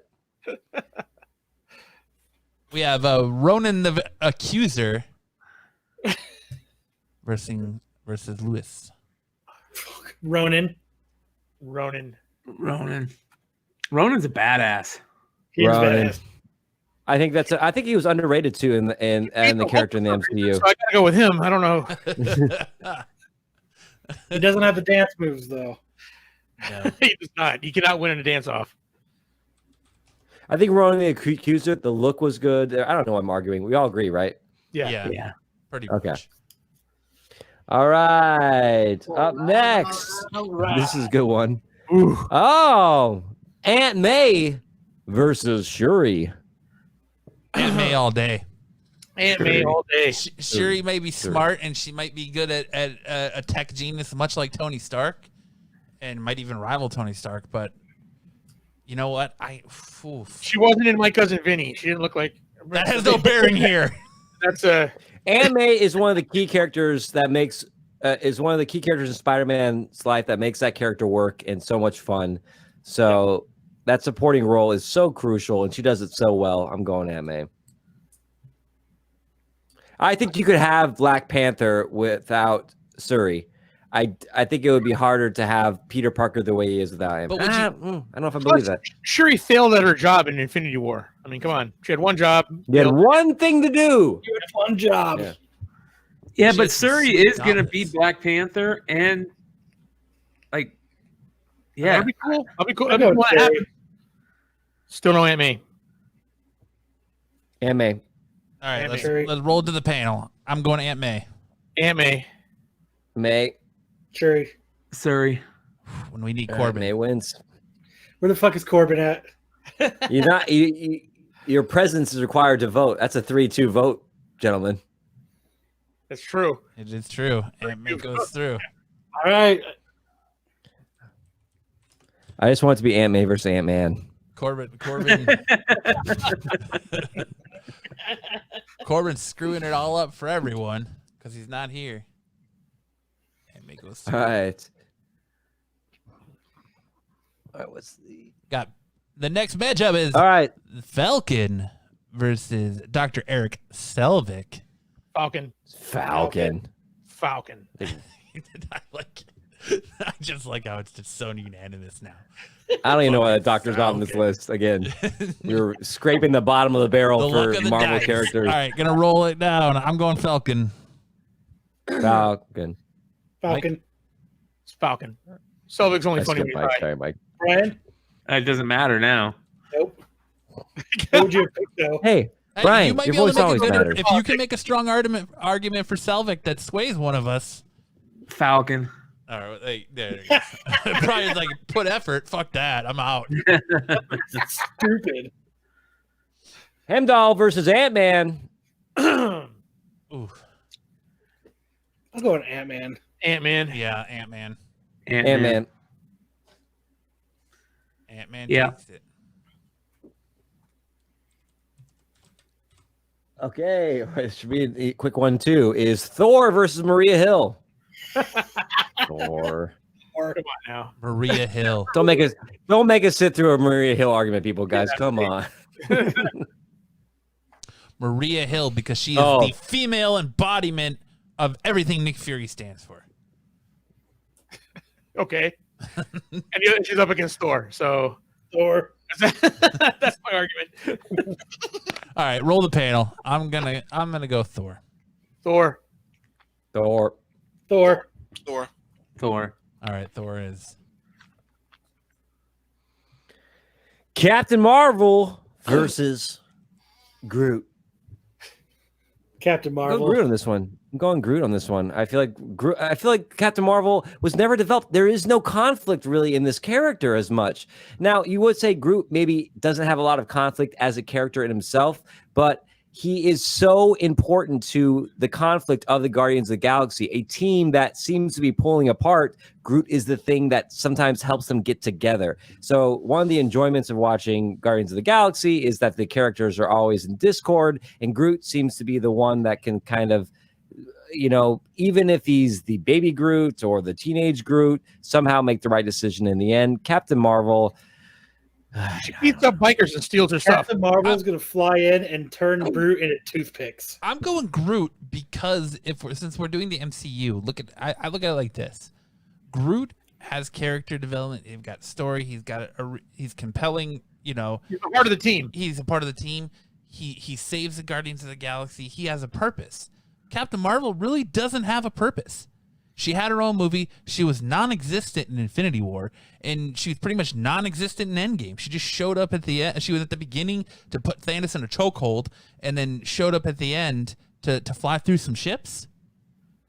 We have Ronan the Accuser versus Lewis. Ronan. Ronan. Ronan's a badass. He is Ronan. badass. I think I think he was underrated too in the character in the MCU. So I gotta go with him. I don't know. He doesn't have the dance moves though. No. He does not. He cannot win in a dance off. I think Ronan the Accuser, the look was good. I don't know what I'm arguing. We all agree, right? Yeah. Yeah. Pretty Okay. much. All right. Up next. This is a good one. Oh, Aunt May versus Shuri. Aunt May all day. Aunt May all day. Shuri may be smart and she might be good at a tech genius, much like Tony Stark, and might even rival Tony Stark. But you know what? She wasn't in My Cousin Vinny. She didn't look like. That has no bearing here. That's Aunt May is one of the key characters that makes in Spider-Man's life that makes that character work and so much fun. So that supporting role is so crucial, and she does it so well. I'm going Aunt May. I think you could have Black Panther without Shuri. I think it would be harder to have Peter Parker the way he is without him. But would I don't know if I believe that. Shuri failed at her job in Infinity War. I mean, come on. She had one job. You had one thing to do. You had one job. Yeah. Yeah, She but has Shuri some is going to dominance. be Black Panther and like, yeah. That'd be cool. That'd be cool. I know That'd be what Shuri. happened. Still no Aunt May. Aunt May. All right, Aunt let's May. roll to the panel. I'm going Aunt May. Aunt May. May. Shuri. Shuri. When we need All right, Corbin. May wins. Where the fuck is Corbin at? You're not. Your presence is required to vote. That's a 3-2 vote, gentlemen. That's true. It is true. Aunt May goes through. All right. I just want it to be Aunt May versus Aunt Man. Corbin's screwing it all up for everyone because he's not here. Aunt May goes All through. right. All right. What's the? Got the next matchup is All right. Falcon versus Dr. Eric Selvig. Falcon. Falcon. Falcon. I just like how it's just so unanimous now. I don't even know why the doctor's not on this list. Again, we were scraping the bottom of the barrel The for luck of the Marvel dice. characters. All right, gonna roll it down. I'm going Falcon. Falcon. Falcon. It's Falcon. Selvig's only That's funny good, when Mike. he's high. Sorry, Mike. Brian. It doesn't matter now. Nope. Who would you pick though? Hey, Hey, Brian, you might your be able voice to make always a good, matters. if you can make a strong argument for Selvig that sways one of us. Falcon. All right, hey, there you go. Brian's like, put effort. Fuck that. I'm out. Stupid. Heimdall versus Ant-Man. Ooh. I'll go with Ant-Man. Ant-Man. Yeah, Ant-Man. Ant-Man. Ant-Man Yeah. takes it. Okay, it should be a quick one too. Is Thor versus Maria Hill? Thor. Come on now. Maria Hill. Don't make us sit through a Maria Hill argument, people. Guys, come on. Maria Hill, because she is Oh. the female embodiment of everything Nick Fury stands for. Okay. And she's up against Thor, so Thor. that's my argument. All right, roll the panel. I'm gonna go Thor. Thor. Thor. Thor. Thor. Thor. All right, Thor is. Captain Marvel versus Groot. Captain I'm Marvel. going Groot on this one. I'm going Groot on this one. I feel like Captain Marvel was never developed. There is no conflict really in this character as much. Now, you would say Groot maybe doesn't have a lot of conflict as a character in himself, but he is so important to the conflict of the Guardians of the Galaxy, a team that seems to be pulling apart. Groot is the thing that sometimes helps them get together. So one of the enjoyments of watching Guardians of the Galaxy is that the characters are always in discord, and Groot seems to be the one that can kind of, even if he's the baby Groot or the teenage Groot, somehow make the right decision in the end. Captain Marvel, She beats up bikers and steals her stuff. Captain Marvel's going to fly in and turn Groot into toothpicks. I'm going Groot because since we're doing the MCU, I look at it like this: Groot has character development. He's got story. He's got he's compelling. He's a part of the team. He's a part of the team. He saves the Guardians of the Galaxy. He has a purpose. Captain Marvel really doesn't have a purpose. She had her own movie. She was non-existent in Infinity War, and she was pretty much non-existent in Endgame. She just showed up at the end. She was at the beginning to put Thanos in a chokehold, and then showed up at the end to fly through some ships.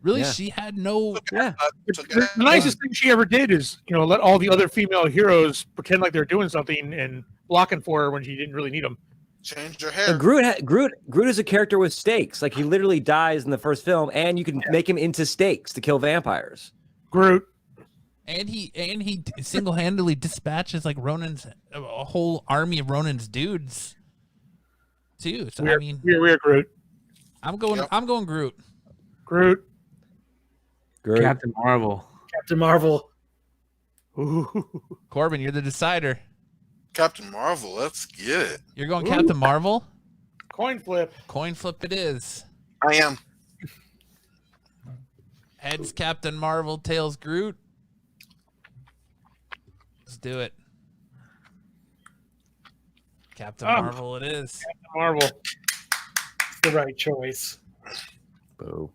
Really, Yeah. she had no. yeah. The nicest thing she ever did is, let all the other female heroes pretend like they're doing something and blocking for her when she didn't really need them. Change your hair. And Groot is a character with stakes. Like, he literally dies in the first film, and you can make him into stakes to kill vampires. Groot. And he single-handedly dispatches like Ronan's a whole army of Ronan's dudes too. So We're Groot. I'm going Groot. Groot. Groot. Captain Marvel. Captain Marvel. Ooh. Corbin, you're the decider. Captain Marvel. Let's get it. You're going Captain Marvel? Coin flip. Coin flip it is. I am. Heads Captain Marvel, tails Groot. Let's do it. Captain Marvel it is. Captain Marvel. It's the right choice. Boo.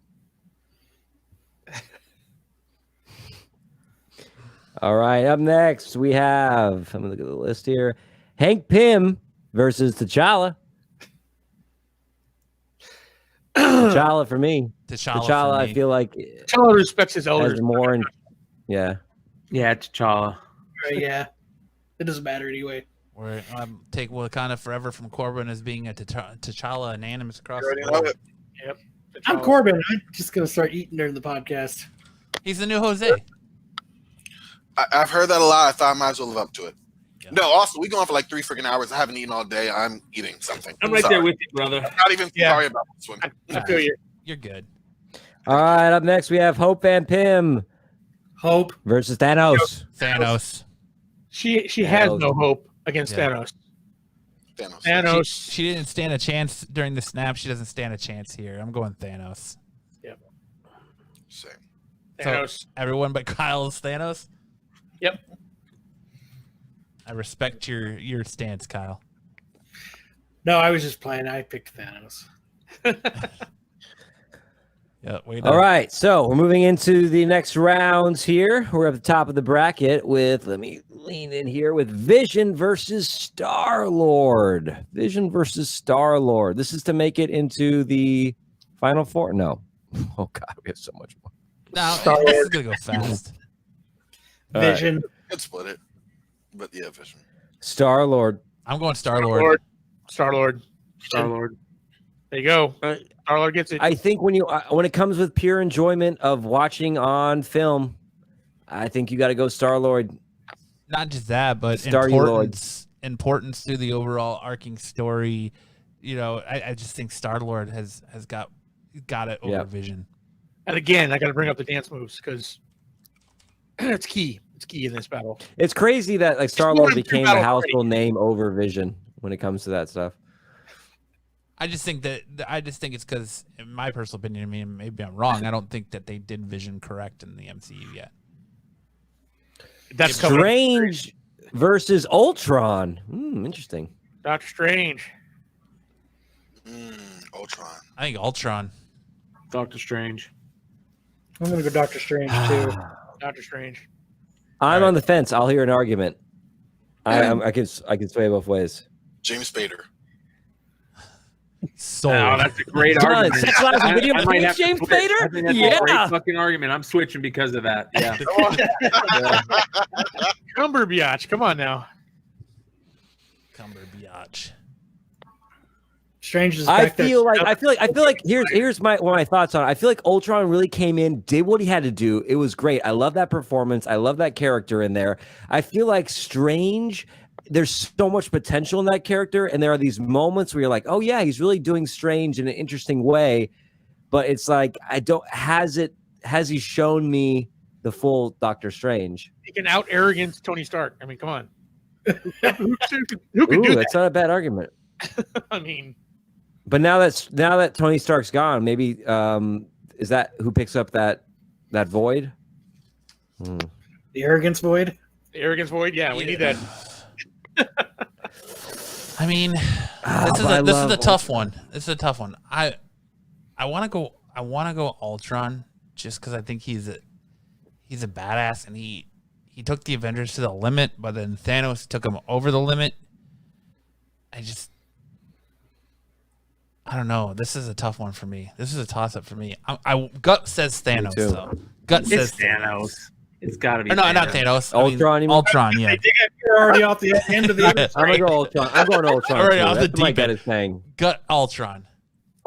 All right, up next we have, I'm gonna look at the list here. Hank Pym versus T'Challa. T'Challa for me. T'Challa, I feel like T'Challa respects his elders. has more. Yeah. Yeah, T'Challa. Yeah. It doesn't matter anyway. We're take Wakanda Forever from Corbin as being a T'Challa anonymous across the You already know board. it. Yep. I'm Corbin. I'm just going to start eating during the podcast. He's the new Jose. I've heard that a lot. I thought I might as well live up to it. Yeah. No, also, we going for like 3 freaking hours. I haven't eaten all day. I'm eating something. I'm right Sorry. there with you, brother. I'm not even sorry about this one. I feel you. You're good. All right, up next we have Hope Van Pym Hope. versus Thanos. Thanos. She has Thanos. no hope against Yeah. Thanos. Thanos. Thanos. She didn't stand a chance during the snap. She doesn't stand a chance here. I'm going Thanos. Same. Thanos. Everyone but Kyle is Thanos. Yep. I respect your stance, Kyle. No, I was just playing. I picked Thanos. Yeah. Wait. All right, so we're moving into the next rounds here. We're at the top of the bracket with, let me lean in here, with Vision versus Star-Lord. Vision versus Star-Lord. This is to make it into the Final Four? No. Oh, God, we have so much more. No, this is going to go fast. All right. Vision. Could split it. But yeah, Vision. Star-Lord. I'm going Star-Lord. Star-Lord. Star-Lord. There you go. Star-Lord gets it. I think when it comes with pure enjoyment of watching on film, I think you got to go Star-Lord. Not just that, but Star-Lord. importance to the overall arcing story. You know, I just think Star-Lord has got it over Vision. And again, I got to bring up the dance moves because it's key. It's key in this battle. It's crazy that like Star-Lord became a household name over Vision when it comes to that stuff. I just think it's because, in my personal opinion, I mean, maybe I'm wrong. I don't think that they did Vision correct in the MCU yet. That's Strange versus Ultron. Interesting. Doctor Strange. Ultron. I think Ultron. Doctor Strange. I'm gonna go Doctor Strange too. Doctor Strange. I'm on the fence. I'll hear an argument. I can sway both ways. James Spader. So that's a great John, argument. sex, lies, and video I might between have to James switch. Spader? I think that's a great fucking argument. I'm switching because of that. Yeah. Cumberbatch. Come on now. Cumberbatch. Strange is I feel like here's one of my thoughts on it. I feel like Ultron really came in, did what he had to do. It was great. I love that performance. I love that character in there. I feel like Strange, there's so much potential in that character, and there are these moments where you're like, oh yeah, he's really doing Strange in an interesting way. But it's like, has he shown me the full Doctor Strange? He can out arrogance Tony Stark. I mean, come on. Who can do that? That's not a bad argument. I mean, but now that Tony Stark's gone, maybe is that who picks up that void? The arrogance void. The arrogance void. Yeah, we need that. I mean, this is a tough one. This is a tough one. I want to go Ultron just because I think he's a badass, and he took the Avengers to the limit, but then Thanos took him over the limit. I don't know. This is a tough one for me. This is a toss-up for me. Gut says Thanos, though. Gut says Thanos. It's got to be. Or no, not Thanos. Ultron. I mean, Ultron. Yeah. You're already off the end of the. I'm gonna go Ultron. I'm going Ultron. Already too. off the That's my deep gut end. is saying Gut Ultron.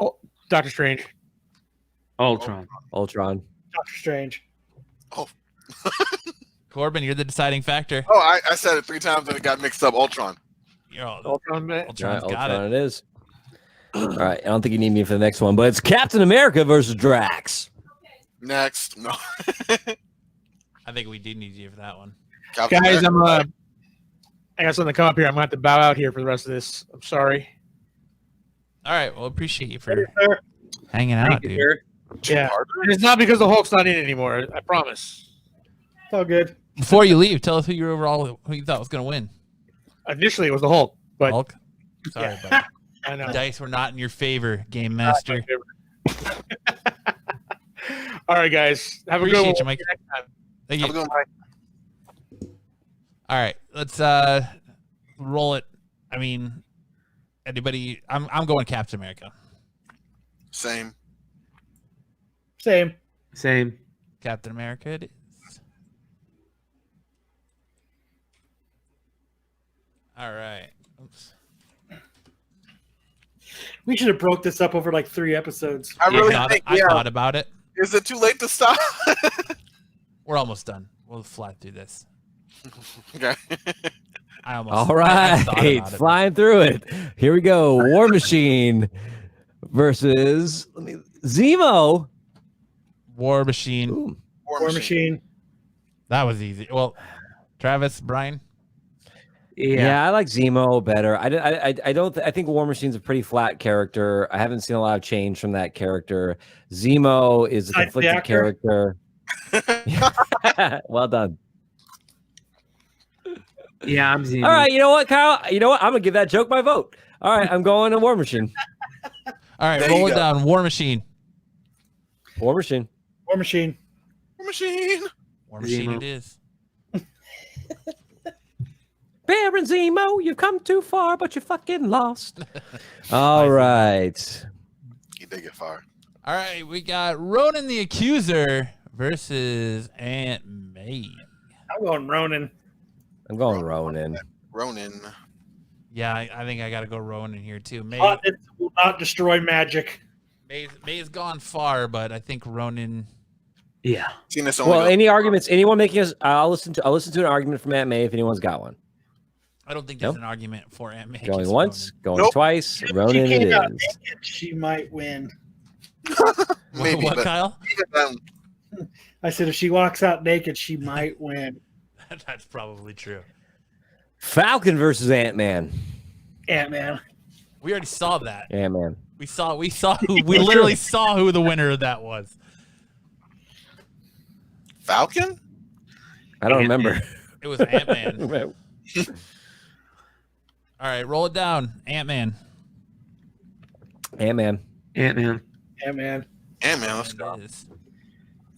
Oh, Doctor Strange. Ultron. Ultron. Doctor Strange. Corbin, you're the deciding factor. Oh, I said it 3 times and it got mixed up. Ultron. Ultron, man. Ultron's got Ultron it is. All right. I don't think you need me for the next one, but it's Captain America versus Drax. Next. No. I think we do need you for that one. Captain Guys, America. I got something to come up here. I'm gonna have to bow out here for the rest of this. I'm sorry. All right. Well, appreciate you for hanging out, dude. Yeah, and it's not because the Hulk's not in anymore. I promise. It's all good. Before you leave, tell us who you thought was going to win. Initially, it was the Hulk, but Hulk. Sorry, yeah. buddy. I know. The dice were not in your favor, Game Master. All right, guys. Have a good Appreciate one. you, Mike. Thank you. Have a good one. All right, let's roll it. I mean, anybody? I'm going Captain America. Same. Captain America it is. All right. Oops. We should have broke this up over like 3 episodes. I really think. I thought about it. Is it too late to stop? We're almost done. We'll fly through this. Okay. All right. Flying through it. Here we go. War Machine versus Zemo. War Machine. Ooh. War Machine. That was easy. Well, Travis, Brian. Yeah, I like Zemo better. I think War Machine's a pretty flat character. I haven't seen a lot of change from that character. Zemo is a conflicted character. Well done. Yeah, I'm Zemo. All right, you know what, Kyle? You know what? I'm gonna give that joke my vote. All right, I'm going to War Machine. All right, roll it down. War Machine. War Machine. War Machine. War Machine it is. Baron Zemo, you've come too far, but you fucking lost. All right. He did get fired. All right, we got Ronan the Accuser versus Aunt May. I'm going Ronan. I'm going Ronan. Ronan. Yeah, I think I got to go Ronan here too. May will not destroy magic. May's gone far, but I think Ronan. Yeah. Well, any arguments? Anyone making us? I'll listen to an argument from Aunt May if anyone's got one. I don't think there's an argument for Aunt May. Going once, going twice. Ronan it is. Naked, she might win. Maybe, what, Kyle? I said if she walks out naked, she might win. That's probably true. Falcon versus Ant-Man. Ant-Man. We already saw that. Ant-Man. We literally saw who the winner of that was. Falcon? I don't remember. It was Ant-Man. All right, roll it down. Ant-Man. Ant-Man. Ant-Man, let's go.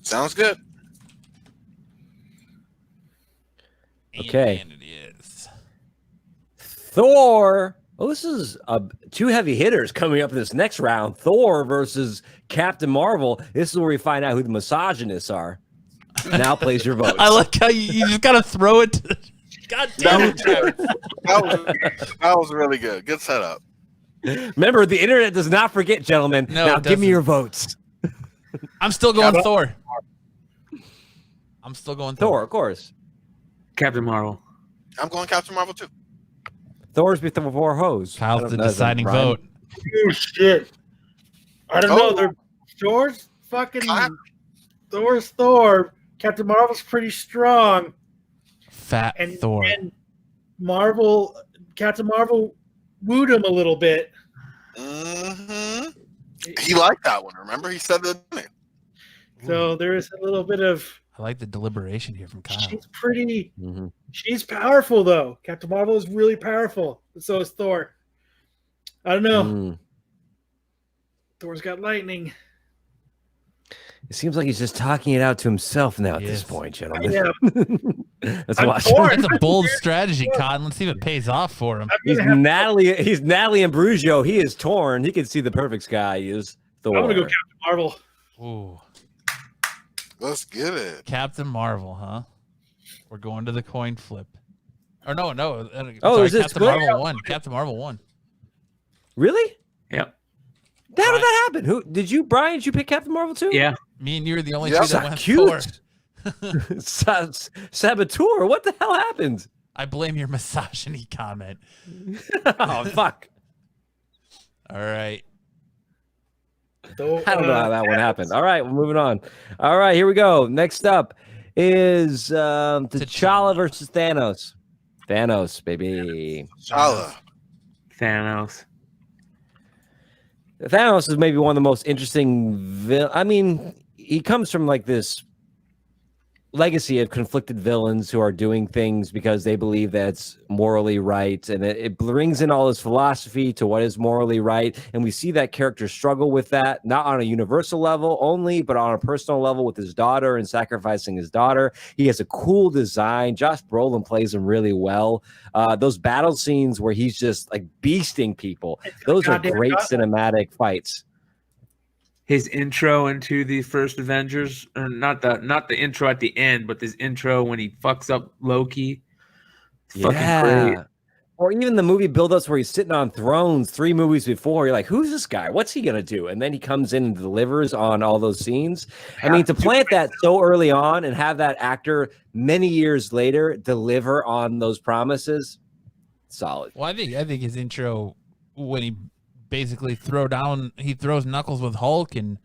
Sounds good. Okay. Ant-Man it is. Thor. Oh, this is two heavy hitters coming up in this next round. Thor versus Captain Marvel. This is where we find out who the misogynists are. Now place your votes. I like how you just got to throw it. God damn it, Travis. That was really good. Good setup. Remember, the internet does not forget, gentlemen. No, now it give me doesn't. your votes. I'm still going Thor. I'm still going Thor, of course. Captain Marvel. I'm going Captain Marvel too. Thor's before hose. Kyle's the deciding vote. Oh shit! I don't know. Thor's fucking Thor's Thor. Captain Marvel's pretty strong. Fat Thor. And Captain Marvel wooed him a little bit. Mm-hmm. He liked that one. Remember, he said that. Didn't he? So there is a little bit of. I like the deliberation here from Kyle. She's pretty. She's powerful though. Captain Marvel is really powerful. So is Thor. I don't know. Thor's got lightning. It seems like he's just talking it out to himself now at this point, gentlemen. Yeah. Let's watch. That's a bold strategy, Cotton. Let's see if it pays off for him. He's Natalie Imbrugio. He is torn. He can see the perfect sky. He is Thor. I'm gonna go Captain Marvel. Ooh. Let's get it. Captain Marvel, huh? We're going to the coin flip. Or no. Oh, is this Captain good? Marvel won. Captain Marvel won. Really? Yep. How did that happen? Who did you, Brian? Did you pick Captain Marvel too? Yeah. Me and you were the only two that went cute. Thor. Saboteur. What the hell happened? I blame your misogyny comment. Oh, fuck. All right. I don't know how that one happened. All right, we're moving on. All right, here we go. Next up is T'Challa versus Thanos. Thanos, baby. T'Challa. Thanos. Thanos is maybe one of the most interesting. I mean, he comes from like this legacy of conflicted villains who are doing things because they believe that's morally right, and it brings in all his philosophy to what is morally right, and we see that character struggle with that, not on a universal level only, but on a personal level with his daughter and sacrificing his daughter. He has a cool design. Josh Brolin plays him really well. Those battle scenes where he's just like beasting people, those are great cinematic fights. His intro into the first Avengers, or not the intro at the end, but this intro when he fucks up Loki. Fucking great. Or even the movie build-ups where he's sitting on thrones 3 movies before. You're like, who's this guy? What's he gonna do? And then he comes in and delivers on all those scenes. I mean, to plant that so early on and have that actor many years later deliver on those promises, solid. Well, I think his intro when he basically he throws Knuckles with Hulk and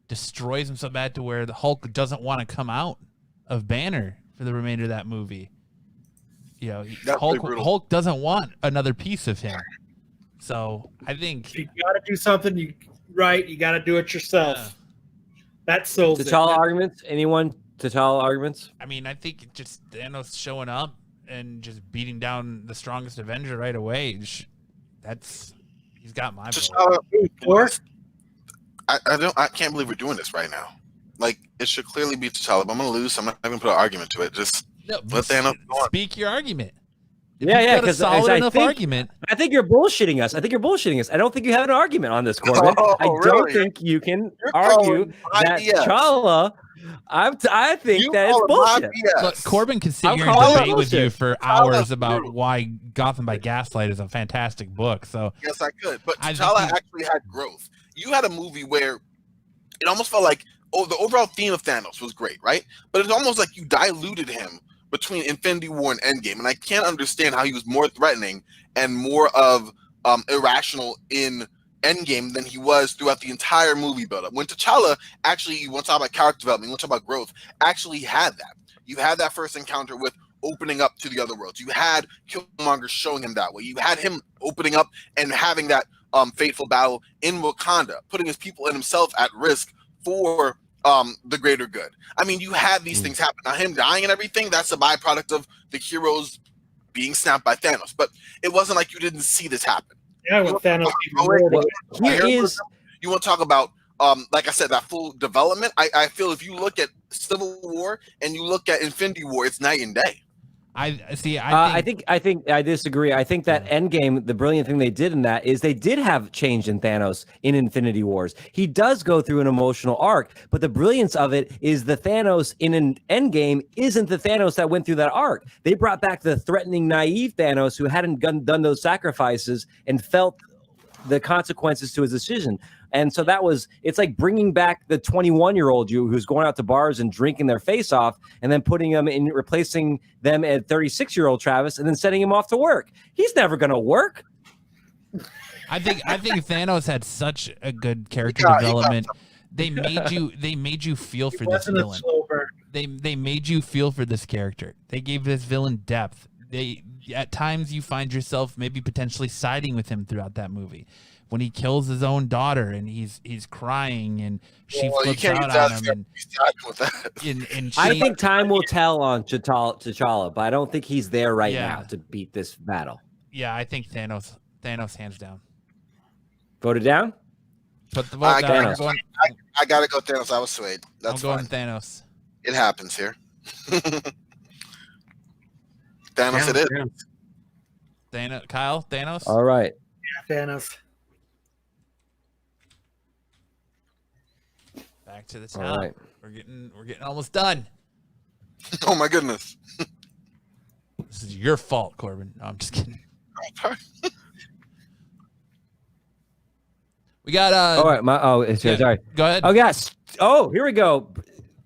destroys him so bad to where the Hulk doesn't want to come out of Banner for the remainder of that movie. You know, Hulk doesn't want another piece of him. So I think you got to do something you got to do it yourself. Yeah. That's so. T'Challa arguments? Anyone? T'Challa arguments? I mean, I think just Thanos showing up and just beating down the strongest Avenger right away. He's got my vote. I can't believe we're doing this right now. Like, it should clearly be T'Challa, but I'm gonna lose, so I'm not even gonna put an argument to it. Just let Thanos go on. Speak your argument. If Yeah, you've yeah, got a 'cause solid I enough think- argument. I think you're bullshitting us. I don't think you have an argument on this, Corbin. Oh, I don't really? think you can You're argue calling my that BS. T'Challa. I think You that is call it my bullshit. BS. Look, Corbin can sit I'm here and calling it debate with you bullshit. for hours about why Gotham by Gaslight is a fantastic book. So Yes, I could. But I T'Challa think- actually had growth. You had a movie where it almost felt like, the overall theme of Thanos was great, right? But it's almost like you diluted him between Infinity War and Endgame. And I can't understand how he was more threatening and more of irrational in Endgame than he was throughout the entire movie buildup. When T'Challa actually, you want to talk about character development, you want to talk about growth, actually had that. You had that first encounter with opening up to the other worlds. You had Killmonger showing him that way. You had him opening up and having that fateful battle in Wakanda, putting his people and himself at risk for the greater good. I mean, you had these things happen. Now, him dying and everything, that's a byproduct of the heroes being snapped by Thanos. But it wasn't like you didn't see this happen. Yeah, with Thanos. You want to talk about, like I said, that full development? I feel if you look at Civil War and you look at Infinity War, it's night and day. I see. I think I disagree. I think that Endgame, the brilliant thing they did in that is they did have change in Thanos in Infinity Wars. He does go through an emotional arc, but the brilliance of it is the Thanos in an Endgame isn't the Thanos that went through that arc. They brought back the threatening, naive Thanos who hadn't done those sacrifices and felt the consequences to his decision. And so it's like bringing back the 21-year-old you who's going out to bars and drinking their face off and then replacing them at 36-year-old Travis and then sending him off to work. He's never going to work. I think Thanos had such a good character development. They made you feel for this Wasn't a villain. slow burn. They made you feel for this character. They gave this villain depth. At times you find yourself maybe potentially siding with him throughout that movie. When he kills his own daughter and he's crying and she flips out on him. I think time will tell on T'Challa, but I don't think he's there right now to beat this battle. Yeah, I think Thanos hands down. Voted down? Put the vote down. I gotta go Thanos. I was swayed. That's I'm going fine. Thanos. It happens here. Thanos, it is. Kyle, Thanos. All right. Yeah, Thanos. Back to the top. All right. We're getting almost done. Oh my goodness. This is your fault, Corbin. No, I'm just kidding. We got all right. Sorry. Go ahead. Oh yes. Oh, here we go.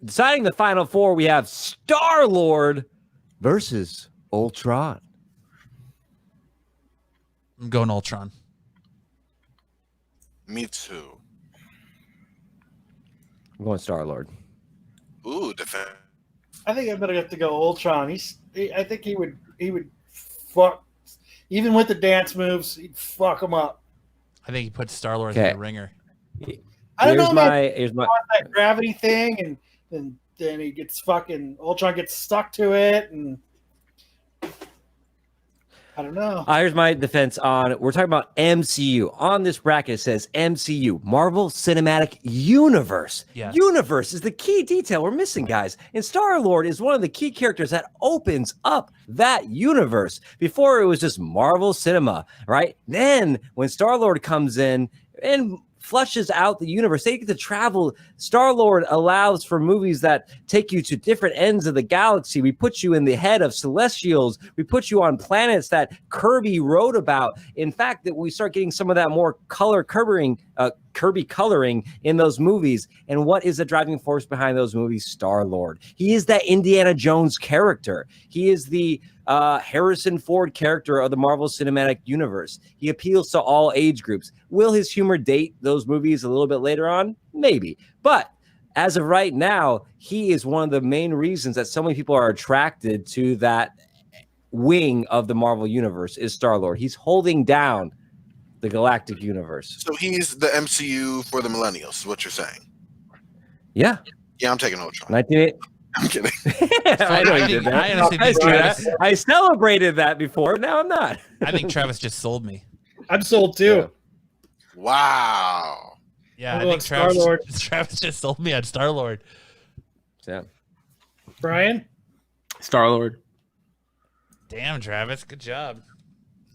Deciding the final four, we have Star-Lord versus Ultron. I'm going Ultron. Me too. I'm going Star-Lord. Ooh, defense. I think I better have to go Ultron. I think he would fuck, even with the dance moves, he'd fuck him up. I think he put Star-Lord in the ringer. I don't know, man. Here's my that gravity thing, and then he gets Ultron gets stuck to it, and I don't know. Here's my defense on. We're talking about MCU. On this bracket, it says MCU, Marvel Cinematic Universe. Yeah. Universe is the key detail we're missing, guys. And Star-Lord is one of the key characters that opens up that universe. Before it was just Marvel Cinema, right? Then when Star-Lord comes in and flushes out the universe, they get to travel. Star-Lord allows for movies that take you to different ends of the galaxy. We put you in the head of Celestials. We put you on planets that Kirby wrote about. In fact, that we start getting some of that more Kirby coloring in those movies. And what is the driving force behind those movies? Star-Lord. He is that Indiana Jones character. He is the Harrison Ford character of the Marvel Cinematic Universe. He appeals to all age groups. Will his humor date those movies a little bit later on? Maybe. But as of right now, he is one of the main reasons that so many people are attracted to that wing of the Marvel Universe is Star-Lord. He's holding down the galactic universe. So he's the MCU for the millennials, is what you're saying. Yeah. Yeah, I'm taking Ultron. 1980. I'm kidding. I know you did that. I honestly think Travis, I celebrated that before. Now I'm not. I think Travis just sold me. I'm sold too. Wow. Yeah, I'm I think Star-Lord. Travis just sold me on Star-Lord. Yeah. Brian? Star-Lord. Damn, Travis. Good job.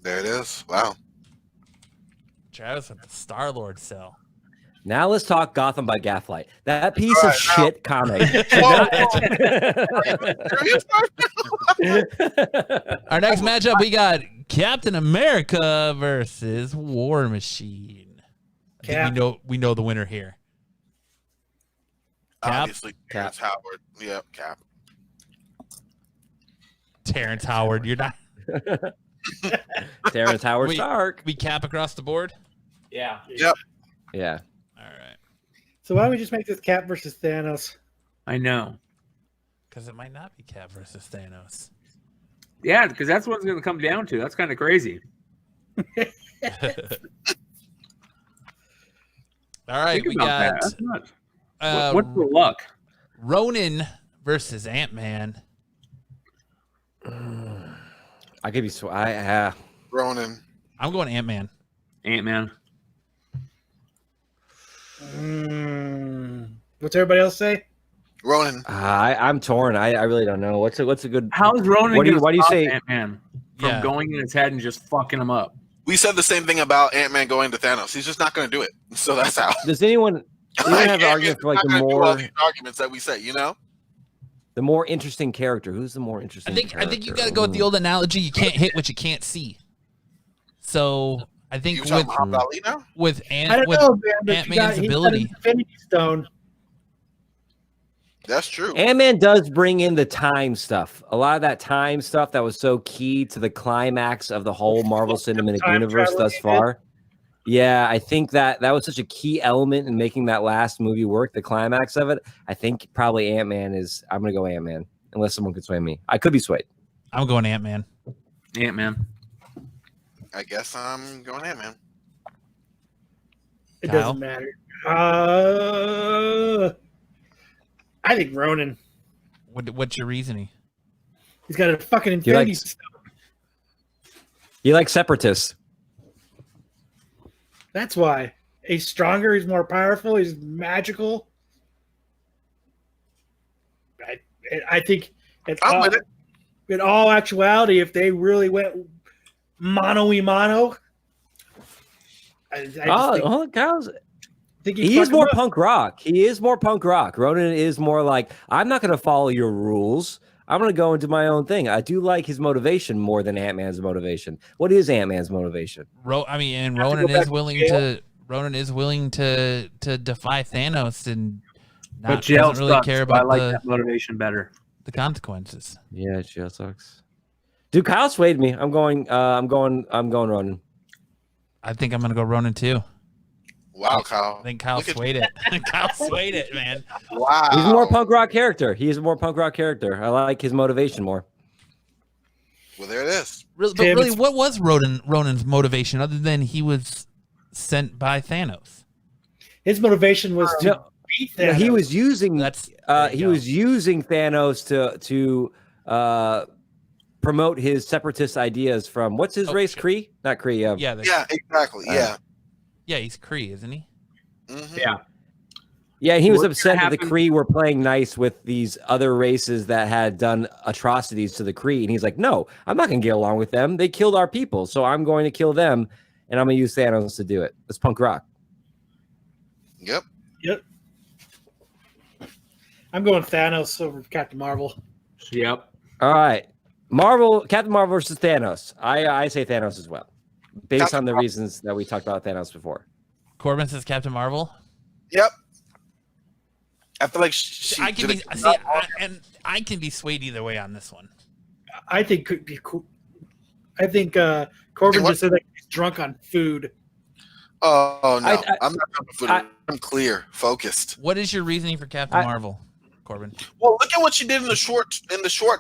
There it is. Wow. Travis with the Star-Lord cell. Now let's talk Gotham by Gaslight. That piece of shit comic. Our next matchup, we got Captain America versus War Machine. I think we know the winner here. Cap? Obviously, Terrence Howard. Yep, Cap. Terrence Howard. You're not. Terrence Howard Stark. We cap across the board? Yeah. Yep. Yeah. All right. So why don't we just make this Cap versus Thanos? I know. Because it might not be Cap versus Thanos. Yeah, because that's what it's going to come down to. That's kind of crazy. All right, Think we about got that. That's nuts. What's the luck? Ronan versus Ant-Man. I'll give you Ronan. I'm going Ant-Man. Ant-Man. What's everybody else say? Ronan. I'm torn. I really don't know. What's a good? How's Ronan? Why do you say Ant-Man from going in his head and just fucking him up? We said the same thing about Ant-Man going to Thanos. He's just not going to do it. So that's how. Does anyone have an argument for like the more arguments that we say? You know, the more interesting character? Who's the more interesting? I think you got to go with the old analogy. You can't hit what you can't see. So I think with Ant-Man's ability, Infinity Stone. That's true. Ant-Man does bring in the time stuff. A lot of that time stuff that was so key to the climax of the whole Marvel Cinematic Universe thus far. Yeah, I think that was such a key element in making that last movie work, the climax of it. I think probably Ant-Man is... I'm going to go Ant-Man, unless someone could sway me. I could be swayed. I'm going Ant-Man. Ant-Man. I guess I'm going Ant-Man. It doesn't matter. I think Ronan. What's your reasoning? He's got a fucking Infinity Stone. You like Separatists. That's why. He's stronger. He's more powerful. He's magical. I think in all actuality, if they really went mano-y-mano, He's more punk rock. He is more punk rock. Ronan is more like, I'm not going to follow your rules. I'm going to go and do my own thing. I do like his motivation more than Ant-Man's motivation. What is Ant-Man's motivation? Ronan is willing to defy Thanos and doesn't really care about I like that motivation better. The consequences. Yeah, jail sucks. Dude, Kyle swayed me. I'm going Ronan. I think I'm going to go Ronan too. Wow, Kyle. I think Kyle swayed it. Kyle swayed it, man. Wow. He's a more punk rock character. I like his motivation more. Well, there it is. Really, what was Ronan's motivation other than he was sent by Thanos? His motivation was to beat Thanos. He was using Thanos to promote his separatist ideas from what's his race? Kree? Not Kree. Yeah, exactly. Yeah, he's Kree, isn't he? Mm-hmm. Yeah. Yeah, he was upset that the Kree were playing nice with these other races that had done atrocities to the Kree. And he's like, no, I'm not going to get along with them. They killed our people, so I'm going to kill them, and I'm going to use Thanos to do it. It's punk rock. Yep. I'm going Thanos over Captain Marvel. Yep. All right. Captain Marvel versus Thanos. I say Thanos as well, based on the reasons that we talked about Thanos before. Corbin says Captain Marvel. Yep. I feel like I can be swayed either way on this one. I think could be cool. I think Corbin just said like he's drunk on food. Oh no, I'm not drunk on food. I'm clear, focused. What is your reasoning for Captain Marvel, Corbin? Well, look at what she did in the short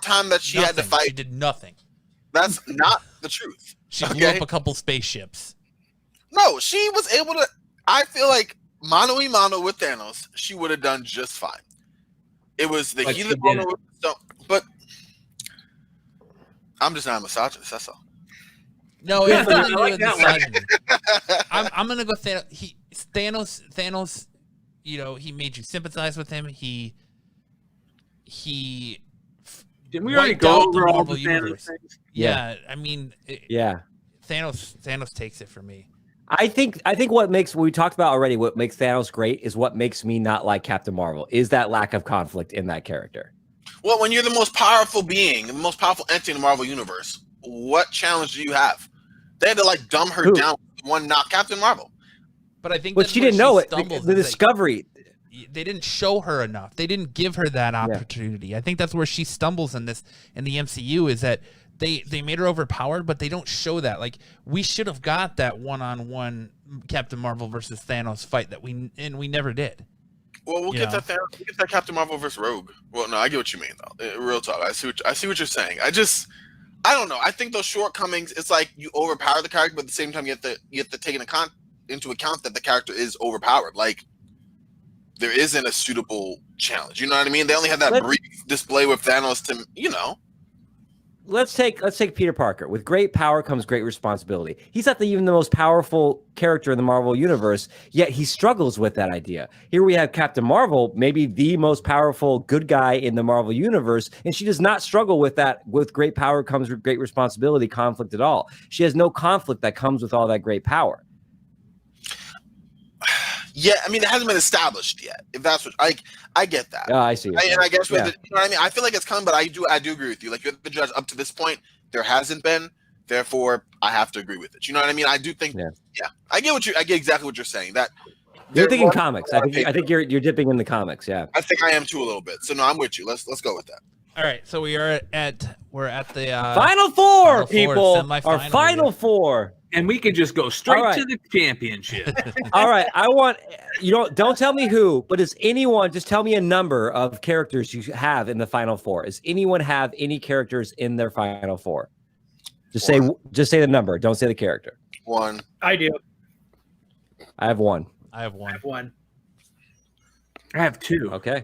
time that she had to fight. She did nothing. That's not the truth. She blew up a couple spaceships. No, she was able to. I feel like mano-y-mano with Thanos, she would have done just fine. It was the heat of the moment with the stone, but I'm just not a misogynist. That's all. No, it's nothing to do with misogyny. I'm gonna go Thanos. Thanos, he made you sympathize with him. He Didn't we already wiped go out the over all Marvel the Thanos universe. things? Yeah, I mean, Yeah. Thanos takes it for me. I think what we talked about already, what makes Thanos great is what makes me not like Captain Marvel is that lack of conflict in that character. Well, when you're the most powerful being, the most powerful entity in the Marvel universe, what challenge do you have? They had to like dumb her down with one knock. Captain Marvel. But I think But she didn't know it. The discovery. They didn't show her enough. They didn't give her that opportunity. Yeah. I think that's where she stumbles in the MCU is that they made her overpowered, but they don't show that. Like we should have got that one-on-one Captain Marvel versus Thanos fight that we never did. Well, we'll get that Thanos, we'll get that Captain Marvel versus Rogue. Well, no, I get what you mean though. Real talk. I see what you're saying. I don't know. I think those shortcomings. It's like you overpower the character, but at the same time, you have to take into account that the character is overpowered. Like there isn't a suitable challenge. You know what I mean? They only had that brief display with Thanos to, Let's take Peter Parker. With great power comes great responsibility. He's not even the most powerful character in the Marvel universe, yet he struggles with that idea. Here we have Captain Marvel, maybe the most powerful good guy in the Marvel universe, and she does not struggle with that. With great power comes great responsibility, conflict at all. She has no conflict that comes with all that great power. Yeah, I mean, it hasn't been established yet. If that's what I get that. I see. And I guess you know what I mean. I feel like it's coming, but I do agree with you. Like you're the judge up to this point, there hasn't been. Therefore, I have to agree with it. You know what I mean? I do think. Yeah, I get exactly what you're saying. That you're thinking comics. I think you're dipping in the comics. Yeah, I think I am too a little bit. So no, I'm with you. Let's go with that. All right, so we're at the Final Four, people. Our Final Four. And we can just go straight to the championship. All right. Don't tell me who, but does anyone just tell me a number of characters you have in the Final Four? Does anyone have any characters in their Final Four? Just say the number. Don't say the character. One. I do. I have one. I have one. I have two. Okay.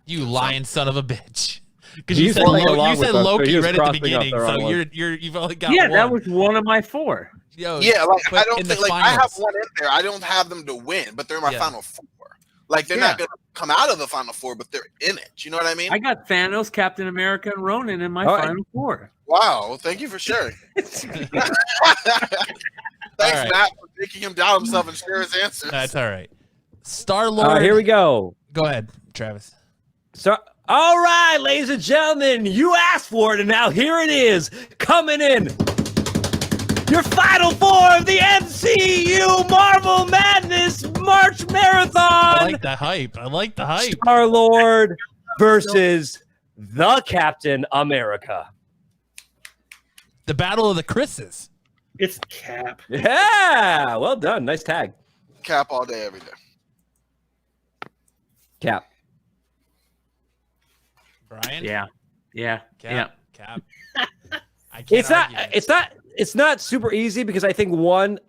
You lying son of a bitch. Because you said Loki right at the beginning, so you've only got one. Yeah, that was one of my four. Yo, yeah, like I don't think I have one in there. I don't have them to win, but they're in my Final Four. Like they're not going to come out of the Final Four, but they're in it. You know what I mean? I got Thanos, Captain America, and Ronan in my Final Four. Wow, well, thank you for sharing. Thanks, Matt, for making him doubt himself and share his answers. That's all right. Star-Lord. Here we go. Go ahead, Travis. All right, ladies and gentlemen, you asked for it, and now here it is, coming in. Your Final Four of the MCU Marvel Madness March Marathon. I like the hype. Star-Lord versus the Captain America. The Battle of the Chris's. It's Cap. Yeah, well done. Nice tag. Cap all day, every day. Cap. Brian? Yeah. Cap. I can't It's not super easy because I think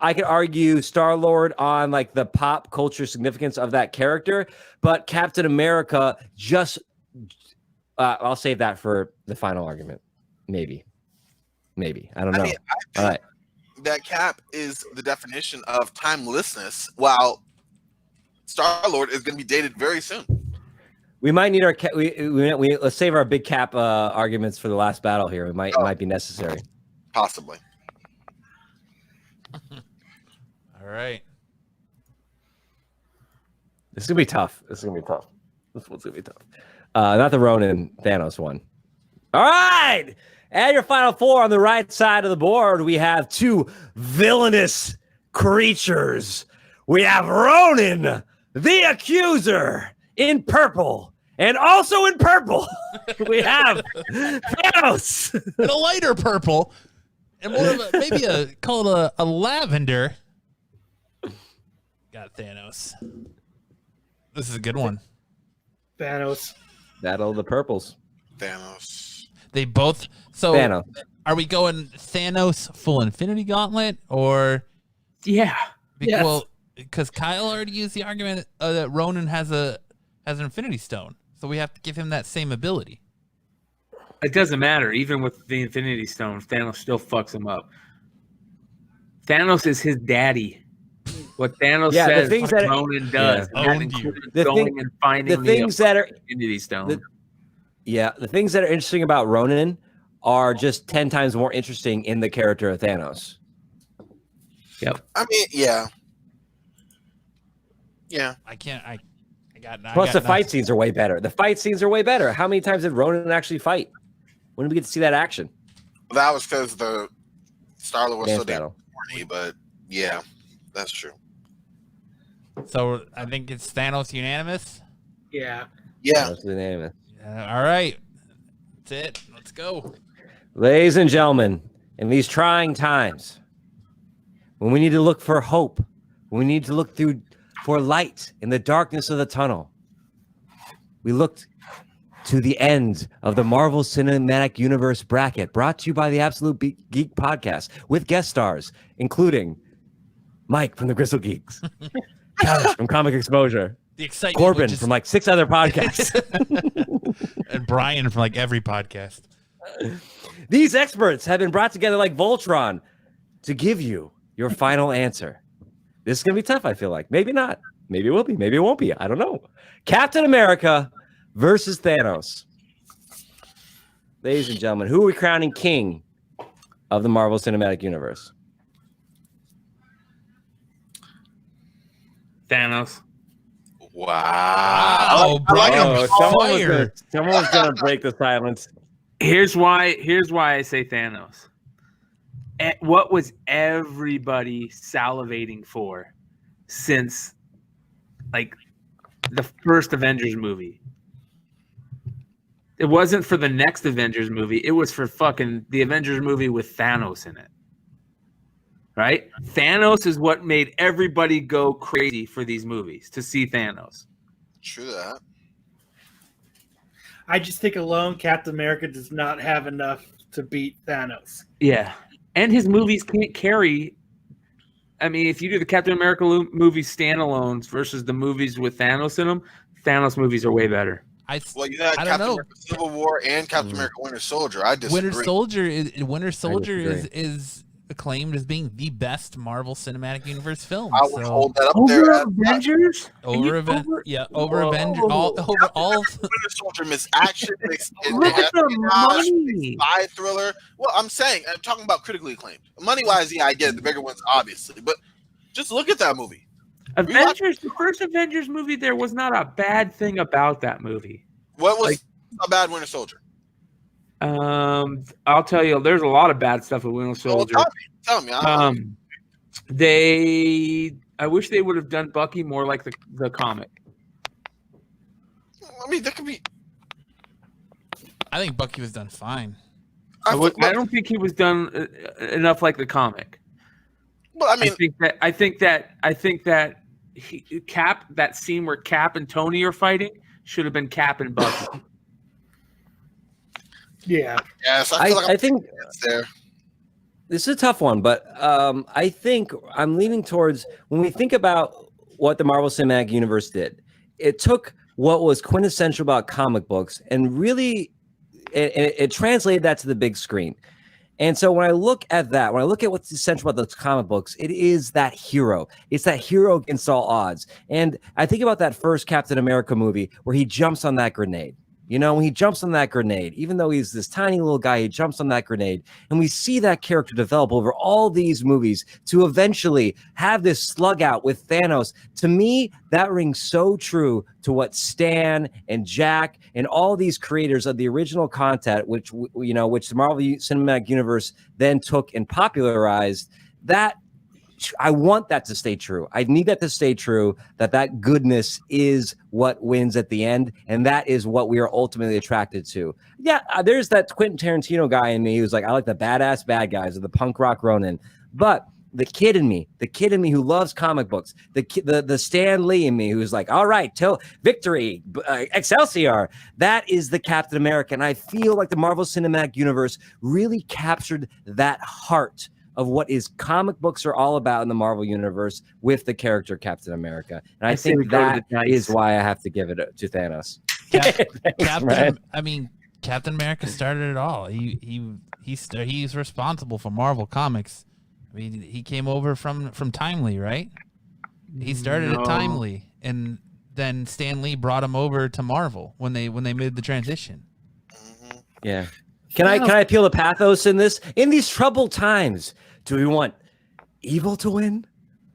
I could argue Star-Lord on like the pop culture significance of that character, but Captain America I'll save that for the final argument. Maybe. I don't know. All right. That Cap is the definition of timelessness, while Star-Lord is going to be dated very soon. We might need our let's save our big Cap arguments for the last battle here. It might be necessary. Possibly. All right. This is gonna be tough. This one's gonna be tough. Not the Ronan Thanos one. All right. And your Final Four on the right side of the board, we have two villainous creatures. We have Ronan, the Accuser, in purple. And also in purple, we have Thanos. In a lighter purple. And more of call it a lavender. Got Thanos. This is a good one. Thanos. Battle of the Purples. Thanos. They both. So Thanos. Are we going Thanos full Infinity Gauntlet or? Yeah. Well, because Kyle already used the argument that Ronan has an Infinity Stone, so we have to give him that same ability. It doesn't matter. Even with the Infinity Stone, Thanos still fucks him up. Thanos is his daddy. What Thanos says, the things Ronan does. Yeah. And that includes going and finding the things that are Infinity Stone. Yeah, the things that are interesting about Ronan are just 10 times more interesting in the character of Thanos. Yep. I mean, yeah. Yeah. I can't. I got. Plus, the fight scenes are way better. The fight scenes are way better. How many times did Ronan actually fight? When did we get to see that action? That was because the Star-Lord was so damn battle. corny, but yeah, that's true. So I think it's Thanos unanimous. Yeah. Yeah. That's the name of it. All right, that's it. Let's go. Ladies and gentlemen, in these trying times, when we need to look for hope, when we need to look through for light in the darkness of the tunnel, we looked to the end of the Marvel Cinematic Universe bracket, brought to you by the Absolute Geek Podcast, with guest stars, including Mike from the Gristle Geeks, Couch from Comic Exposure, The excitement. Corbin from like 6 other podcasts, and Brian from like every podcast. These experts have been brought together like Voltron to give you your final answer. This is going to be tough, I feel like. Maybe not. Maybe it will be. Maybe it won't be. I don't know. Captain America versus Thanos. Ladies and gentlemen, who are we crowning king of the Marvel Cinematic Universe? Wow. Wow, I like Brian. him. Someone was gonna break the silence. Here's why I say Thanos. What was everybody salivating for since like the first Avengers movie? It wasn't for the next Avengers movie. It was for fucking the Avengers movie with Thanos in it. Right? Thanos is what made everybody go crazy for these movies, to see Thanos. True that. I just think alone Captain America does not have enough to beat Thanos. Yeah. And his movies can't carry. I mean, if you do the Captain America movies standalones versus the movies with Thanos in them, Thanos movies are way better. Well, you had Captain America Civil War and Captain America Winter Soldier. I disagree. Winter Soldier is acclaimed as being the best Marvel Cinematic Universe film. I would hold that up there. Avengers? Over Avengers. Winter Soldier missed action, mixed Look at the money. spy thriller. Well, I'm talking about critically acclaimed. Money wise, yeah, I get it, the bigger ones, obviously, but just look at that movie. Avengers, the first Avengers movie, there was not a bad thing about that movie. What was a bad Winter Soldier? I'll tell you, there's a lot of bad stuff with Winter Soldier. Well, tell me. I wish they would have done Bucky more like the comic. I mean, that could be. I think Bucky was done fine. I don't think he was done enough like the comic. Well, I mean, I think that Cap, that scene where Cap and Tony are fighting, should have been Cap and Bucky. Yeah. Yes, I think there. This is a tough one, but I think I'm leaning towards when we think about what the Marvel Cinematic Universe did. It took what was quintessential about comic books and really it translated that to the big screen. And so when I look at that, when I look at what's essential about those comic books, it is that hero. It's that hero against all odds. And I think about that first Captain America movie where he jumps on that grenade. You know, when he jumps on that grenade, even though he's this tiny little guy, he jumps on that grenade. And we see that character develop over all these movies to eventually have this slug out with Thanos. To me, that rings so true to what Stan and Jack and all these creators of the original content, which the Marvel Cinematic Universe then took and popularized, that I want that to stay true. I need that to stay true, that goodness is what wins at the end, and that is what we are ultimately attracted to. Yeah, there's that Quentin Tarantino guy in me who's like, I like the badass bad guys or the punk rock Ronin, but the kid in me who loves comic books, the Stan Lee in me who's like, all right, till victory, Excelsior, that is the Captain America, and I feel like the Marvel Cinematic Universe really captured that heart of what is comic books are all about in the Marvel Universe with the character Captain America. And I think that is why I have to give it to Thanos. Captain America started it all. He's responsible for Marvel Comics. I mean, he came over from Timely, right? He started at Timely, and then Stan Lee brought him over to Marvel when they made the transition. Yeah. Can I appeal to pathos in this? In these troubled times, do we want evil to win,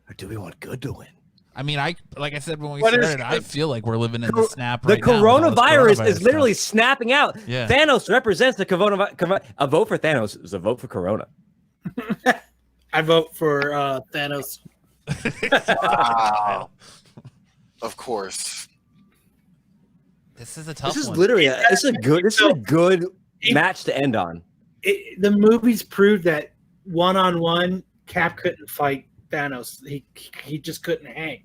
or do we want good to win? I mean, like I said when we started, I feel like we're living in the snap The right now. coronavirus is literally snapping out. Yeah. Thanos represents the coronavirus. A vote for Thanos is a vote for Corona. I vote for Thanos. Wow. Of course. This is a tough This is one. literally this is a good match to end on. The movies proved that one-on-one, Cap couldn't fight Thanos. He just couldn't hang.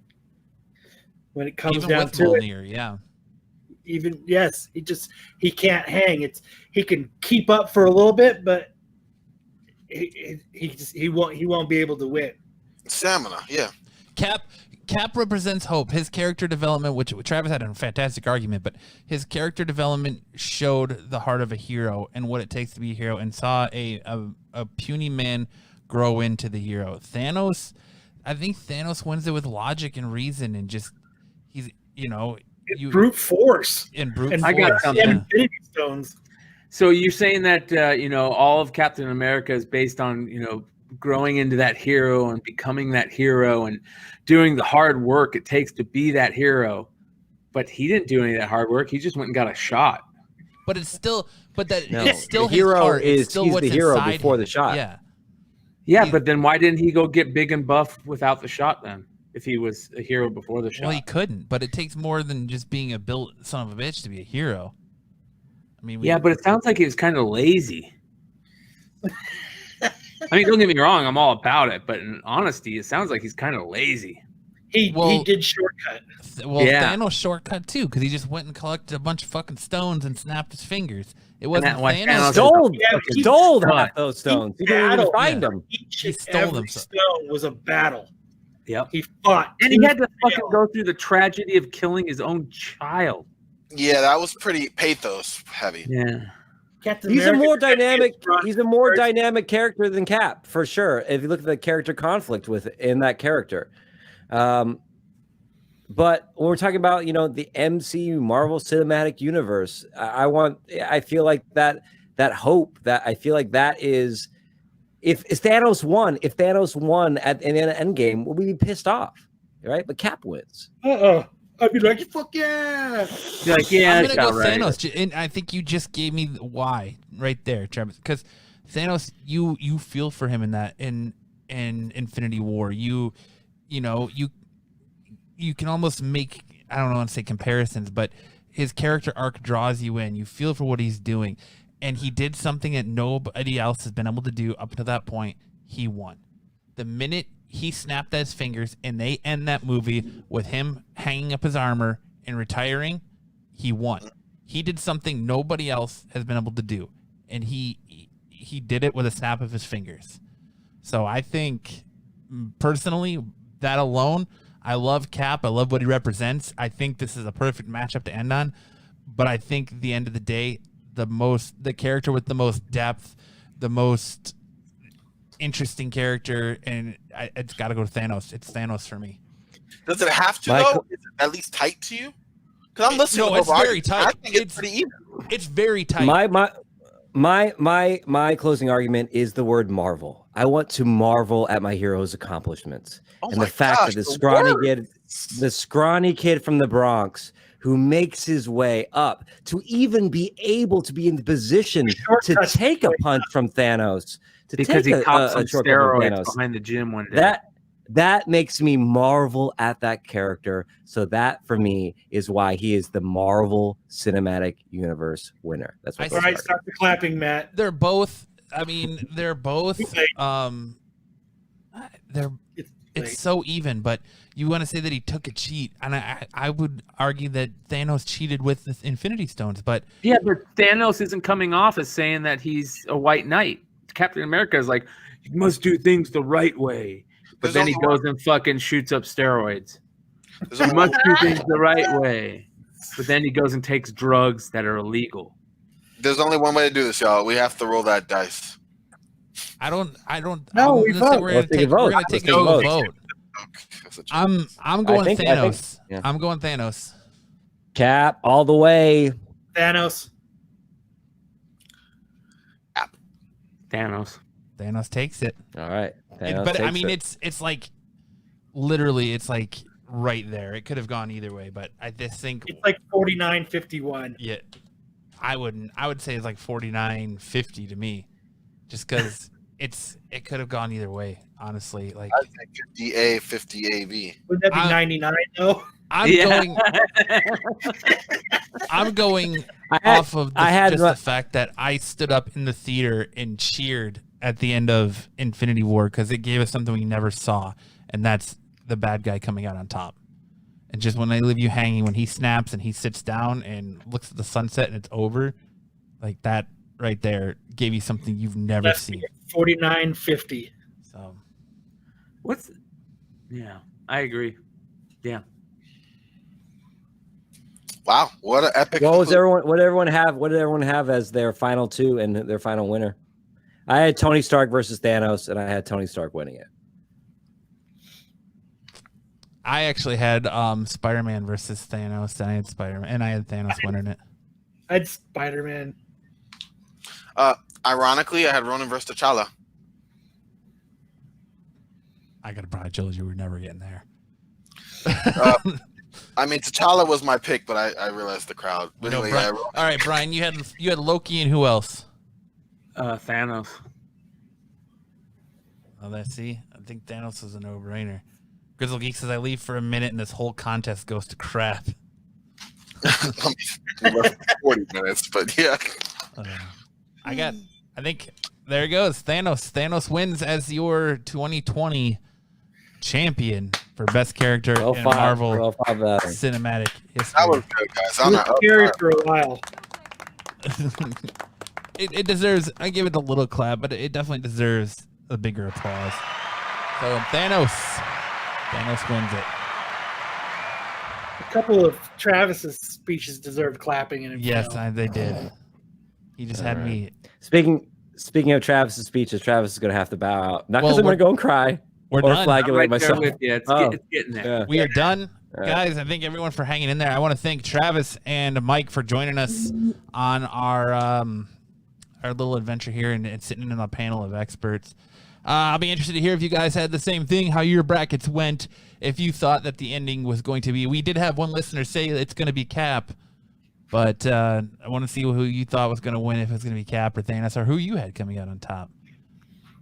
When it comes Even down with to Mjolnir, yeah. He can't hang. He can keep up for a little bit, but he won't be able to win. Stamina, yeah. Cap represents hope. His character development, which Travis had a fantastic argument, but his character development showed the heart of a hero and what it takes to be a hero, and saw a puny man grow into the hero. Thanos, I think Thanos wins it with logic and reason, and just Brute force and brute and force. I got something. Infinity Stones. So you're saying that all of Captain America is based on growing into that hero and becoming that hero and doing the hard work it takes to be that hero, but he didn't do any of that hard work. He just went and got a shot. But it's still, No, it's still the hero his heart. It's is still he's what's the hero inside before him. the shot. Yeah. But then why didn't he go get big and buff without the shot then? If he was a hero before the shot. Well, he couldn't, but it takes more than just being a built son of a bitch to be a hero. I mean, but it sounds like he was kind of lazy. I mean, don't get me wrong, I'm all about it, but in honesty, it sounds like he's kind of lazy. He did shortcut. Thanos shortcut too, because he just went and collected a bunch of fucking stones and snapped his fingers. It wasn't Thanos. Stole half those stones. He didn't even find them. He stole them. Stone was a battle. Yep. He fought. And he had to fucking go through the tragedy of killing his own child. Yeah, that was pretty pathos heavy. Yeah. He's a more dynamic. He's a more dynamic character than Cap, for sure. If you look at the character conflict in that character, but when we're talking about the MCU Marvel Cinematic Universe, I feel like that hope, that I feel like that is, if Thanos won in an Endgame, we'll be pissed off, right? But Cap wins. I'd be like, fuck yeah! You're like, yeah, I'm gonna go Thanos, and I think you just gave me why right there, Travis. Because Thanos, you feel for him in that in Infinity War. You can almost make, I don't want to say comparisons, but his character arc draws you in. You feel for what he's doing, and he did something that nobody else has been able to do up to that point. He won. The minute he snapped his fingers and they end that movie with him hanging up his armor and retiring, he won. He did something nobody else has been able to do, and he did it with a snap of his fingers. So I think, personally, that alone, I love Cap. I love what he represents. I think this is a perfect matchup to end on, but I think at the end of the day, the character with the most depth, the most interesting character, and it's got to go to Thanos. It's Thanos for me. Does it have to though? Is it at least tight to you? Because I'm listening. No, it's very tight. I think it's pretty even. It's very tight. My closing argument is the word marvel. I want to marvel at my hero's accomplishments, and the fact that the scrawny kid from the Bronx who makes his way up to even be able to be in the position to take a punch from Thanos. Because he caught some steroids behind the gym one day. That makes me marvel at that character. So that, for me, is why he is the Marvel Cinematic Universe winner. That's what. All right, start the clapping, Matt. They're both. I mean, they're both. It's so even, but you want to say that he took a cheat, and I would argue that Thanos cheated with the Infinity Stones, but Thanos isn't coming off as saying that he's a white knight. Captain America is like, you must do things the right way, but then he goes and fucking shoots up steroids. You must do things the right way, but then he goes and takes drugs that are illegal. There's only one way to do this, y'all. We have to roll that dice. I don't. No, we vote. We're gonna take a vote. I'm going Thanos. I'm going Thanos. Cap all the way. Thanos. Thanos. Thanos takes it. All right. But I mean, it's like literally, it's like right there. It could have gone either way, but I just think It's like 49-51. yeah, I would say it's like 49-50 to me, just because it could have gone either way. Honestly, like I'd say 50A, 50AB. Would that be 99 though? I'm going off of the fact that I stood up in the theater and cheered at the end of Infinity War because it gave us something we never saw, and that's the bad guy coming out on top. And just when they leave you hanging, when he snaps and he sits down and looks at the sunset and it's over, like that right there gave you something you've never seen. 49-50. So, Yeah, I agree. Yeah. Wow, what an epic! What did everyone have as their final two and their final winner? I had Tony Stark versus Thanos, and I had Tony Stark winning it. I actually had Spider-Man versus Thanos, and I had Spider-Man, and I had Thanos winning it. I had Spider-Man. Ironically, I had Ronan versus T'Challa. I could have probably told you were never getting there. I mean, T'Challa was my pick, but I realized the crowd. But No, anyway, all right, Brian, you had Loki and who else? Thanos. Oh, I think Thanos is a no-brainer. Grizzle Geek says I leave for a minute and this whole contest goes to crap. 40 minutes, but yeah. I think there it goes. Thanos wins as your 2020 champion for best character in Marvel cinematic history. That was good, guys. I'm not scary for a while. It deserves. I give it a little clap, but it definitely deserves a bigger applause. So Thanos wins it. A couple of Travis's speeches deserved clapping in it. Yes, they did. He just had me. Speaking of Travis's speeches, Travis is going to have to bow out. Not because I'm going to go and cry. We're or done. flagellate myself. It's getting there. Yeah. We are done. Guys, I thank everyone for hanging in there. I want to thank Travis and Mike for joining us on our little adventure here and sitting in a panel of experts. I'll be interested to hear if you guys had the same thing, how your brackets went, if you thought that the ending was going to be. We did have one listener say it's going to be Cap, but I want to see who you thought was going to win, if it's going to be Cap or Thanos, or who you had coming out on top.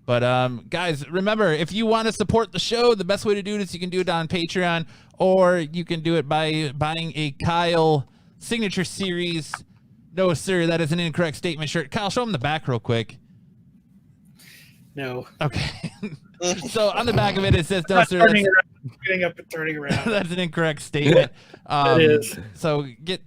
But guys, remember, if you want to support the show, the best way to do it is you can do it on Patreon, or you can do it by buying a Kyle Signature Series. No, sir, that is an incorrect statement shirt. Kyle, show him the back real quick. No. Okay. So on the back of it, it says, no, sir. Getting up and turning around. That's an incorrect statement. It is. So get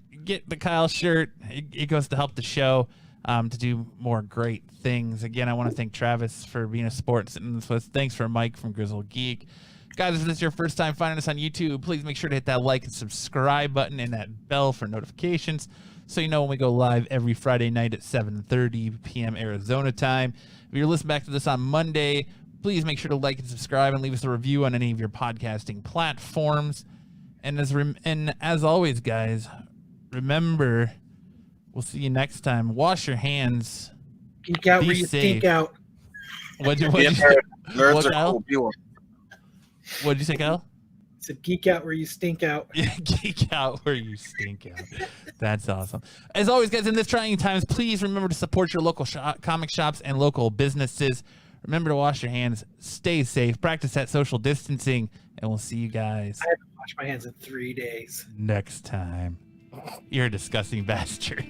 the Kyle shirt. It goes to help the show to do more great things. Again, I want to thank Travis for being a sport sitting this with. Thanks for Mike from Grizzle Geek. Guys, if this is your first time finding us on YouTube, please make sure to hit that like and subscribe button and that bell for notifications so you know when we go live every Friday night at 7:30 p.m. Arizona time. If you're listening back to this on Monday, please make sure to like and subscribe and leave us a review on any of your podcasting platforms. And as always, guys, remember, we'll see you next time. Wash your hands. Geek out where you stink out. Nerds are cool. What did you say, Kyle? It's a geek out where you stink out. Yeah, geek out where you stink out. That's awesome. As always, guys, in this trying times, please remember to support your local comic shops and local businesses. Remember to wash your hands, stay safe, practice that social distancing, and we'll see you guys. I haven't washed my hands in 3 days. Next time. You're a disgusting bastard.